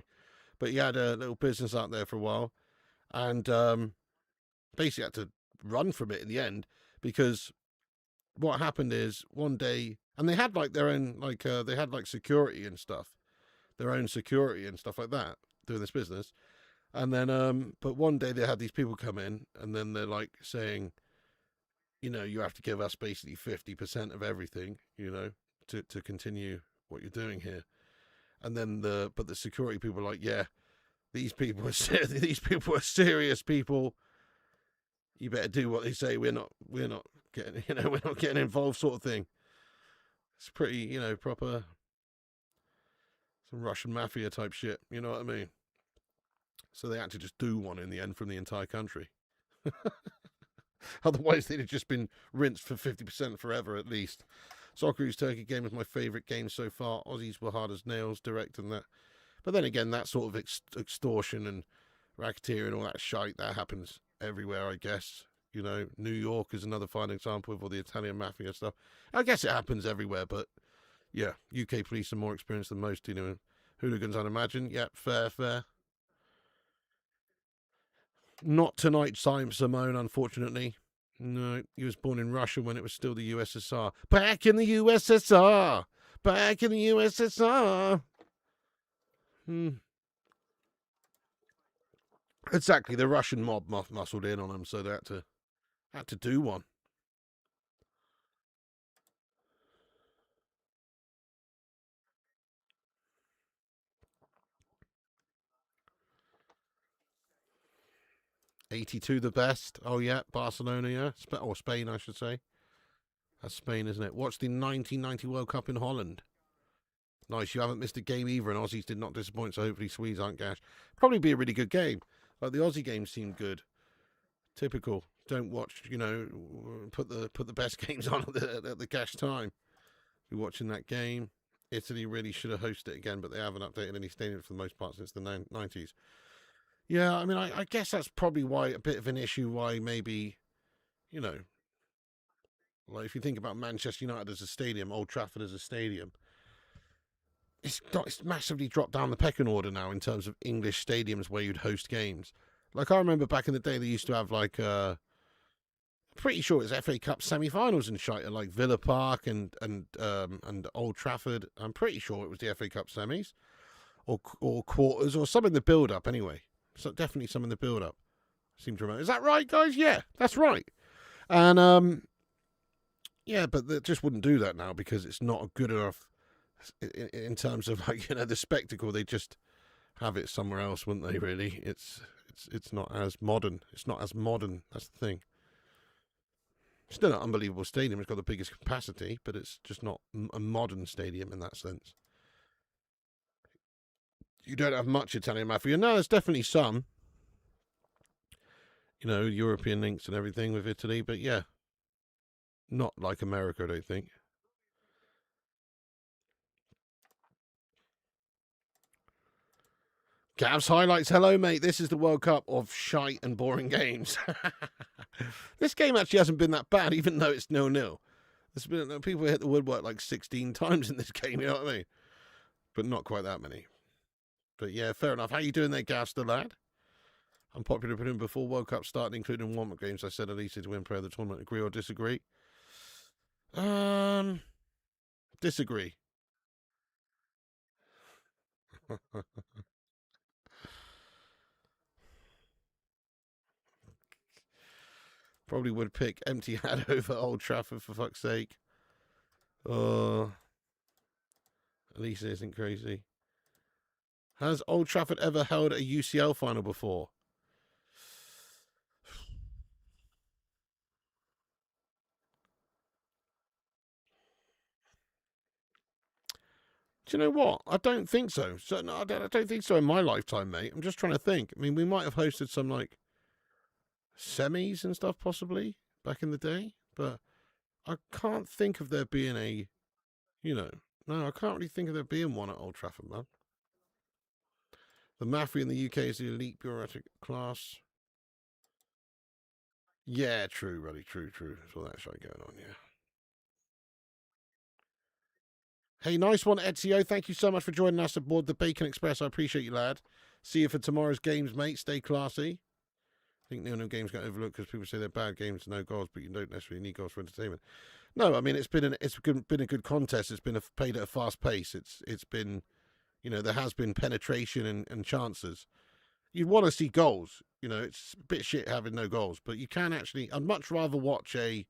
but he had a little business out there for a while, and basically had to run from it in the end, because what happened is one day, and they had like their own, they had like security and stuff, their own security and stuff like that, doing this business. And then, but one day they had these people come in, and then they're like saying, you have to give us basically 50% of everything, to continue what you're doing here. And then the security people were like, yeah, these people are serious people. You better do what they say. We're not getting, we're not getting involved, sort of thing. It's pretty, proper, some Russian mafia type shit. You know what I mean? So they had to just do one in the end from the entire country. Otherwise, they'd have just been rinsed for 50% forever at least. Socceroos Turkey game was my favourite game so far. Aussies were hard as nails, direct and that. But then again, that sort of extortion and racketeering and all that shite, that happens everywhere, I guess. You know, New York is another fine example of all the Italian mafia stuff. I guess it happens everywhere, but yeah, UK police are more experienced than most, you know, hooligans, I'd imagine. Yep, fair, fair. Not tonight, Simone, unfortunately. No, he was born in Russia when it was still the USSR. Back in the USSR! Back in the USSR! Hmm. Exactly, the Russian mob muscled in on them, so they had to do one. 82 the best. Oh, yeah, Barcelona, yeah. Or Spain, I should say. That's Spain, isn't it? Watch the 1990 World Cup in Holland. Nice, you haven't missed a game either, and Aussies did not disappoint, so hopefully Swedes aren't gash. Probably be a really good game. Like, the Aussie games seemed good. Typical. Don't watch, you know, put the best games on at the gash time. You're watching that game. Italy really should have hosted it again, but they haven't updated any stadiums for the most part since the 90s. Yeah, I mean, I guess that's probably why a bit of an issue. Why maybe, you know, like if you think about Manchester United as a stadium, Old Trafford as a stadium, it's massively dropped down the pecking order now in terms of English stadiums where you'd host games. Like I remember back in the day, they used to have like pretty sure it's FA Cup semi-finals and shite at like Villa Park and Old Trafford. I'm pretty sure it was the FA Cup semis or quarters or some in the build-up anyway. So definitely some in the build-up. Seem to remember. Is that right, guys? Yeah, that's right. And yeah, but they just wouldn't do that now because it's not good enough in terms of like, you know, the spectacle. They just have it somewhere else, wouldn't they? Really, it's not as modern. It's not as modern. That's the thing. Still an unbelievable stadium. It's got the biggest capacity, but it's just not a modern stadium in that sense. You don't have much Italian mafia. No, there's definitely some. You know, European links and everything with Italy, but yeah, not like America, I don't think. Gav's highlights. Hello, mate. This is the World Cup of shite and boring games. This game actually hasn't been that bad, even though it's 0-0. There's been people hit the woodwork like 16 times in this game. You know what I mean? But not quite that many. But yeah, fair enough. How you doing there, Gav, the lad? Unpopular opinion before World Cup started, including warm-up games. I said at least to win player of the tournament. Agree or disagree? Disagree. Probably would pick Empty Hat over Old Trafford for fuck's sake. At least it isn't crazy. Has Old Trafford ever held a UCL final before? Do you know what? I don't think so. So no, I don't think so in my lifetime, mate. I'm just trying to think. I mean, we might have hosted some like semis and stuff possibly back in the day, but I can't think of there being a, you know, no, I can't really think of there being one at Old Trafford, man. The mafia in the UK is the elite bureaucratic class. Yeah, true, Ruddy, true. There's all that shit going on, yeah. Hey, nice one, Ezio. Thank you so much for joining us aboard the Bacon Express. I appreciate you, lad. See you for tomorrow's games, mate. Stay classy. I think no games get overlooked because people say they're bad games, no goals, but you don't necessarily need goals for entertainment. No, I mean it's been a good contest. It's been played at a fast pace. It's been, you know, there has been penetration and chances. You'd want to see goals. You know, it's a bit shit having no goals, but you can actually. I'd much rather watch a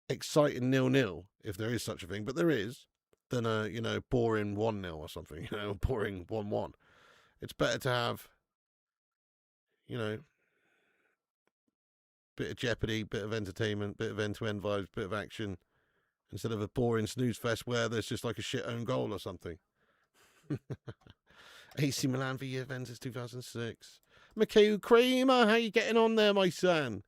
exciting 0-0 if there is such a thing, but there is, than a, you know, boring 1-0 or something. You know, boring 1-1. It's better to have, you know, bit of jeopardy, bit of entertainment, bit of end-to-end vibes, bit of action, instead of a boring snooze fest where there's just like a shit own goal or something. AC Milan v Juventus 2006. Mikhail Kramer, how you getting on there, my son?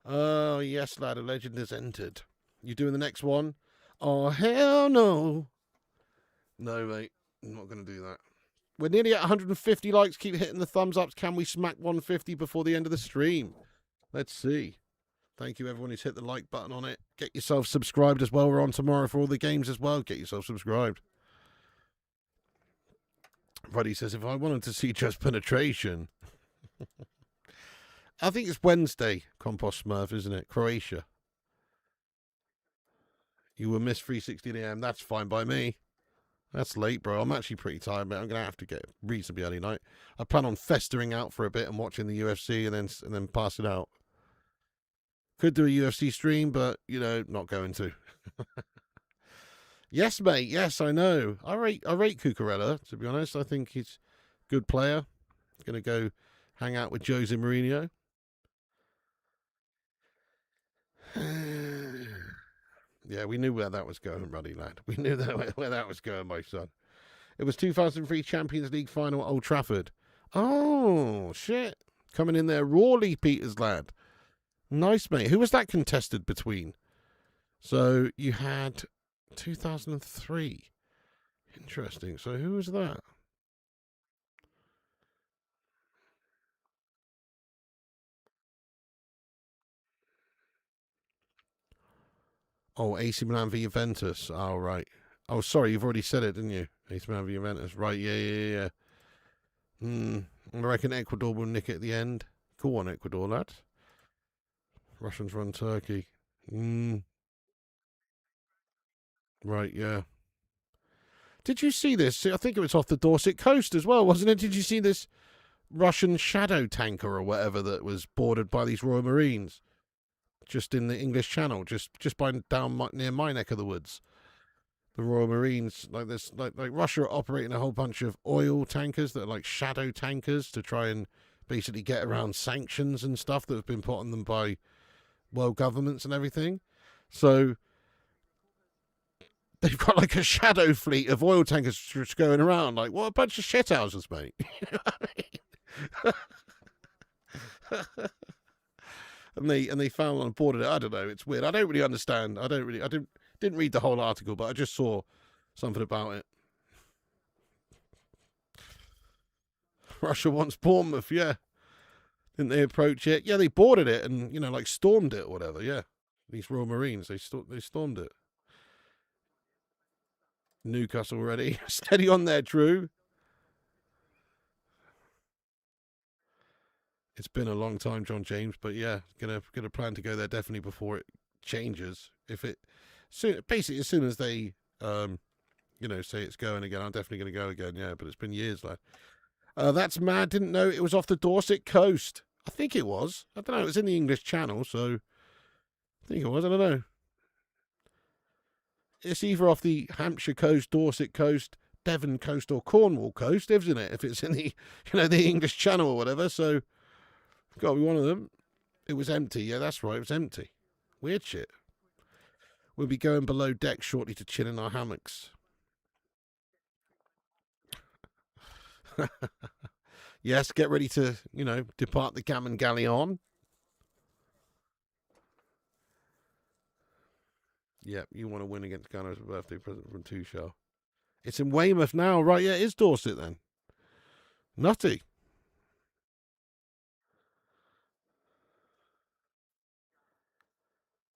Oh, yes, lad, a legend has entered. You doing the next one? Oh, hell no. No, mate, I'm not going to do that. We're nearly at 150 likes. Keep hitting the thumbs ups. Can we smack 150 before the end of the stream? Let's see. Thank you, everyone who's hit the like button on it. Get yourself subscribed as well. We're on tomorrow for all the games as well. Get yourself subscribed. Buddy says, if I wanted to see just penetration, I think it's Wednesday, Compost Smurf, isn't it? Croatia. You will miss 3:16 a.m. That's fine by me. That's late, bro. I'm actually pretty tired, mate. I'm going to have to get reasonably early night. I plan on festering out for a bit and watching the UFC and then pass it out. Could do a UFC stream, but, you know, not going to. Yes, mate. Yes, I know. I rate Cucurella, to be honest. I think he's a good player. Going to go hang out with Jose Mourinho. Yeah, we knew where that was going, Ruddy lad. We knew where that was going, my son. It was 2003 Champions League final at Old Trafford. Oh, shit. Coming in there rawly, Peters lad. Nice, mate. Who was that contested between? So you had 2003. Interesting. So who was that? Oh, AC Milan v Juventus. Oh, right. Oh, sorry, you've already said it, didn't you? AC Milan v Juventus. Right, yeah. I reckon Ecuador will nick it at the end. Go on, Ecuador, lad. Russians run Turkey. Right, yeah. Did you see this? I think it was off the Dorset coast as well, wasn't it? Did you see this Russian shadow tanker or whatever that was boarded by these Royal Marines? Just in the English Channel, just by down near my neck of the woods. The Royal Marines, like this, like Russia are operating a whole bunch of oil tankers that are like shadow tankers to try and basically get around sanctions and stuff that have been put on them by world governments and everything. So they've got like a shadow fleet of oil tankers just going around. Like, what a bunch of shithouses, mate. You know what I mean? and they found on board it. I don't know. It's weird. I don't really understand. I didn't read the whole article, but I just saw something about it. Russia wants Bournemouth, yeah. Didn't they approach it? Yeah, they boarded it and, you know, like stormed it or whatever, yeah. These Royal Marines, they stormed it. Newcastle already. Steady on there, Drew. It's been a long time, John James, but yeah, gonna plan to go there definitely before it changes. If it basically as soon as they say it's going again, I'm definitely gonna go again. Yeah, but it's been years, lad. That's mad. Didn't know it was off the Dorset coast. I think it was. I don't know. It was in the English Channel, so I think it was. I don't know. It's either off the Hampshire coast, Dorset coast, Devon coast, or Cornwall coast, isn't it? If it's in the the English Channel or whatever, so. Got to be one of them. It was empty. Yeah, that's right. It was empty. Weird shit. We'll be going below deck shortly to chill in our hammocks. Yes, get ready to, depart the Gammon Galleon. Yep, you want to win against Ghana as a birthday present from Tuchel. It's in Weymouth now, right? Yeah, it is Dorset then. Nutty.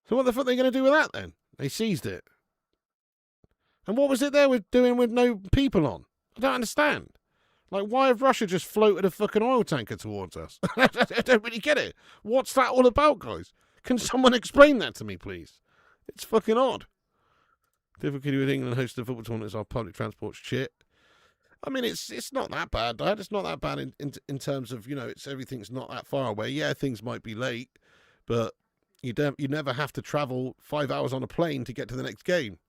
So what the fuck are they going to do with that then? They seized it. And what was it they were doing with no people on? I don't understand. Like, why have Russia just floated a fucking oil tanker towards us? I don't really get it. What's that all about, guys? Can someone explain that to me, please? It's fucking odd. Difficulty with England hosting football tournaments, our public transport's shit. I mean, it's not that bad, Dad. It's not that bad in terms of, everything's not that far away. Yeah, things might be late, but you never have to travel 5 hours on a plane to get to the next game,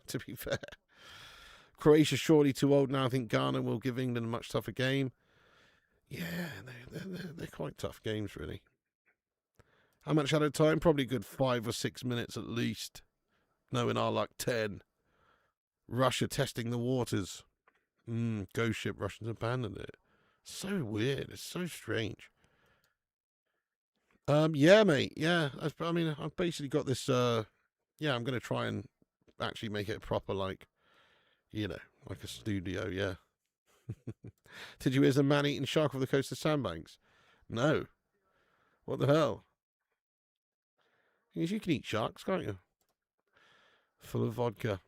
to be fair. Croatia's surely too old now. I think Ghana will give England a much tougher game. Yeah, they're quite tough games, really. How much added time? Probably a good 5 or 6 minutes at least. No, in our luck, 10. Russia testing the waters. Ghost ship, Russians abandoned it. So weird. It's so strange. Yeah, mate. Yeah, I mean, I've basically got this. I'm going to try and actually make it proper, like a studio. Yeah. Did you hear the man-eating shark off the coast of Sandbanks? No. What the hell? You can eat sharks, can't you? Full of vodka.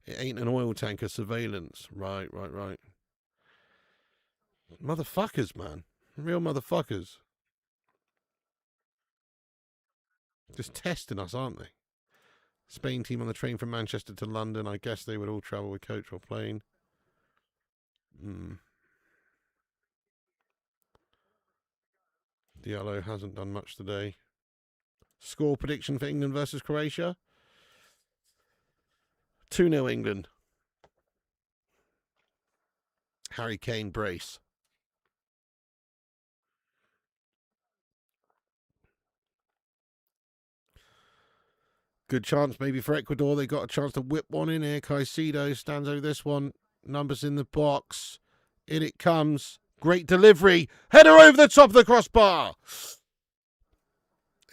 It ain't an oil tanker. Surveillance. Right. Motherfuckers, man. Real motherfuckers. Just testing us, aren't they? Spain team on the train from Manchester to London. I guess they would all travel with coach or plane. Diallo hasn't done much today. Score prediction for England versus Croatia? 2-0 England. Harry Kane brace. Good chance maybe for Ecuador. They got a chance to whip one in here. Caicedo stands over this one. Numbers in the box. In it comes. Great delivery. Header over the top of the crossbar.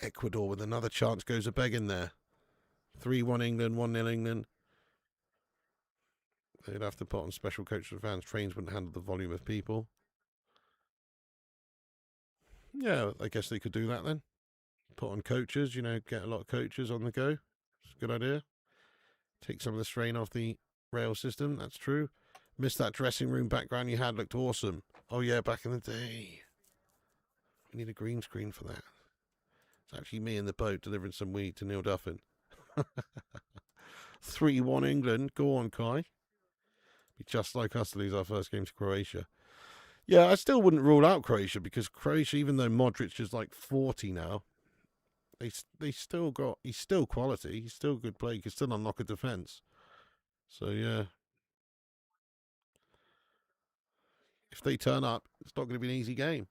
Ecuador with another chance goes a begging there. 3-1 England, 1-0 England. They'd have to put on special coach for fans. Trains wouldn't handle the volume of people. Yeah, I guess they could do that then. Put on coaches, get a lot of coaches on the go. It's a good idea. Take some of the strain off the rail system. That's true. Missed that dressing room background you had. Looked awesome. Oh, yeah, back in the day. We need a green screen for that. It's actually me in the boat delivering some weed to Neil Duffin. 3-1 England. Go on, Kai. Be just like us to lose our first game to Croatia. Yeah, I still wouldn't rule out Croatia because Croatia, even though Modric is like 40 now, they still got, he's still quality. He's still good play. He can still unlock a defence. So, yeah. If they turn up, it's not going to be an easy game.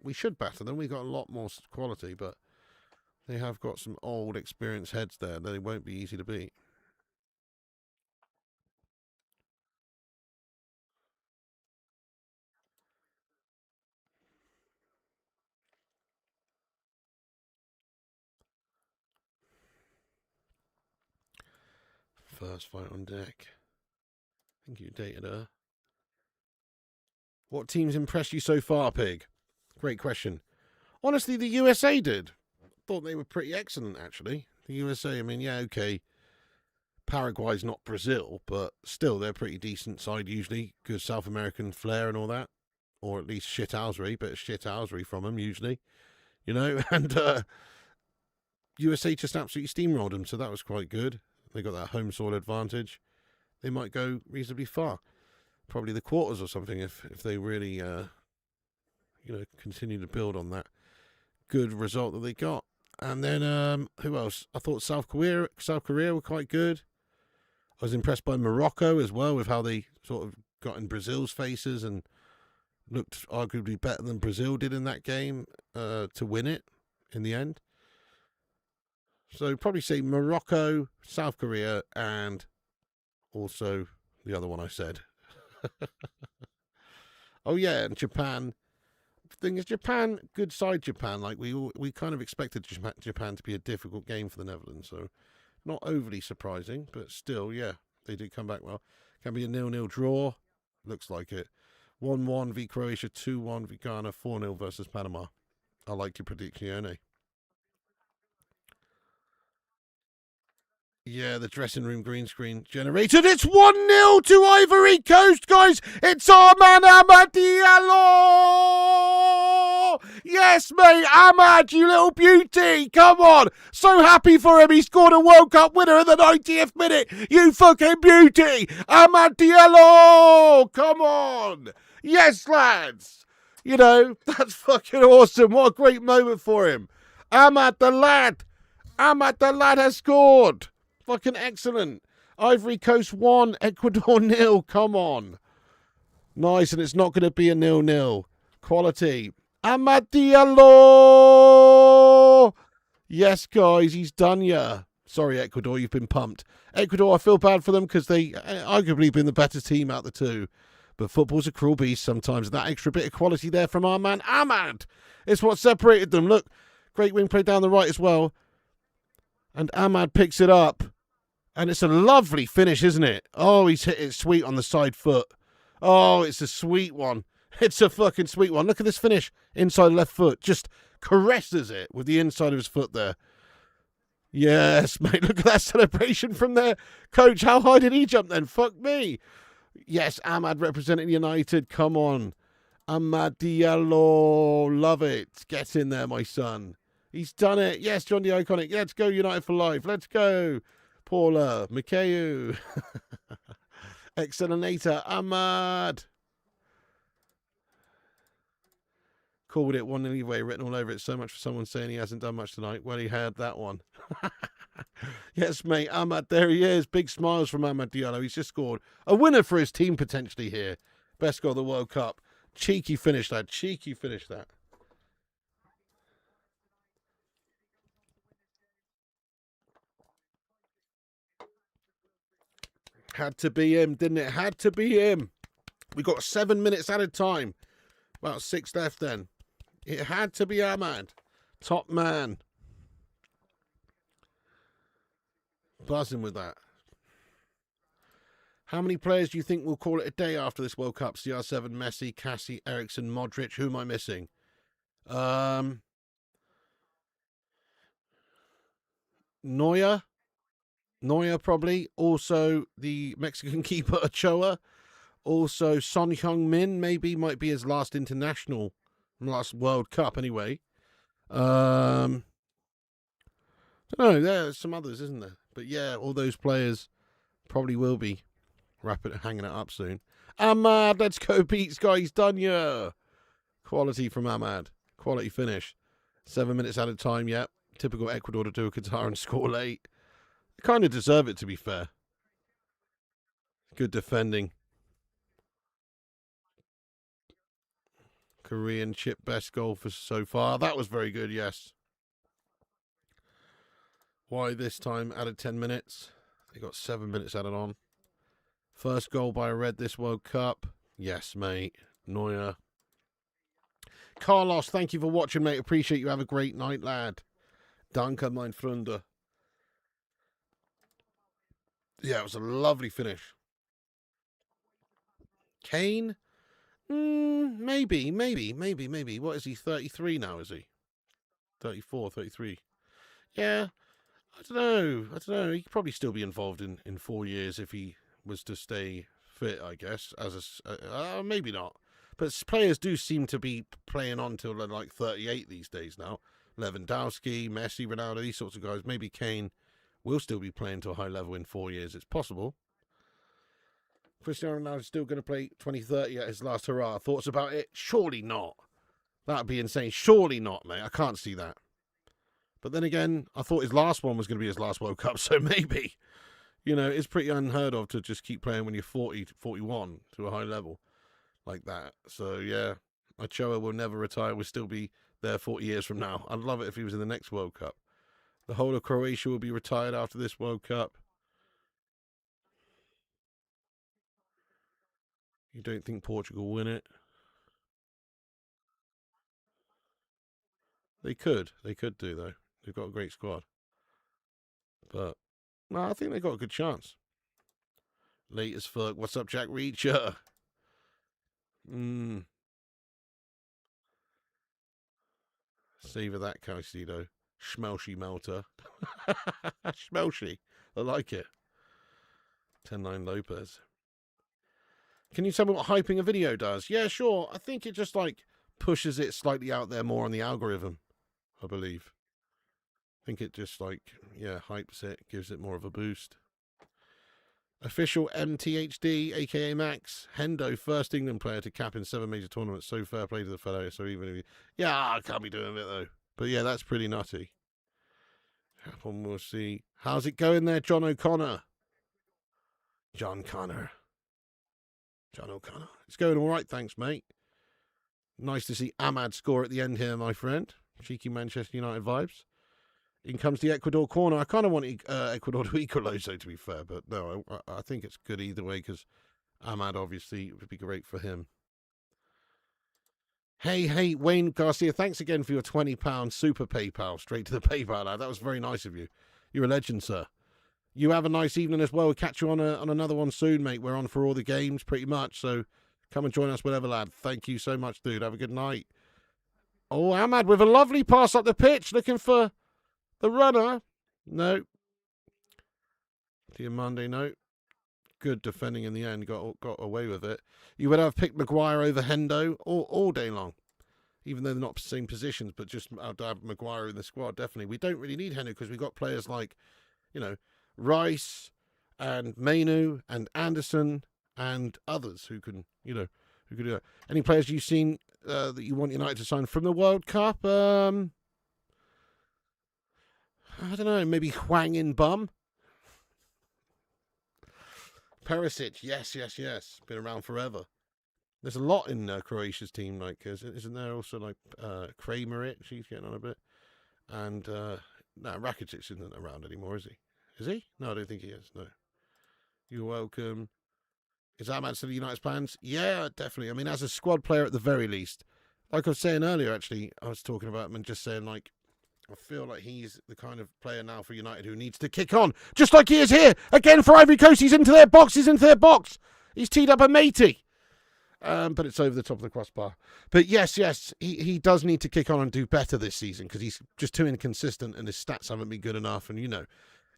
We should batter them. We've got a lot more quality, but they have got some old, experienced heads there. They won't be easy to beat. First fight on deck. I think you dated her. What teams impressed you so far, Pig? Great question. Honestly, the USA did. Thought they were pretty excellent, actually. The USA, I mean, yeah, okay. Paraguay's not Brazil, but still, they're pretty decent side usually. Good South American flair and all that. Or at least shithousery, bit of shithousery from them usually. And USA just absolutely steamrolled them, so that was quite good. They got that home soil advantage. They might go reasonably far. Probably the quarters or something if they really, continue to build on that good result that they got. And then, who else? I thought South Korea were quite good. I was impressed by Morocco as well with how they sort of got in Brazil's faces and looked arguably better than Brazil did in that game to win it in the end. So probably say Morocco, South Korea, and also the other one I said. Oh yeah, and Japan. The thing is, Japan, good side Japan. Like we kind of expected Japan to be a difficult game for the Netherlands, so not overly surprising, but still, yeah, they did come back well. Can be a 0-0 draw. Looks like it. 1-1 v Croatia, 2-1 v Ghana, 4-0 versus Panama. I like your prediction. Yeah, the dressing room green screen generated. It's 1-0 to Ivory Coast, guys. It's our man, Amad Diallo. Yes, mate, Amad, you little beauty. Come on. So happy for him. He scored a World Cup winner in the 90th minute. You fucking beauty. Amad Diallo. Come on. Yes, lads. That's fucking awesome. What a great moment for him. Amad the lad has scored. Fucking excellent. Ivory Coast 1, Ecuador 0. Come on. Nice, and it's not going to be a 0-0. Quality. Amad Diallo! Yes, guys, he's done ya. Sorry, Ecuador, you've been pumped. Ecuador, I feel bad for them because they arguably been the better team out of the two. But football's a cruel beast sometimes. That extra bit of quality there from our man, Amad. It's what separated them. Look, great wing play down the right as well. And Amad picks it up. And it's a lovely finish, isn't it? Oh, he's hit it sweet on the side foot. Oh, it's a sweet one. It's a fucking sweet one. Look at this finish. Inside left foot. Just caresses it with the inside of his foot there. Yes, mate. Look at that celebration from there. Coach, how high did he jump then? Fuck me. Yes, Ahmad representing United. Come on. Ahmad Diallo. Love it. Get in there, my son. He's done it. Yes, John the Iconic. Let's go, United for life. Let's go. Paula. Mikhail. Excellenator. Ahmad. Called it 1-0 anyway, written all over it. So much for someone saying he hasn't done much tonight. Well, he had that one. Yes, mate. Ahmad, there he is. Big smiles from Ahmad Diallo. He's just scored a winner for his team potentially here. Best goal of the World Cup. Cheeky finish, lad. Cheeky finish, that. Had to be him, didn't it? Had to be him. We got 7 minutes added time. About 6 left then. It had to be Ahmad. Top man. Buzzing with that. How many players do you think will call it a day after this World Cup? CR7, Messi, Cassie, Ericsson, Modric. Who am I missing? Neuer. Neuer probably. Also the Mexican keeper Ochoa. Also Son Heung-min maybe might be his last international, last World Cup anyway. I don't know. There's some others, isn't there? But yeah, all those players probably will be hanging it up soon. Ahmad, let's go, Beats guy. He's done ya. Quality from Ahmad. Quality finish. 7 minutes out of time. Yep. Typical Ecuador to do a Qatar and score late. They kind of deserve it, to be fair. Good defending. Korean chip best goal for so far. That was very good, yes. Why this time added 10 minutes? They got 7 minutes added on. First goal by a red this World Cup. Yes, mate. Neuer. Carlos, thank you for watching, mate. Appreciate you. Have a great night, lad. Danke, mein Freunde. Yeah, it was a lovely finish. Kane? Maybe. What is he, 33 now, is he? 34, 33. Yeah, I don't know. He could probably still be involved in 4 years if he was to stay fit, I guess. Maybe not. But players do seem to be playing on till they're like 38 these days now. Lewandowski, Messi, Ronaldo, these sorts of guys. Maybe Kane will still be playing to a high level in 4 years. It's possible. Cristiano Ronaldo is still going to play 2030 at his last hurrah. Thoughts about it? Surely not. That would be insane. Surely not, mate. I can't see that. But then again, I thought his last one was going to be his last World Cup, so maybe. You know, it's pretty unheard of to just keep playing when you're 40, 41 to a high level like that. So, yeah, Ochoa will never retire. Will still be there 40 years from now. I'd love it if he was in the next World Cup. The whole of Croatia will be retired after this World Cup. You don't think Portugal will win it? They could. They could do, though. They've got a great squad. But, no, I think they've got a good chance. Late as fuck. What's up, Jack Reacher? Savour that, Caicedo. Schmelshi melter. Schmelshi. I like it. 10-9 Lopez. Can you tell me what hyping a video does? Yeah, sure. I think it just, like, pushes it slightly out there more on the algorithm, I believe. I think it just, like, yeah, hypes it, gives it more of a boost. Official MTHD, a.k.a. Max. Hendo, first England player to cap in 7 major tournaments. So fair play to the fellow. So even if yeah, I can't be doing it, though. But, yeah, that's pretty nutty. Happen, we'll see. How's it going there, John O'Connor? John O'Connor. It's going all right, thanks, mate. Nice to see Ahmad score at the end here, my friend. Cheeky Manchester United vibes. In comes the Ecuador corner. I kind of want Ecuador to equalise, though, to be fair. But no, I think it's good either way because Ahmad, obviously, would be great for him. Hey, Wayne Garcia, thanks again for your £20 super PayPal. Straight to the PayPal, lad. That was very nice of you. You're a legend, sir. You have a nice evening as well. We'll catch you on another one soon, mate. We're on for all the games pretty much. So come and join us, whatever, lad. Thank you so much, dude. Have a good night. Oh, Ahmad with a lovely pass up the pitch, looking for the runner. No. Diamande, no. Good defending in the end. Got away with it. You would have picked Maguire over Hendo all day long. Even though they're not the same positions, but just to have Maguire in the squad, definitely. We don't really need Hendo because we've got players like, Rice and Mainu and Anderson and others who can do that. Any players you've seen that you want United to sign from the World Cup? I don't know, maybe Hwang in Bum. Perisic, yes. Been around forever. There's a lot in Croatia's team, like, isn't there also, like, Kramaric, she's getting on a bit. And, no, Rakitic isn't around anymore, is he? Is he? No, I don't think he is, no. You're welcome. Is Ahmad still United's plans? Yeah, definitely. I mean, as a squad player at the very least. Like I was saying earlier, actually, I was talking about him and just saying, like, I feel like he's the kind of player now for United who needs to kick on. Just like he is here. Again for Ivory Coast. He's into their box. He's teed up a matey. But it's over the top of the crossbar. But yes, he does need to kick on and do better this season because he's just too inconsistent and his stats haven't been good enough. And,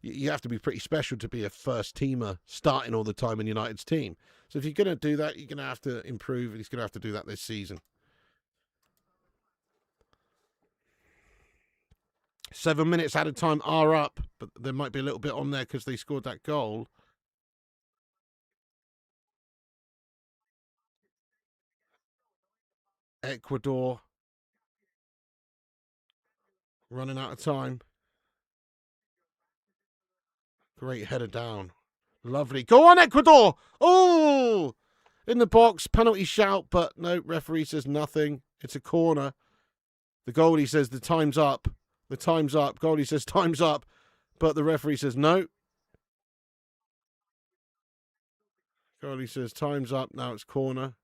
you have to be pretty special to be a first-teamer starting all the time in United's team. So if you're going to do that, you're going to have to improve, and he's going to have to do that this season. 7 minutes at a time are up, but there might be a little bit on there because they scored that goal. Ecuador running out of time. Great header down. Lovely. Go on, Ecuador! Oh! In the box, penalty shout, but no, referee says nothing. It's a corner. The goalie says the time's up. The time's up. Goalie says time's up, but the referee says no. Goalie says time's up. Now it's corner.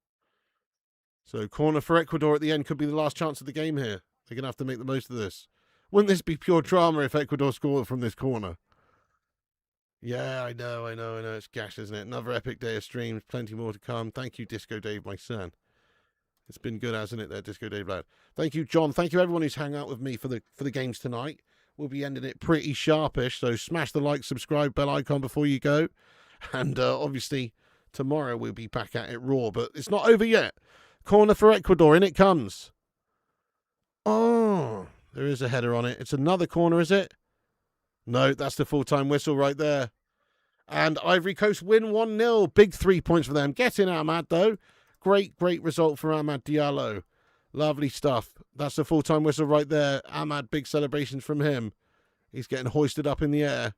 So corner for Ecuador at the end could be the last chance of the game here. They're going to have to make the most of this. Wouldn't this be pure drama if Ecuador scored from this corner? Yeah, I know. It's gash, isn't it? Another epic day of streams. Plenty more to come. Thank you, Disco Dave, my son. It's been good, hasn't it, there, Disco Dave, lad? Thank you, John. Thank you, everyone who's hung out with me for the games tonight. We'll be ending it pretty sharpish, so smash the like, subscribe, bell icon before you go. And obviously, tomorrow we'll be back at it raw, but it's not over yet. Corner for Ecuador, in it comes. Oh, there is a header on it. It's another corner, is it? No, that's the full-time whistle right there. And Ivory Coast win 1-0. Big 3 points for them. Get in, Ahmad, though. Great result for Amad Diallo. Lovely stuff. That's the full-time whistle right there. Ahmad, big celebrations from him. He's getting hoisted up in the air.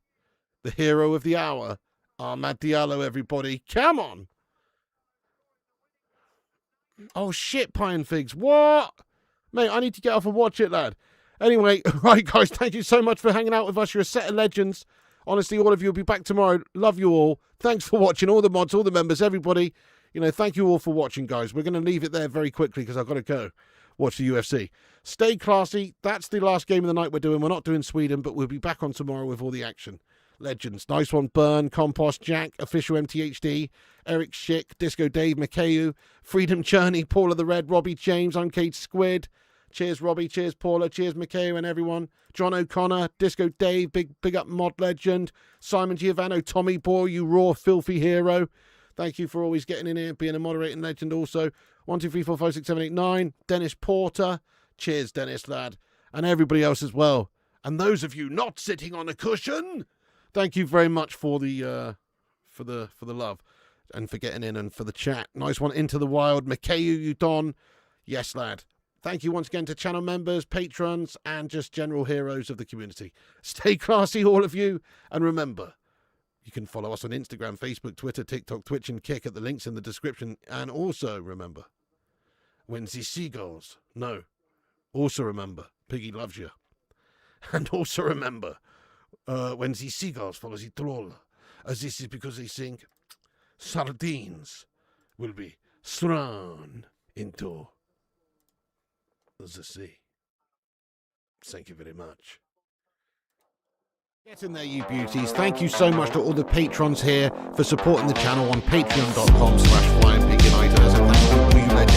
The hero of the hour. Amad Diallo, everybody. Come on. Oh, shit, Pine Figs. What? Mate, I need to get off and watch it, lad. Anyway, right, guys, thank you so much for hanging out with us. You're a set of legends. Honestly, all of you will be back tomorrow. Love you all. Thanks for watching, all the mods, all the members, everybody. Thank you all for watching, guys. We're going to leave it there very quickly because I've got to go watch the UFC. Stay classy. That's the last game of the night we're doing. We're not doing Sweden, but we'll be back on tomorrow with all the action. Legends. Nice one, Burn, Compost, Jack, Official MTHD, Eric Schick, Disco Dave, Makeu, Freedom Churney, Paula the Red, Robbie James, I'm Kate Squid. Cheers, Robbie. Cheers, Paula. Cheers, Makeu and everyone. John O'Connor, Disco Dave, big up Mod Legend. Simon Giovanno, Tommy Boy, you raw, filthy hero. Thank you for always getting in here, being a moderating legend also. 1, 2, 3, 4, 5, 6, 7, 8, 9. Dennis Porter. Cheers, Dennis, lad. And everybody else as well. And those of you not sitting on a cushion, thank you very much for the love and for getting in and for the chat. Nice one, Into the Wild. Makeu, you don. Yes, lad. Thank you once again to channel members, patrons, and just general heroes of the community. Stay classy, all of you. And remember, you can follow us on Instagram, Facebook, Twitter, TikTok, Twitch, and Kick at the links in the description. And also remember, when the seagulls, no, also remember, Piggy loves you. And also remember, when the seagulls follow the troll, as this is because they think sardines will be thrown into the sea. Thank you very much. Get in there, you beauties. Thank you so much to all the patrons here for supporting the channel on patreon.com/FlyingPigUnited. As a thank you, all you legends.